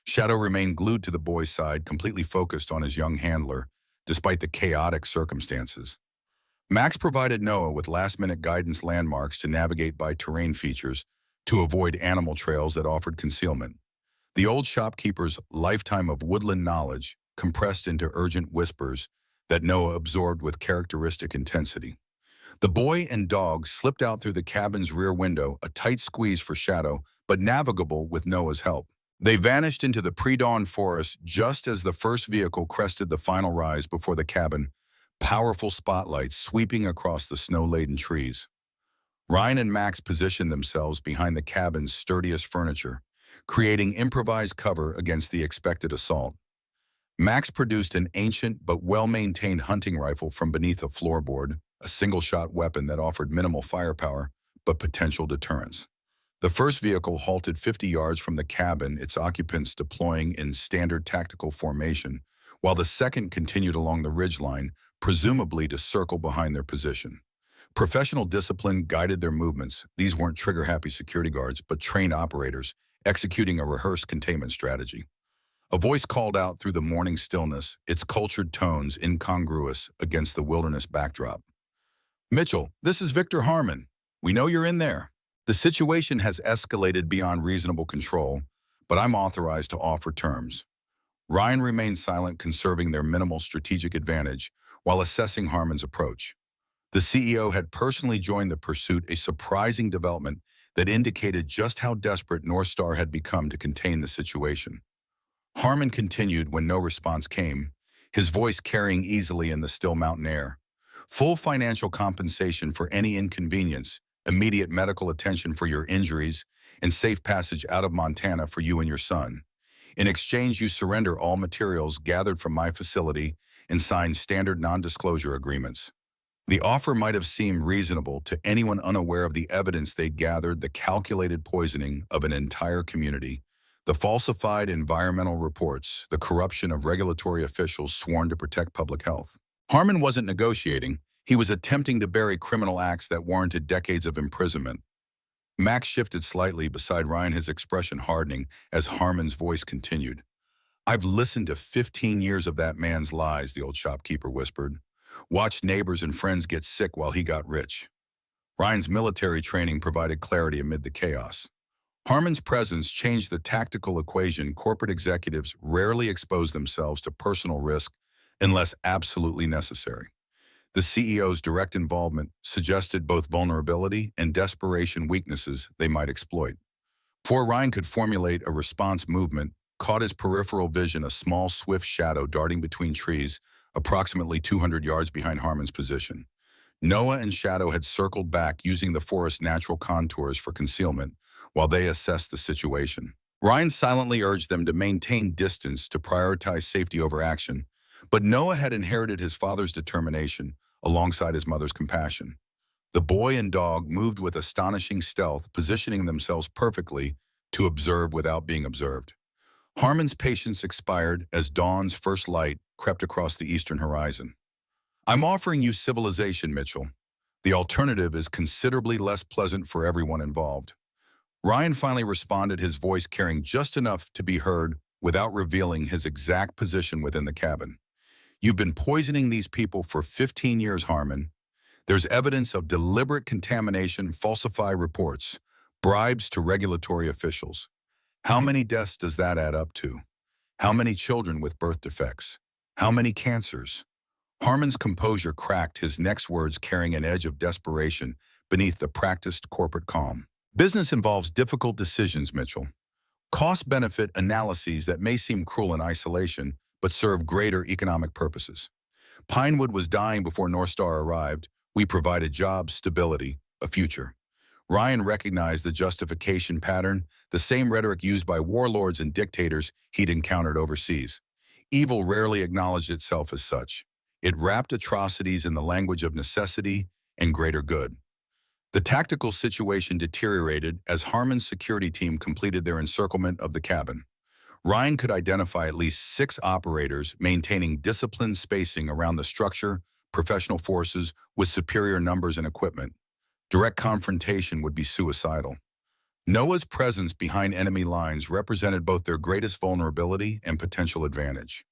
Shadow remained glued to the boy's side, completely focused on his young handler, despite the chaotic circumstances. Max provided Noah with last-minute guidance landmarks to navigate by terrain features to avoid animal trails that offered concealment. The old shopkeeper's lifetime of woodland knowledge compressed into urgent whispers that Noah absorbed with characteristic intensity. The boy and dog slipped out through the cabin's rear window, a tight squeeze for Shadow, but navigable with Noah's help. They vanished into the pre-dawn forest just as the first vehicle crested the final rise before the cabin, powerful spotlights sweeping across the snow-laden trees. Ryan and Max positioned themselves behind the cabin's sturdiest furniture, creating improvised cover against the expected assault. Max produced an ancient but well-maintained hunting rifle from beneath a floorboard, a single-shot weapon that offered minimal firepower but potential deterrence. The first vehicle halted 50 yards from the cabin, its occupants deploying in standard tactical formation, while the second continued along the ridgeline, presumably to circle behind their position. Professional discipline guided their movements. These weren't trigger-happy security guards, but trained operators, executing a rehearsed containment strategy. A voice called out through the morning stillness, its cultured tones incongruous against the wilderness backdrop. Mitchell, this is Victor Harmon. We know you're in there. The situation has escalated beyond reasonable control, but I'm authorized to offer terms. Ryan remained silent, conserving their minimal strategic advantage while assessing Harmon's approach. The CEO had personally joined the pursuit, a surprising development that indicated just how desperate North Star had become to contain the situation. Harmon continued when no response came, his voice carrying easily in the still mountain air. Full financial compensation for any inconvenience, immediate medical attention for your injuries, and safe passage out of Montana for you and your son. In exchange, you surrender all materials gathered from my facility and sign standard non-disclosure agreements. The offer might have seemed reasonable to anyone unaware of the evidence they gathered: the calculated poisoning of an entire community, the falsified environmental reports, the corruption of regulatory officials sworn to protect public health. Harmon wasn't negotiating. He was attempting to bury criminal acts that warranted decades of imprisonment. Max shifted slightly beside Ryan, his expression hardening as Harmon's voice continued. "I've listened to 15 years of that man's lies," the old shopkeeper whispered. "Watched neighbors and friends get sick while he got rich." Ryan's military training provided clarity amid the chaos. Harmon's presence changed the tactical equation. Corporate executives rarely expose themselves to personal risk unless absolutely necessary. The CEO's direct involvement suggested both vulnerability and desperation, weaknesses they might exploit. Before Ryan could formulate a response, movement caught his peripheral vision: a small, swift shadow darting between trees, approximately 200 yards behind Harmon's position. Noah and Shadow had circled back, using the forest's natural contours for concealment, while they assessed the situation. Ryan silently urged them to maintain distance, to prioritize safety over action, but Noah had inherited his father's determination alongside his mother's compassion. The boy and dog moved with astonishing stealth, positioning themselves perfectly to observe without being observed. Harmon's patience expired as dawn's first light crept across the eastern horizon. "I'm offering you civilization, Mitchell. The alternative is considerably less pleasant for everyone involved." Ryan finally responded, his voice carrying just enough to be heard without revealing his exact position within the cabin. "You've been poisoning these people for 15 years, Harmon. There's evidence of deliberate contamination, falsified reports, bribes to regulatory officials. How many deaths does that add up to? How many children with birth defects? How many cancers?" Harmon's composure cracked, his next words carrying an edge of desperation beneath the practiced corporate calm. "Business involves difficult decisions, Mitchell. Cost-benefit analyses that may seem cruel in isolation, but serve greater economic purposes. Pinewood was dying before North Star arrived. We provided jobs, stability, a future." Ryan recognized the justification pattern, the same rhetoric used by warlords and dictators he'd encountered overseas. Evil rarely acknowledged itself as such. It wrapped atrocities in the language of necessity and greater good. The tactical situation deteriorated as Harmon's security team completed their encirclement of the cabin. Ryan could identify at least 6 operators maintaining disciplined spacing around the structure, professional forces with superior numbers and equipment. Direct confrontation would be suicidal. Noah's presence behind enemy lines represented both their greatest vulnerability and potential advantage.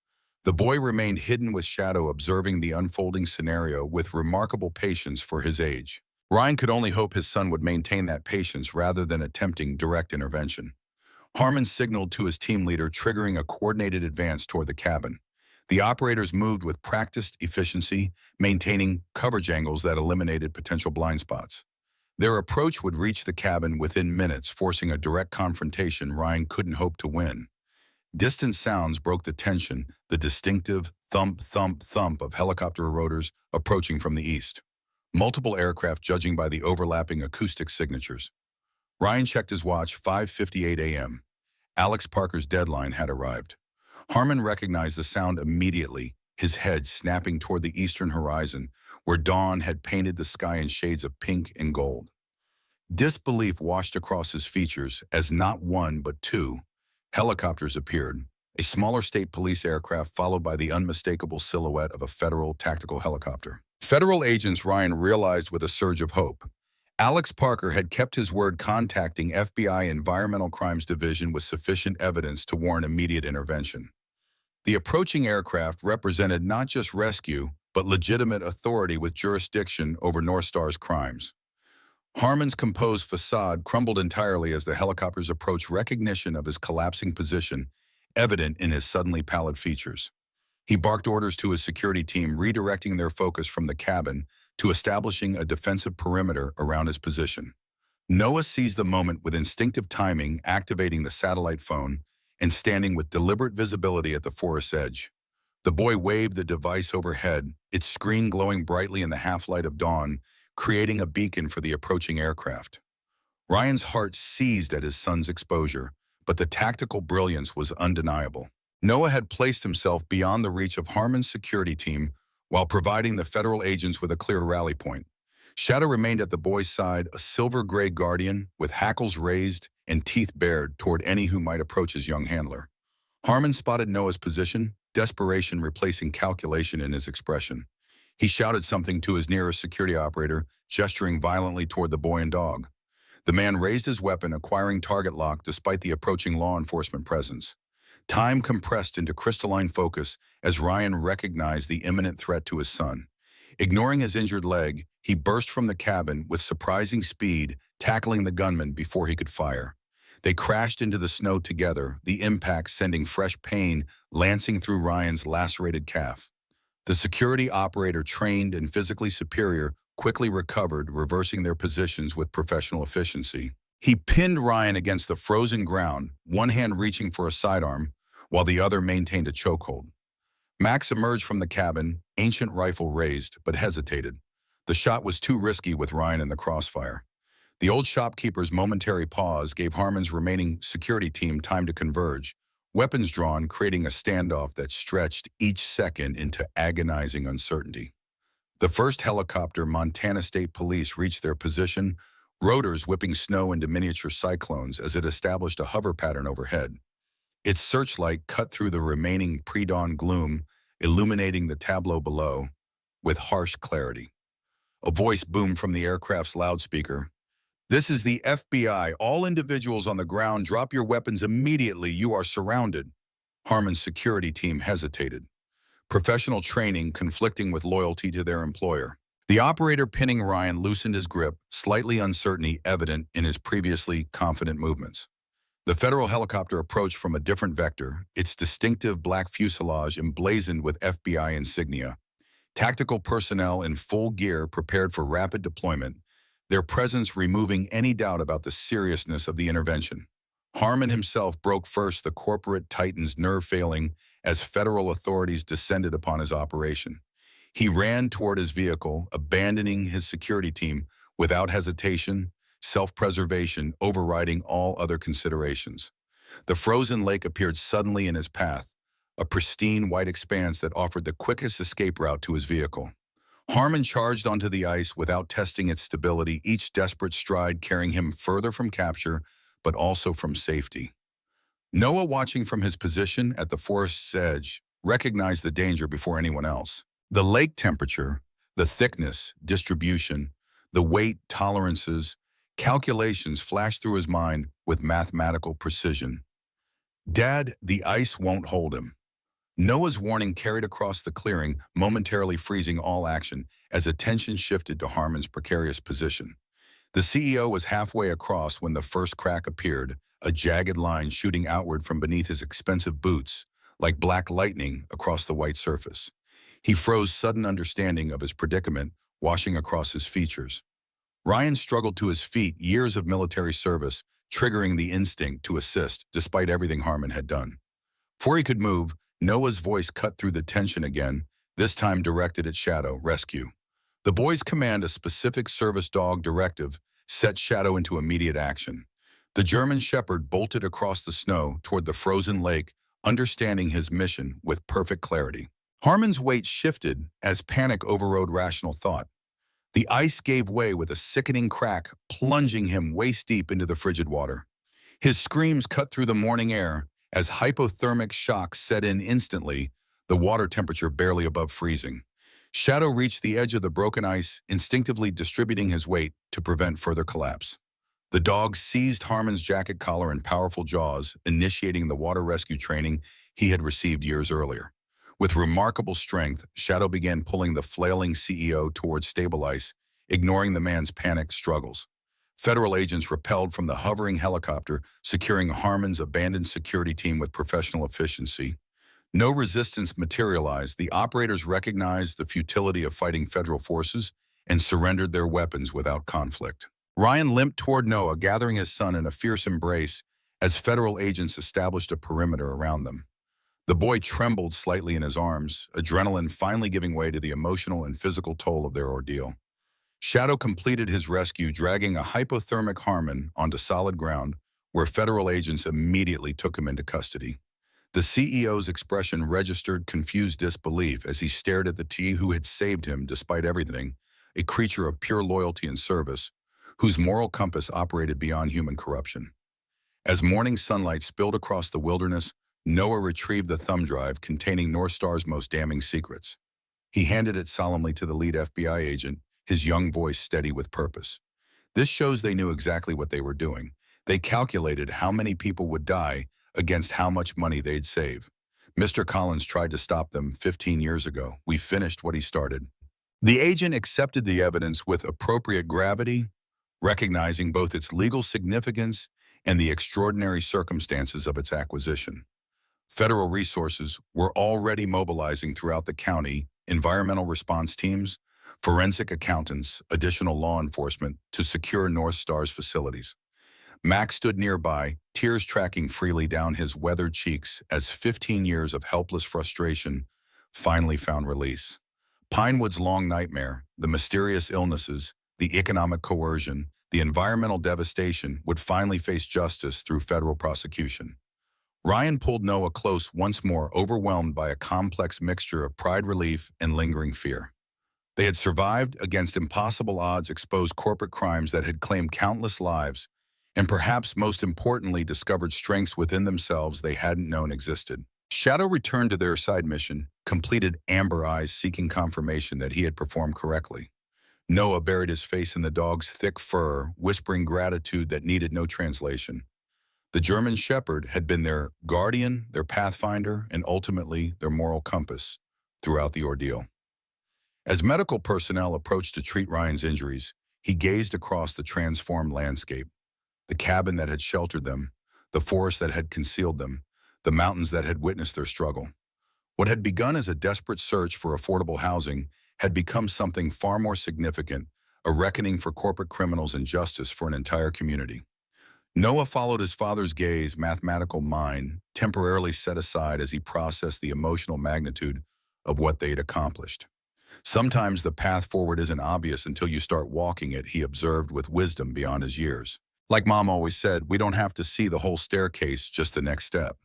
The boy remained hidden, with Shadow observing the unfolding scenario with remarkable patience for his age. Ryan could only hope his son would maintain that patience rather than attempting direct intervention. Harmon signaled to his team leader, triggering a coordinated advance toward the cabin. The operators moved with practiced efficiency, maintaining coverage angles that eliminated potential blind spots. Their approach would reach the cabin within minutes, forcing a direct confrontation Ryan couldn't hope to win. Distant sounds broke the tension, the distinctive thump, thump, thump of helicopter rotors approaching from the east. Multiple aircraft, judging by the overlapping acoustic signatures. Ryan checked his watch, 5:58 a.m. Alex Parker's deadline had arrived. Harmon recognized the sound immediately, his head snapping toward the eastern horizon, where dawn had painted the sky in shades of pink and gold. Disbelief washed across his features as not one but 2 helicopters appeared, a smaller state police aircraft followed by the unmistakable silhouette of a federal tactical helicopter. Federal agents, Ryan realized with a surge of hope. Alex Parker had kept his word, contacting FBI Environmental Crimes Division with sufficient evidence to warrant immediate intervention. The approaching aircraft represented not just rescue, but legitimate authority with jurisdiction over North Star's crimes. Harmon's composed facade crumbled entirely as the helicopters approached, recognition of his collapsing position evident in his suddenly pallid features. He barked orders to his security team, redirecting their focus from the cabin to establishing a defensive perimeter around his position. Noah seized the moment with instinctive timing, activating the satellite phone and standing with deliberate visibility at the forest's edge. The boy waved the device overhead, its screen glowing brightly in the half-light of dawn, creating a beacon for the approaching aircraft. Ryan's heart seized at his son's exposure, but the tactical brilliance was undeniable. Noah had placed himself beyond the reach of Harmon's security team while providing the federal agents with a clear rally point. Shadow remained at the boy's side, a silver-gray guardian with hackles raised and teeth bared toward any who might approach his young handler. Harmon spotted Noah's position, desperation replacing calculation in his expression. He shouted something to his nearest security operator, gesturing violently toward the boy and dog. The man raised his weapon, acquiring target lock despite the approaching law enforcement presence. Time compressed into crystalline focus as Ryan recognized the imminent threat to his son. Ignoring his injured leg, he burst from the cabin with surprising speed, tackling the gunman before he could fire. They crashed into the snow together, the impact sending fresh pain lancing through Ryan's lacerated calf. The security operator, trained and physically superior, quickly recovered, reversing their positions with professional efficiency. He pinned Ryan against the frozen ground, one hand reaching for a sidearm, while the other maintained a chokehold. Max emerged from the cabin, ancient rifle raised, but hesitated. The shot was too risky with Ryan in the crossfire. The old shopkeeper's momentary pause gave Harmon's remaining security team time to converge, weapons drawn, creating a standoff that stretched each second into agonizing uncertainty. The first helicopter, Montana State Police, reached their position, rotors whipping snow into miniature cyclones as it established a hover pattern overhead. Its searchlight cut through the remaining pre-dawn gloom, illuminating the tableau below with harsh clarity. A voice boomed from the aircraft's loudspeaker. "This is the FBI. All individuals on the ground, drop your weapons immediately. You are surrounded." Harmon's security team hesitated, professional training conflicting with loyalty to their employer. The operator pinning Ryan loosened his grip, slightly uncertainty evident in his previously confident movements. The federal helicopter approached from a different vector, its distinctive black fuselage emblazoned with FBI insignia. Tactical personnel in full gear prepared for rapid deployment, their presence removing any doubt about the seriousness of the intervention. Harmon himself broke first, the corporate titan's nerve failing as federal authorities descended upon his operation. He ran toward his vehicle, abandoning his security team without hesitation, self-preservation overriding all other considerations. The frozen lake appeared suddenly in his path, a pristine white expanse that offered the quickest escape route to his vehicle. Harmon charged onto the ice without testing its stability, each desperate stride carrying him further from capture, but also from safety. Noah, watching from his position at the forest's edge, recognized the danger before anyone else. The lake temperature, the thickness, distribution, the weight, tolerances, calculations flashed through his mind with mathematical precision. "Dad, the ice won't hold him." Noah's warning carried across the clearing, momentarily freezing all action as attention shifted to Harmon's precarious position. The CEO was halfway across when the first crack appeared, a jagged line shooting outward from beneath his expensive boots, like black lightning across the white surface. He froze, sudden understanding of his predicament washing across his features. Ryan struggled to his feet, years of military service triggering the instinct to assist despite everything Harmon had done. Before he could move, Noah's voice cut through the tension again, this time directed at Shadow, rescue. The boy's command, a specific service dog directive, set Shadow into immediate action. The German shepherd bolted across the snow toward the frozen lake, understanding his mission with perfect clarity. Harmon's weight shifted as panic overrode rational thought. The ice gave way with a sickening crack, plunging him waist-deep into the frigid water. His screams cut through the morning air as hypothermic shock set in instantly, the water temperature barely above freezing. Shadow reached the edge of the broken ice, instinctively distributing his weight to prevent further collapse. The dog seized Harmon's jacket collar in powerful jaws, initiating the water rescue training he had received years earlier. With remarkable strength, Shadow began pulling the flailing CEO towards stable ice, ignoring the man's panicked struggles. Federal agents rappelled from the hovering helicopter, securing Harmon's abandoned security team with professional efficiency. No resistance materialized. The operators recognized the futility of fighting federal forces and surrendered their weapons without conflict. Ryan limped toward Noah, gathering his son in a fierce embrace as federal agents established a perimeter around them. The boy trembled slightly in his arms, adrenaline finally giving way to the emotional and physical toll of their ordeal. Shadow completed his rescue, dragging a hypothermic Harmon onto solid ground, where federal agents immediately took him into custody. The CEO's expression registered confused disbelief as he stared at the T who had saved him despite everything, a creature of pure loyalty and service, whose moral compass operated beyond human corruption. As morning sunlight spilled across the wilderness, Noah retrieved the thumb drive containing North Star's most damning secrets. He handed it solemnly to the lead FBI agent, his young voice steady with purpose. This shows they knew exactly what they were doing. They calculated how many people would die against how much money they'd save. Mr. Collins tried to stop them 15 years ago. We finished what he started. The agent accepted the evidence with appropriate gravity, recognizing both its legal significance and the extraordinary circumstances of its acquisition. Federal resources were already mobilizing throughout the county, environmental response teams, forensic accountants, additional law enforcement to secure North Star's facilities. Max stood nearby, tears tracking freely down his weathered cheeks as 15 years of helpless frustration finally found release. Pinewood's long nightmare, the mysterious illnesses, the economic coercion, the environmental devastation would finally face justice through federal prosecution. Ryan pulled Noah close once more, overwhelmed by a complex mixture of pride, relief, and lingering fear. They had survived against impossible odds, exposed corporate crimes that had claimed countless lives, and perhaps most importantly discovered strengths within themselves they hadn't known existed. Shadow returned to their side mission, completed amber eyes seeking confirmation that he had performed correctly. Noah buried his face in the dog's thick fur, whispering gratitude that needed no translation. The German Shepherd had been their guardian, their pathfinder, and ultimately their moral compass throughout the ordeal. As medical personnel approached to treat Ryan's injuries, he gazed across the transformed landscape. The cabin that had sheltered them, the forest that had concealed them, the mountains that had witnessed their struggle. What had begun as a desperate search for affordable housing had become something far more significant, a reckoning for corporate criminals and justice for an entire community. Noah followed his father's gaze, mathematical mind, temporarily set aside as he processed the emotional magnitude of what they'd accomplished. Sometimes the path forward isn't obvious until you start walking it, he observed with wisdom beyond his years. Like Mom always said, we don't have to see the whole staircase, just the next step.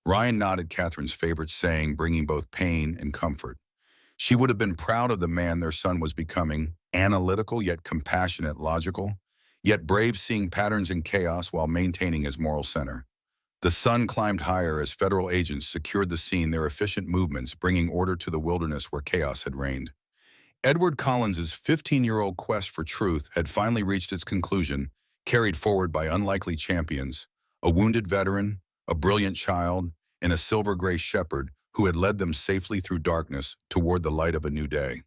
Ryan nodded Catherine's favorite saying, bringing both pain and comfort. She would have been proud of the man their son was becoming, analytical yet compassionate, logical, yet brave, seeing patterns in chaos while maintaining his moral center. The sun climbed higher as federal agents secured the scene, their efficient movements bringing order to the wilderness where chaos had reigned. Edward Collins's 15-year-old quest for truth had finally reached its conclusion, carried forward by unlikely champions, a wounded veteran, a brilliant child, and a silver-gray shepherd who had led them safely through darkness toward the light of a new day.